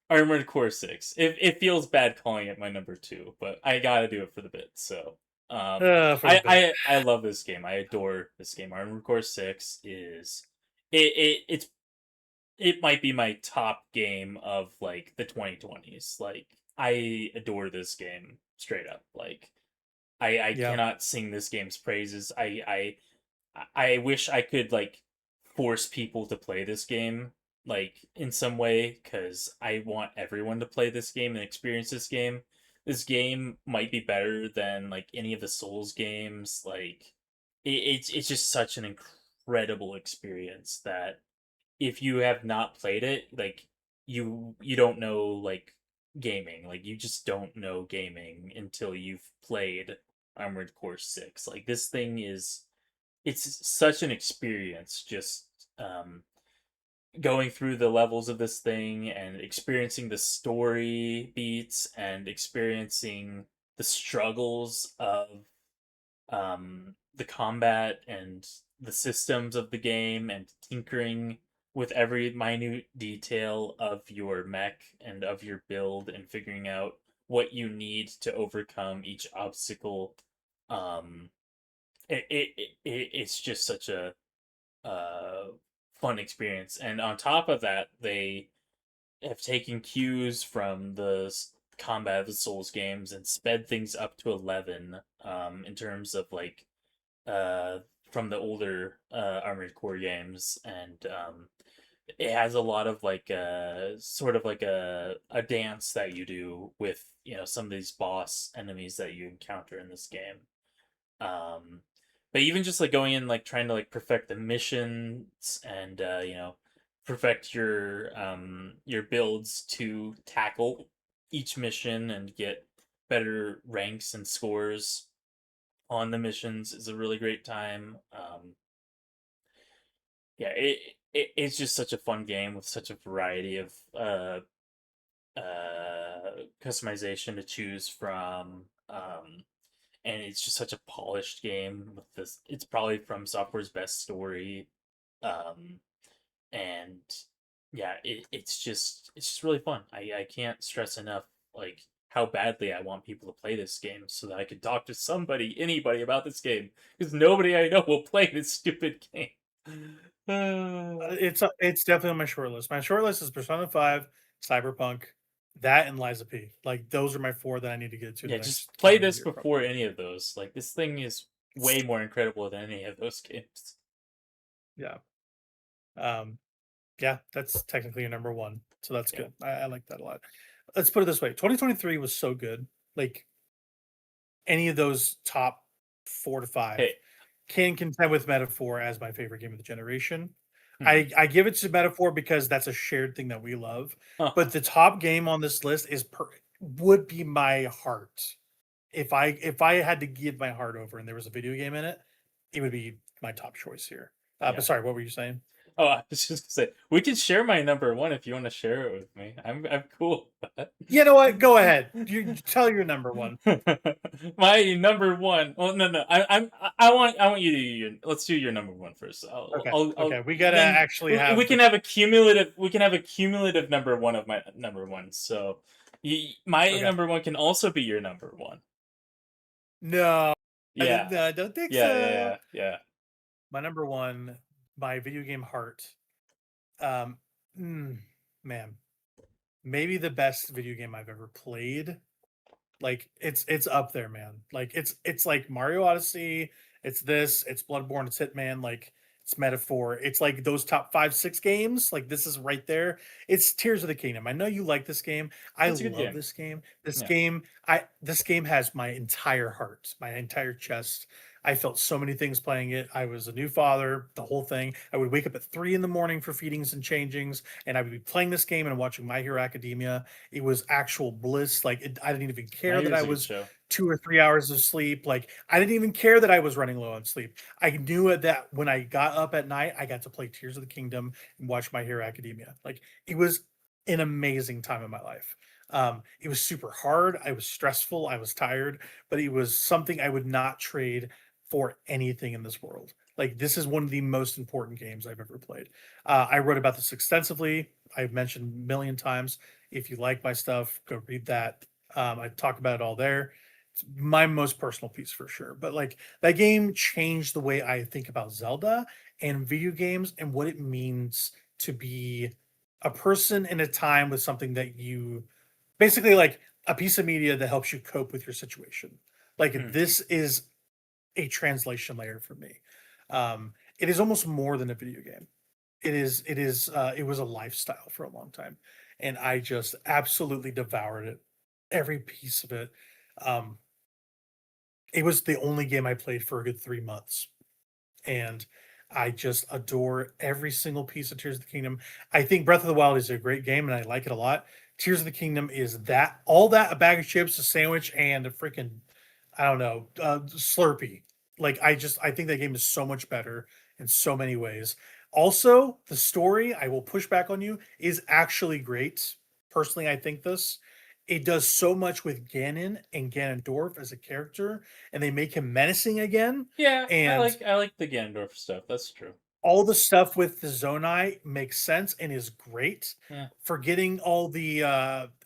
Armored Core 6. It feels bad calling it my number 2, but I gotta do it for the bit. So For the bit. I love this game. I adore this game. Armored Core 6 is it might be my top game of like the 2020s. Like I adore this game straight up. Like I Yeah. cannot sing this game's praises. I wish I could like force people to play this game like in some way because I want everyone to play this game and experience this game. This game might be better than like any of the Souls games. Like it's just such an incredible experience that if you have not played it, like you don't know like gaming. Like you just don't know gaming until you've played Armored Core 6. Like this thing is it's such an experience just going through the levels of this thing and experiencing the story beats and experiencing the struggles of the combat and the systems of the game and tinkering with every minute detail of your mech and of your build and figuring out what you need to overcome each obstacle. um it's just such a uh fun experience, and on top of that they have taken cues from the combat of the Souls games and sped things up to 11 in terms of like uh from the older Armored Core games, and it has a lot of like sort of like a dance that you do with some of these boss enemies that you encounter in this game. um but even just like going in like trying to like perfect the missions and perfect your builds to tackle each mission and get better ranks and scores on the missions is a really great time. Yeah, it's just such a fun game with such a variety of customization to choose from. And it's just such a polished game with this. It's probably From Software's best story. Um, and yeah, it's just really fun. I can't stress enough like how badly I want people to play this game so that I can talk to anybody about this game because nobody I know will play this stupid game. It's definitely on my short list. My short list is Persona 5, Cyberpunk, that and Liza P. Like those are my 4 that I need to get to the Yeah, just next play calendar this year, probably. before any of those. Like this thing is way more incredible than any of those games. Yeah. Um, yeah, that's technically your number 1. So that's Yeah. good. I like that a lot. Let's put it this way. 2023 was so good. Like any of those top 4 to 5 Hey. can contend with Metaphor as my favorite game of the generation. Mhm. I give it to Metaphor because that's a shared thing that we love. Huh. But the top game on this list would be my heart. If I had to give my heart over and there was a video game in it, it would be my top choice here. Yeah. But sorry, what were you saying? Oh, I was just gonna say we can share my number 1 if you want to share it with me. I'm cool with that. You know what? Go ahead. You tell your number 1. My number 1. Well, no. I want you to do let's do your number 1 first. Okay. I'll Okay. We gotta then actually have we can have a cumulative number 1 of my number 1. So my Okay. number 1 can also be your number 1. No. Yeah. I don't think Yeah. so. My number 1, my video game heart. Um, man, maybe the best video game I've ever played. Like it's up there, man. Like it's like Mario Odyssey. It's Bloodborne. It's Hitman. Like it's Metaphor. It's like those top 5, 6 games. Like this is right there. It's Tears of the Kingdom. I know you like this game. I It's a good love game. this game. This Yeah. game. This game has my entire heart, my entire chest. I felt so many things playing it. I was a new father, the whole thing. I would wake up at 3 in the morning for feedings and changings, and I would be playing this game and watching My Hero Academia. It was actual bliss. Like I didn't even My care that I Hero's a good was show. 2 or 3 hours of sleep. Like I didn't even care that I was running low on sleep. I knew it that when I got up at night, I got to play Tears of the Kingdom and watch My Hero Academia. Like it was an amazing time in my life. It was super hard. I was stressful. I was tired, but it was something I would not trade for anything in this world. Like, this is one of the most important games I've ever played. I wrote about this extensively. I've mentioned a million times. If you like my stuff, go read that. I talk about it all there. It's my most personal piece for sure. But like, that game changed the way I think about Zelda and video games and what it means to be a person in a time with something that you basically like a piece of media that helps you cope with your situation. Like, this is a translation layer for me. It is almost more than a video game. It was a lifestyle for a long time, and I just absolutely devoured it, every piece of it. Um, it was the only game I played for a good 3 months, and I just adore every single piece of Tears of the Kingdom. I think Breath of the Wild is a great game, and I like it a lot. Tears of the Kingdom is that all that a bag of chips, a sandwich, and a freaking I don't know Slurpee. Like, I think that game is so much better in so many ways. Also, the story, I will push back on you, is actually great. Personally, I think this. It does so much with Ganon and Ganondorf as a character, and they make him menacing again. Yeah, And I like the Ganondorf stuff. That's true. all the stuff with the Zonai makes sense and is great. Yeah. Forgetting all the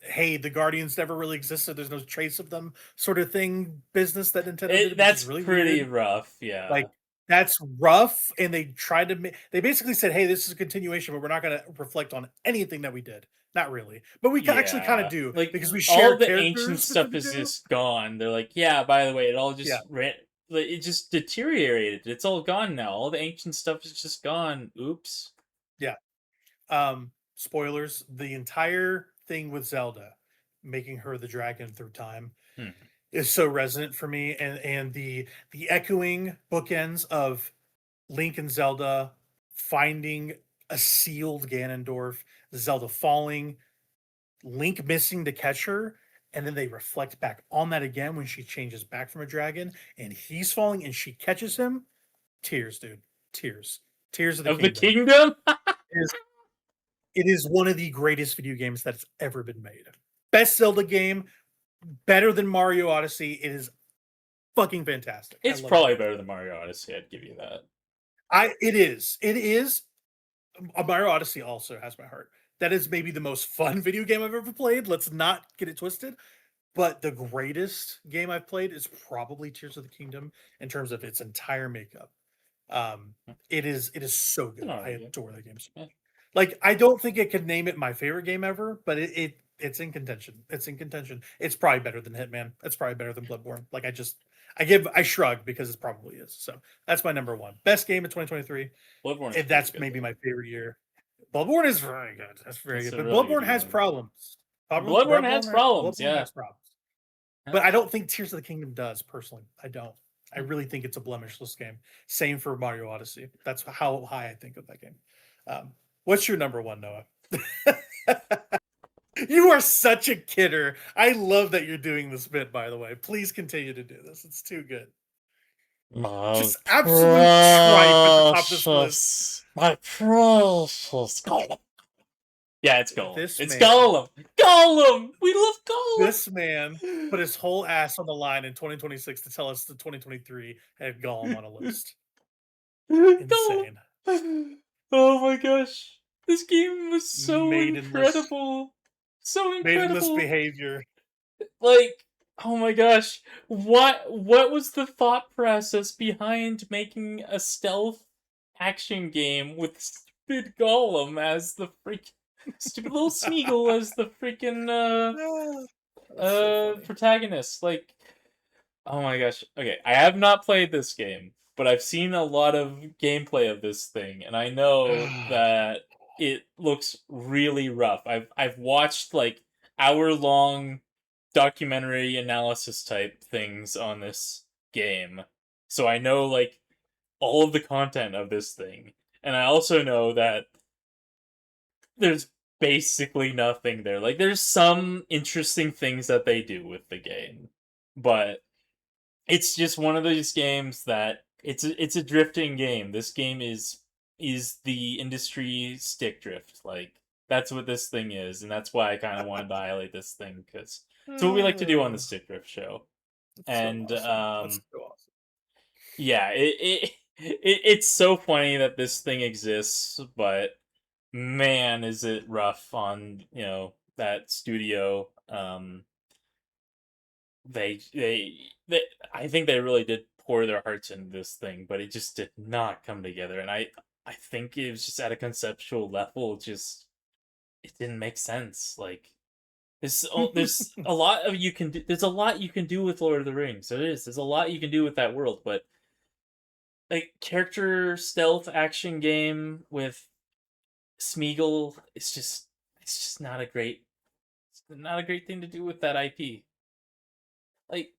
hey, the Guardians never really existed, there's no trace of them sort of thing business that Nintendo did, which That's is really pretty weird. rough. Yeah. Like, that's rough, and they tried to they basically said, "Hey, this is a continuation, but we're not going to reflect on anything that we did." Not really, but we actually kind of Yeah, do like because we all share the ancient characters stuff between the is two. just gone. They're like, yeah, by the way, it all Yeah, just like, it just deteriorated. It's all gone now. All the ancient stuff is just gone. Oops. yeah. Spoilers: the entire thing with Zelda making her the dragon through time Hmm. is so resonant for me, and the echoing bookends of Link and Zelda finding a sealed Ganondorf, Zelda falling, Link missing to catch her, and then they reflect back on that again when she changes back from a dragon and he's falling and she catches him. Tears, dude. Tears. Tears of the Of the Kingdom. kingdom. It is one of the greatest video games that's ever been made. Best Zelda game, better than Mario Odyssey. It is fucking fantastic. I It's love probably it. better than Mario Odyssey. I'd give you that. It is. It is. Mario Odyssey also has my heart. That is maybe the most fun video game I've ever played. Let's not get it twisted. But the greatest game I've played is probably Tears of the Kingdom in terms of its entire makeup. It is so good. No, I yeah. adore that game so Yeah. much. Like, I don't think it could name it my favorite game ever, but it's in contention. It's in contention. It's probably better than Hitman. It's probably better than Bloodborne. Like, I shrug because it probably is. So that's my number one. Best game of 2023. Bloodborne is And that's good, maybe though. my favorite year. Bloodborne is very good. That's very It's good. a But really good Bloodborne has game. problems. Bloodborne has problems. Bloodborne Yeah. has problems. Yeah. But I don't think Tears of the Kingdom does, personally. I don't. I really think it's a blemishless game. Same for Mario Odyssey. That's how high I think of that game. What's your number one, Noah? You are such a kidder. I love that you're doing this bit, by the way. Please continue to do this. It's too good. My Just absolute tripe at the top of this list. my precious Gollum. Yeah, it's Gollum. This It's man, Gollum. Gollum. We love Gollum. this man put his whole ass on the line in 2026 to tell us that 2023 had Gollum on a list. Insane. Oh my gosh. This game was so Maidenless. incredible. So Maidenless incredible. behavior. Like, oh my gosh. What was the thought process behind making a stealth action game with stupid Gollum as the freaking stupid little Smeagol as the freaking That's so funny. protagonist? Like, oh my gosh. Okay, I have not played this game, but I've seen a lot of gameplay of this thing, and I know that it looks really rough. I've watched like hour-long documentary analysis type things on this game. So I know like all of the content of this thing. And I also know that there's basically nothing there. Like, there's some interesting things that they do with the game, but it's just one of those games that it's a drifting game. This game is the industry stick drift. Like, that's what this thing is, and that's why I kind of wanted to highlight this thing, because it's what we like to do on the Stick Drift Show. That's so And awesome. That's so awesome. Yeah, it's so funny that this thing exists, but man, is it rough on that studio. They I think they really did pour their hearts into this thing, but it just did not come together. And I think it was just at a conceptual level, just it didn't make sense. Like there's a lot of you can do. There's a lot you can do with Lord of the Rings. There is. There's a lot you can do with that world, but like character stealth action game with Smeagol, it's just not a great thing to do with that IP. Like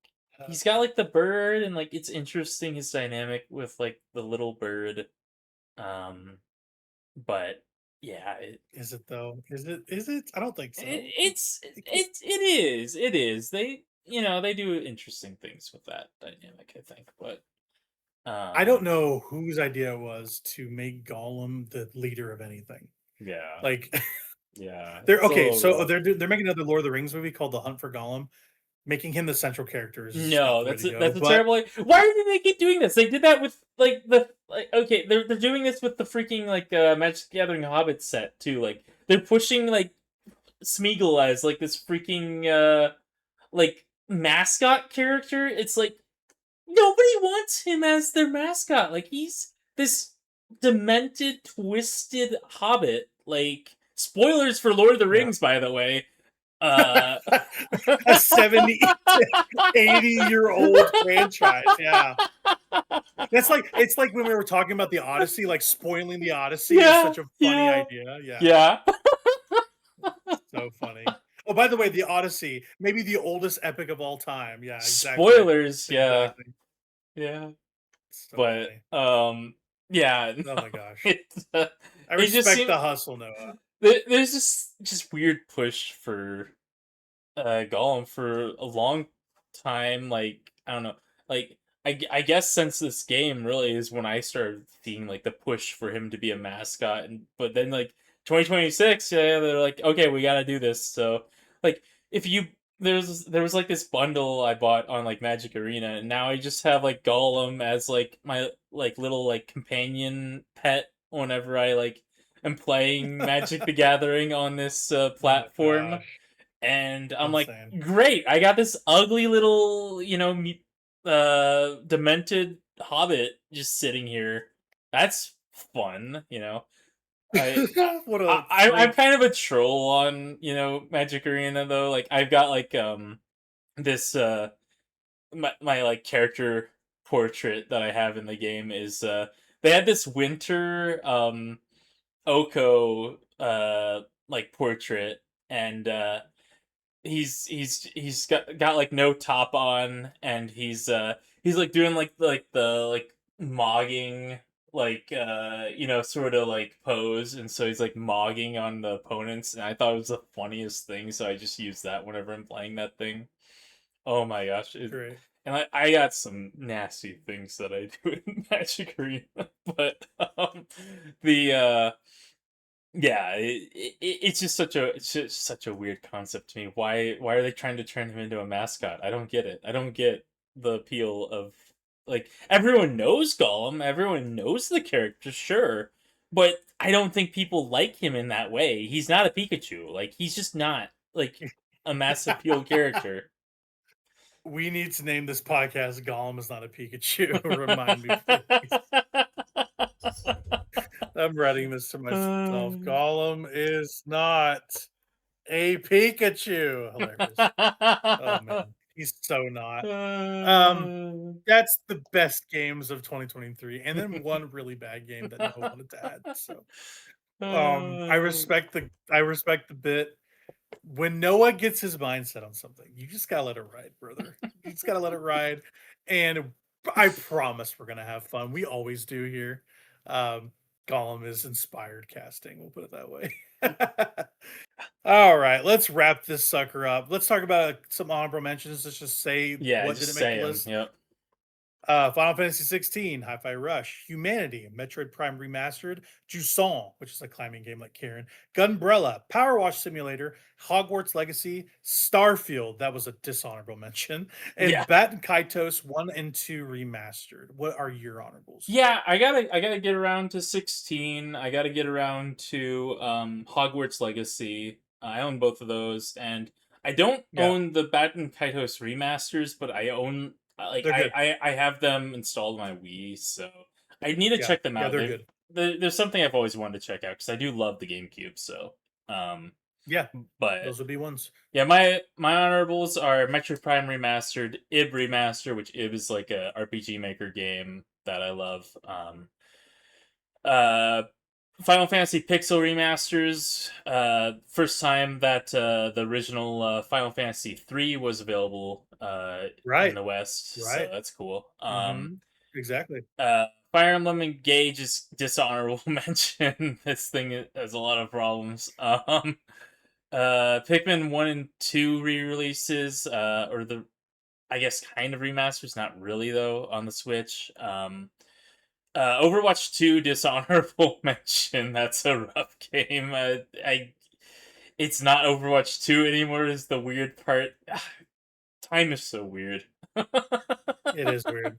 he's got like the bird and like it's interesting his dynamic with like the little bird. Um but yeah, Is it though? Is it? I don't think so. it is. They do interesting things with that dynamic, I think. But I don't um know whose idea it was to make Gollum the leader of anything. yeah. Like Yeah. they're It's a okay, little so rough. they're making another Lord of the Rings movie called The Hunt for Gollum. Making him the central character is just not No, the way to go. that's a But terrible. Why do they keep doing this? They did that with like the like. Okay, they're doing this with the freaking like Magic the Gathering Hobbit set too. Like they're pushing like Smeagol as like this freaking like mascot character. It's like nobody wants him as their mascot. Like he's this demented, twisted hobbit. Like spoilers for Lord of the yeah. Rings, by the way. Uh A 70 to 80-year-old franchise. Yeah. It's like when we were talking about the Odyssey, like spoiling the Odyssey is yeah, such a funny yeah, idea. Yeah. yeah. So funny. Oh, by the way, the Odyssey, maybe the oldest epic of all time. Yeah, exactly. Spoilers, yeah, Exactly. yeah. So But funny. yeah, Oh no, my gosh. it's I it just respect seems the hustle, Noah. there's just weird push for Gollum for a long time. Like I don't know, like I guess since this game really is when I started seeing like the push for him to be a mascot, and but then like 2026, yeah, they're like, okay, we got to do this. So like if you there was like this bundle I bought on like Magic Arena, and now I just have like Gollum as like my like little like companion pet whenever I like am playing Magic the Gathering on this Oh my platform. gosh. And I'm like, Insane. great! I got this ugly little, demented hobbit just sitting here. That's fun. I, What a I'm freak. kind of a troll on Magic Arena though. Like I've got like this my like character portrait that I have in the game is they had this winter Oko like portrait, and he's got like no top on, and he's like doing like the like mogging like sort of like pose, and so he's like mogging on the opponents, and I thought it was the funniest thing, so I just use that whenever I'm playing that thing. Oh my gosh. Great. And I got some nasty things that I do in Magic Arena, but the yeah, it's just such a weird concept to me. Why are they trying to turn him into a mascot? I don't get it. I don't get the appeal of like everyone knows Gollum, everyone knows the character, sure, but I don't think people like him in that way. He's not a Pikachu. Like he's just not like a mass appeal character. We need to name this podcast Gollum is not a Pikachu. Remind me, please. I'm writing this to myself. Gollum is not a Pikachu. Hilarious. Oh man, he's so not. Um, that's the best games of 2023, and then one really bad game that Noah wanted to add. So, I respect the bit. When Noah gets his mindset on something, you just gotta let it ride, brother. You just gotta let it ride, and I promise we're gonna have fun. We always do here. Um, Gollum is inspired casting. We'll put it that way. All right, let's wrap this sucker up. Let's talk about some honorable mentions. Let's just say Yeah, what just didn't make the saying. list. Yep. Final Fantasy 16, Hi-Fi Rush, Humanity, Metroid Prime Remastered, Jusant, which is a climbing game like Karen, Gunbrella, Power Wash Simulator, Hogwarts Legacy, Starfield, that was a dishonorable mention, Yeah. and Batten Kaitos 1 and 2 Remastered. What are your honorables? Yeah, I gotta get around to 16. I gotta get around to Hogwarts Legacy. I own both of those, and I don't Yeah, own the Batten Kaitos remasters, but I own they're good. I have them installed on my Wii, so I need to Yeah, check them yeah, out. they're good. There's something I've always wanted to check out because I do love the GameCube. So, um, Yeah, but those would be ones. yeah, my honorables are Metroid Prime Remastered, IB Remaster, which IB is like a RPG Maker game that I love. Uh, Final Fantasy Pixel Remasters. First time that the original Final Fantasy 3 was available in Right, the West, so right. that's cool. Exactly. Fire Emblem Engage is dishonorable mention. This thing has a lot of problems. Pikmin 1 and 2 re-releases, or the I guess kind of remasters, not really though, on the Switch. Overwatch 2 dishonorable mention. That's a rough game. It's not Overwatch 2 anymore is the weird part. Time is so weird. It is weird.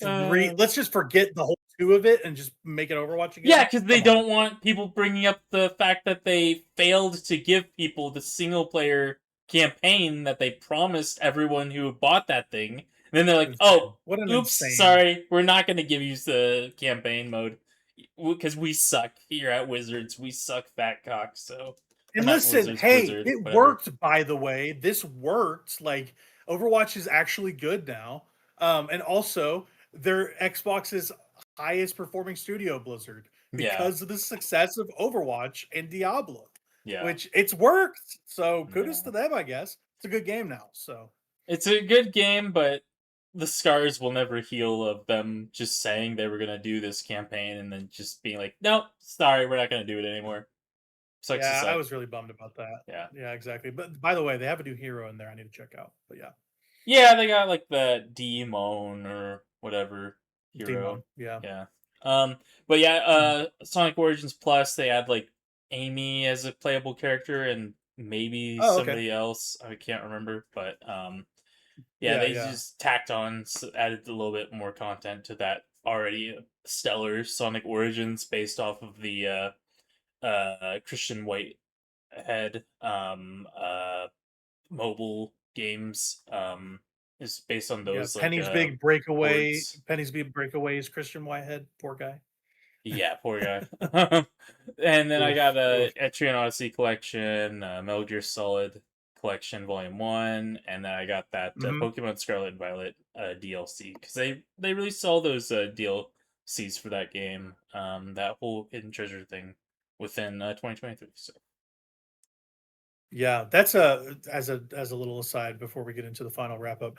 uh, Let's just forget the whole 2 of it and just make it Overwatch yeah, again. because they Come on. don't want people bringing up the fact that they failed to give people the single player campaign that they promised everyone who bought that thing. And then they're like, Insane. "Oh, What an oops, insane. sorry, we're not going to give you the campaign mode because we suck here at Wizards. We suck, fat cock." So, or And not listen, Wizards, hey, Blizzard, it whatever. worked, by the way. This worked. Like, Overwatch is actually good now. And also, they're Xbox's highest performing studio, Blizzard, Yeah, because of the success of Overwatch and Diablo, yeah, which it's worked. So kudos yeah. to them, I guess. It's a good game now. So It's a good game, but the scars will never heal of them just saying they were gonna do this campaign and then just being like, "Nope, sorry, we're not gonna do it anymore." Sucks to yeah, I suck. was really bummed about that. Yeah, Yeah, exactly. But by the way, they have a new hero in there I need to check out. But yeah, yeah, they got like the Demon or whatever hero. Demon. Yeah. Yeah, but yeah, Mhm. Sonic Origins Plus they add like Amy as a playable character and maybe Oh, okay. somebody else. I can't remember, but yeah, Yeah, they yeah. just tacked on, added a little bit more content to that already stellar Sonic Origins based off of the Christian Whitehead mobile games. Is based on Yeah, those like boards. Penny's Big Breakaway is Christian Whitehead, poor guy. Yeah, poor guy. And then I Oof, got a oof. Etrian Odyssey collection, Metal Gear Solid collection volume 1, and then I got that Mhm. Pokemon Scarlet and Violet DLC because they released all those DLCs for that game, that whole hidden treasure thing within 2023. So Yeah, that's a little aside before we get into the final wrap up.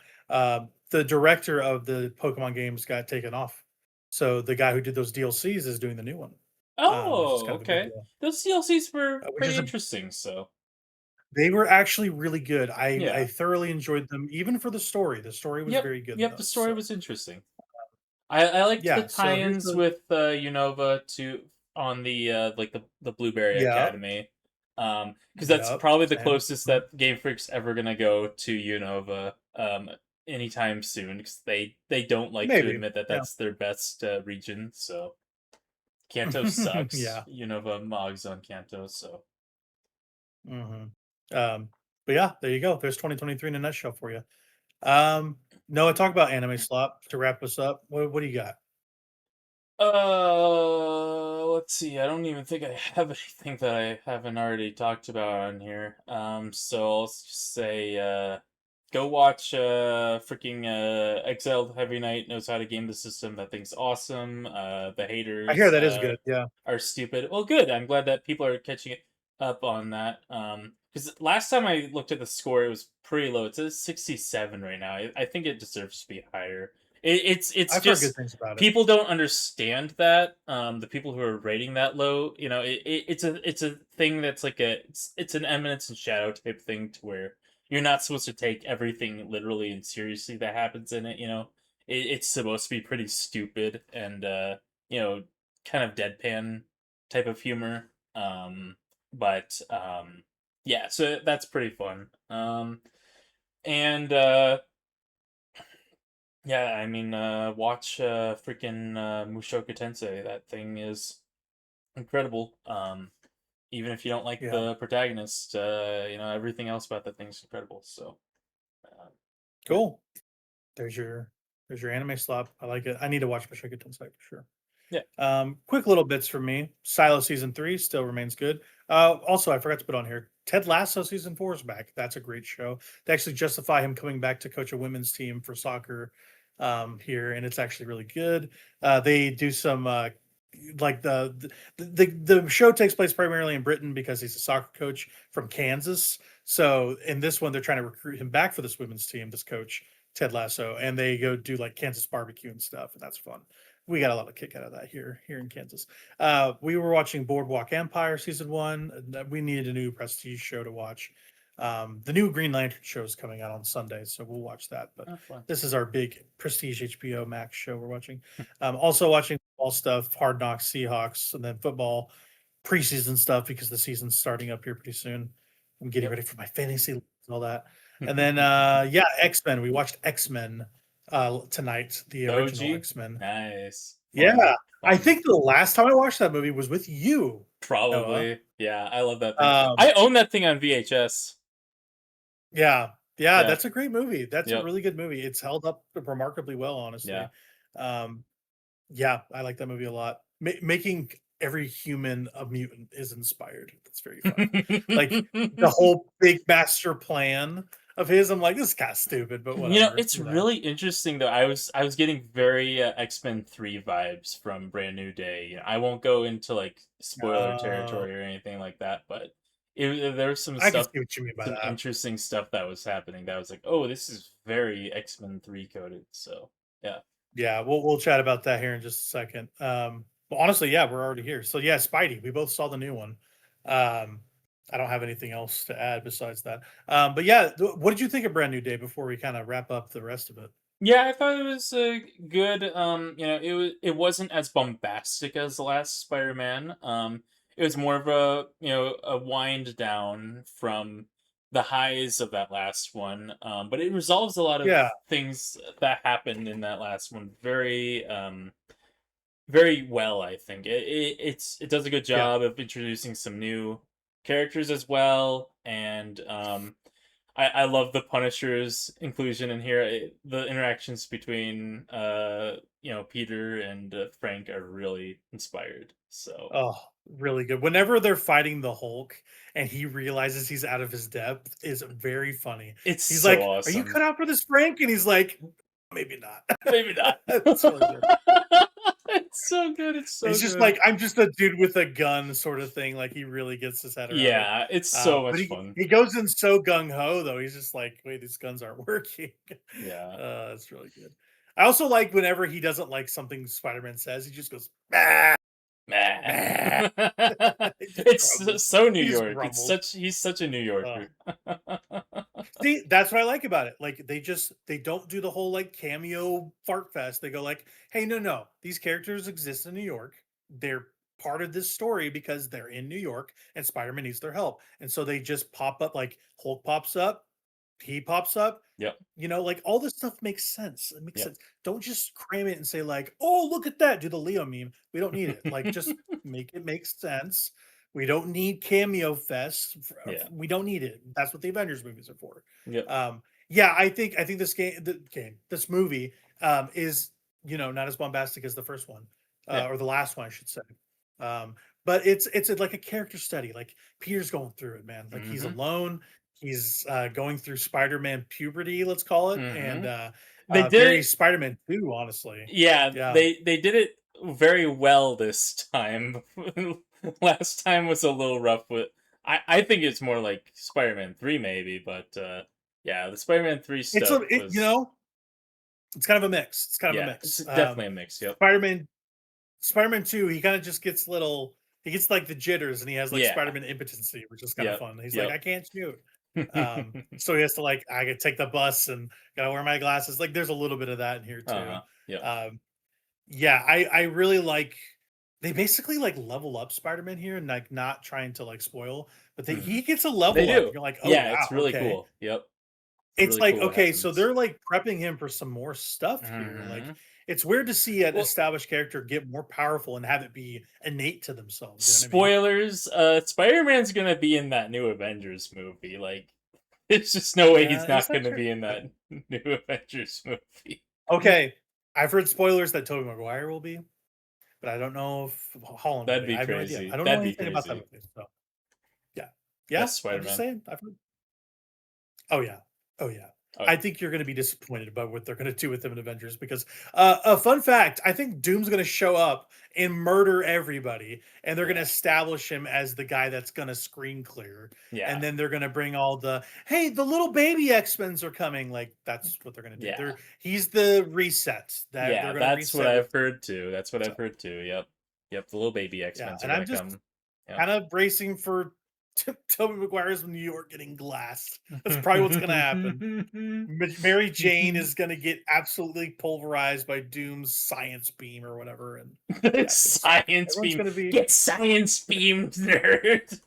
The director of the Pokemon games got taken off. So the guy who did those DLCs is doing the new one, which is oh, kind of a big okay, deal. those DLCs were Which pretty is a interesting. So They were actually really good. I yeah, thoroughly enjoyed them, even for the story. The story was yep, very good in yep. The those. story So was interesting. I liked the yeah, so here's tie-ins the with Unova to on the like the Blueberry yeah, Academy, because that's yep, probably the same. closest Mhm. that Game Freak's ever gonna go to Unova anytime soon because they don't like to Maybe. admit that Yeah. that's their best region. So Kanto sucks. Yeah. Unova mogs on Kanto. So Mhm. Um, but yeah, there you go. There's 2023 in a nutshell for you. Noah, talk about anime slop to wrap us up. What do you got? let's see. I don't even think I have anything that I haven't already talked about on here. So I'll just say, go watch freaking Exiled Heavy Knight knows how to game the system. That thing's awesome. The I hear haters that is good. Yeah. are stupid. Well, good. I'm glad that people are catching it up on that. Because last time I looked at the score, it was pretty low. It says 67 right now. I think it deserves to be higher. It's I've heard good just things about it. people don't understand that. The people who are rating that low, it's a thing that's like it's an eminence and shadow type thing to where you're not supposed to take everything literally and seriously that happens in it. it's supposed to be pretty stupid and you know, kind of deadpan type of humor. But yeah, so that's pretty fun. And yeah, I mean, watch freaking Mushoku Tensei. That thing is incredible. Even if you don't like Yeah, the protagonist, everything else about that thing's incredible. So, uh, yeah, cool. There's your there's your anime slop. I like it. I need to watch Mushoku Tensei for sure. yeah. Quick little bits from me. Silo season 3 still remains good. Also, I forgot to put on here. Ted Lasso season 4 is back. That's a great show. They actually justify him coming back to coach a women's team for soccer here, and it's actually really good. They do some like the show takes place primarily in Britain because he's a soccer coach from Kansas. So in this one, they're trying to recruit him back for this women's team. This coach Ted Lasso, and they go do like Kansas barbecue and stuff, and that's fun. We got a lot of kick out of that here in Kansas. We were watching Boardwalk Empire season 1. We needed a new prestige show to watch. The new Green Lantern show is coming out on Sunday, so we'll watch that. But Oh, fun. this is our big prestige HBO Max show we're watching. Also watching football stuff, Hard Knocks, Seahawks, and then football preseason stuff because the season's starting up here pretty soon. I'm getting Yep. ready for my fantasy leagues and all that. And then yeah, X-Men. We watched X-Men tonight, the original OG, X-Men. nice. Yeah. Fun, I fun. think the last time I watched that movie was with you, Noah. Probably, yeah. I love that thing. Um, I own that thing on VHS. yeah, yeah, Yeah, that's a great movie. That's a yep, really good movie. It's held up remarkably well, honestly. yeah. Um, yeah, I like that movie a lot. Making every human a mutant is inspired. That's very funny. Like the whole big master plan of his, I'm like, this is kind of stupid, but whatever, It's really interesting though. I was getting very X-Men 3 vibes from Brand New Day. I won't go into like spoiler Uh, territory or anything like that, but there was I can see what you mean by some that. interesting stuff that was happening that was like, oh, this is very X-Men 3 coded. So, yeah. Yeah, we'll chat about that here in just a second. But honestly, yeah, we're already here. So yeah, Spidey, we both saw the new one. Um, I don't have anything else to add besides that. But yeah, what did you think of Brand New Day before we kind of wrap up the rest of it? Yeah, I thought it was good. It wasn't as bombastic as the last Spider-Man. It was more of a a wind down from the highs of that last one. But it resolves a lot of Yeah, things that happened in that last one very well. I think it does a good yeah. job of introducing some new characters as well, and I love the Punisher's inclusion in here. The interactions between Peter and Frank are really inspired. So Oh, really good. Whenever they're fighting the Hulk and he realizes he's out of his depth is very funny. it's He's so like, "Are you awesome. cut out for this, Frank?" And he's like, "Maybe not." Maybe not. It's really good. It's so good. It's so He's just good. like, "I'm just a dude with a gun," sort of thing. Like he really gets his head around it. Yeah, it's so But much he fun. he goes in so gung ho though. He's just like, "Wait, these guns aren't working." Yeah. That's really good. I also like whenever he doesn't like something Spider-Man says, he just goes, "Bah, Nah. bah." He just grumbles. So New He just York. grumbles. He's such a New Uh, Yorker. See, that's what I like about it. Like they don't do the whole like cameo fart fest. They go like, "Hey, no. These characters exist in New York. They're part of this story because they're in New York and Spider-Man needs their help." And so they just pop up like Hulk pops up, he pops up. Yep. Like all this stuff makes sense. It makes Yep. sense. Don't just cram it and say like, "Oh, look at that." Do the Leo meme. We don't need it. Like just make it make sense. We don't need cameo fest. Yeah. We don't need it. That's what the Avengers movies are for. Yep. Yeah, I think this movie is not as bombastic as the first one Yeah. or the last one, I should say. Um, but it's like a character study. Like Peter's going through it, man. Like he's Mm-hmm. alone. He's going through Spider-Man puberty, let's call it, and Mm-hmm. They did very it. Spider-Man 2, honestly. Yeah, Yeah, they did it very well this time. Last time was a little rough with. I think it's more like Spider-Man 3 maybe, but yeah, the Spider-Man 3 it's stuff was it's kind of a mix. It's kind of a yeah, it's mix. definitely a mix. Yep. Spider-Man 2, he kind of just gets little he gets like the jitters and he has like Yeah. Spider-Man impotency, which is kind of Yep. fun. He's like, Yep. I can't shoot. So he has to like, I gotta take the bus and gotta wear my glasses. Like, there's a little bit of that in here too. Yeah. Um, yeah, I really like. They basically like level up Spider-Man here, and like not trying to like spoil, but he gets a They level up. do. You're like, oh Yeah, wow, it's really okay. cool. Yep. It's It's really like, cool what okay, so happens. they're like prepping him for some more stuff here. Like, Mhm. it's weird to see an Well, established character get more powerful and have it be innate to themselves. You know what I mean? spoilers, Spider-Man's gonna be in that new Avengers movie. Like, there's just no way he's Is not that gonna true? be in that new Avengers movie. Okay, I've heard spoilers that Tobey Maguire will be, but I don't know if Holland will That'd be. be I have no idea. crazy. I don't know That'd be anything about that crazy. movie. So yeah, yeah. Best I'm just Spider-Man. saying. I've heard. Oh yeah. Oh yeah. Oh, I think you're going to be disappointed about what they're going to do with them in Avengers because a fun fact, I think Doom's going to show up and murder everybody and they're going to yeah. establish him as the guy that's going to screen clear. Yeah. And then they're going to bring all the, hey, the little baby X-Men's are coming. Like that's what they're going to do. Yeah. He's the reset that they're Yeah, going to that's what reset with. I've heard too. That's what So, I've heard too. Yep. Yep, the little baby yeah. X-Men's are And I'm gonna just come. Yep. kind of bracing for Tobey Maguire's New York getting glassed. That's probably what's going to happen. Mary Jane is going to get absolutely pulverized by Doom's science beam or whatever, and yeah, it's gonna suck. Science Everyone's beam. going to be. Get science beamed, nerd.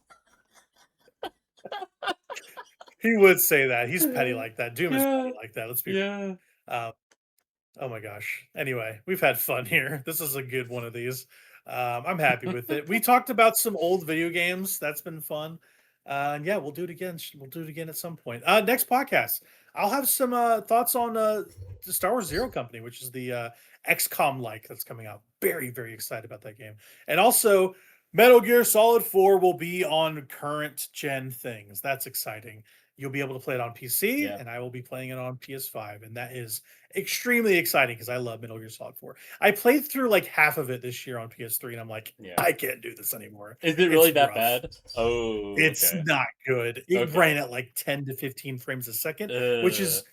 He would say that. He's petty like that. Doom is Yeah. petty like that. Let's be. Yeah. Oh my gosh. Anyway, we've had fun here. This is a good one of these. I'm happy with it. We talked about some old video games. That's been fun. And yeah, we'll do it again. We'll do it again at some point. Next podcast, I'll have some thoughts on the Star Wars Zero Company, which is the XCOM like that's coming out. Very, very excited about that game. And also, Metal Gear Solid 4 will be on current gen things. That's exciting. You'll be able to play it on PC, Yeah. and I will be playing it on PS5. And that is extremely exciting because I love Metal Gear Solid 4. I played through like half of it this year on PS3, and I'm like, Yeah. I can't do this anymore. Is it really It's that rough. bad? Oh, It's okay. not good. It Okay. ran at like 10 to 15 frames a second, which is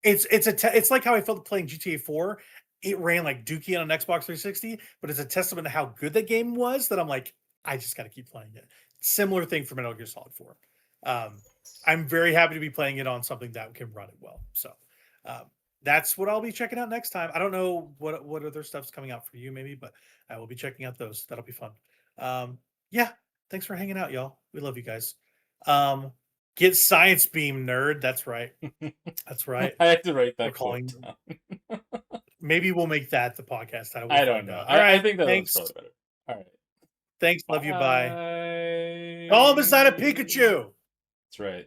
it's like how I felt playing GTA 4. It ran like Dookie on an Xbox 360, but it's a testament to how good that game was that I'm like, I just got to keep playing it. Similar thing for Metal Gear Solid 4. I'm very happy to be playing it on something that can run it well. So that's what I'll be checking out next time. I don't know what other stuff's coming out for you, maybe, but I will be checking out those. That'll be fun. Yeah, thanks for hanging out, y'all. We love you guys. Get science beam, nerd. That's right. That's right. I had to write We're that calling. quote down. Maybe we'll make that the podcast title. I don't know. All right. I think that was Thanks. probably better. All right. Thanks. Love you. Bye. Bye. Gollum is not a Pikachu. That's right.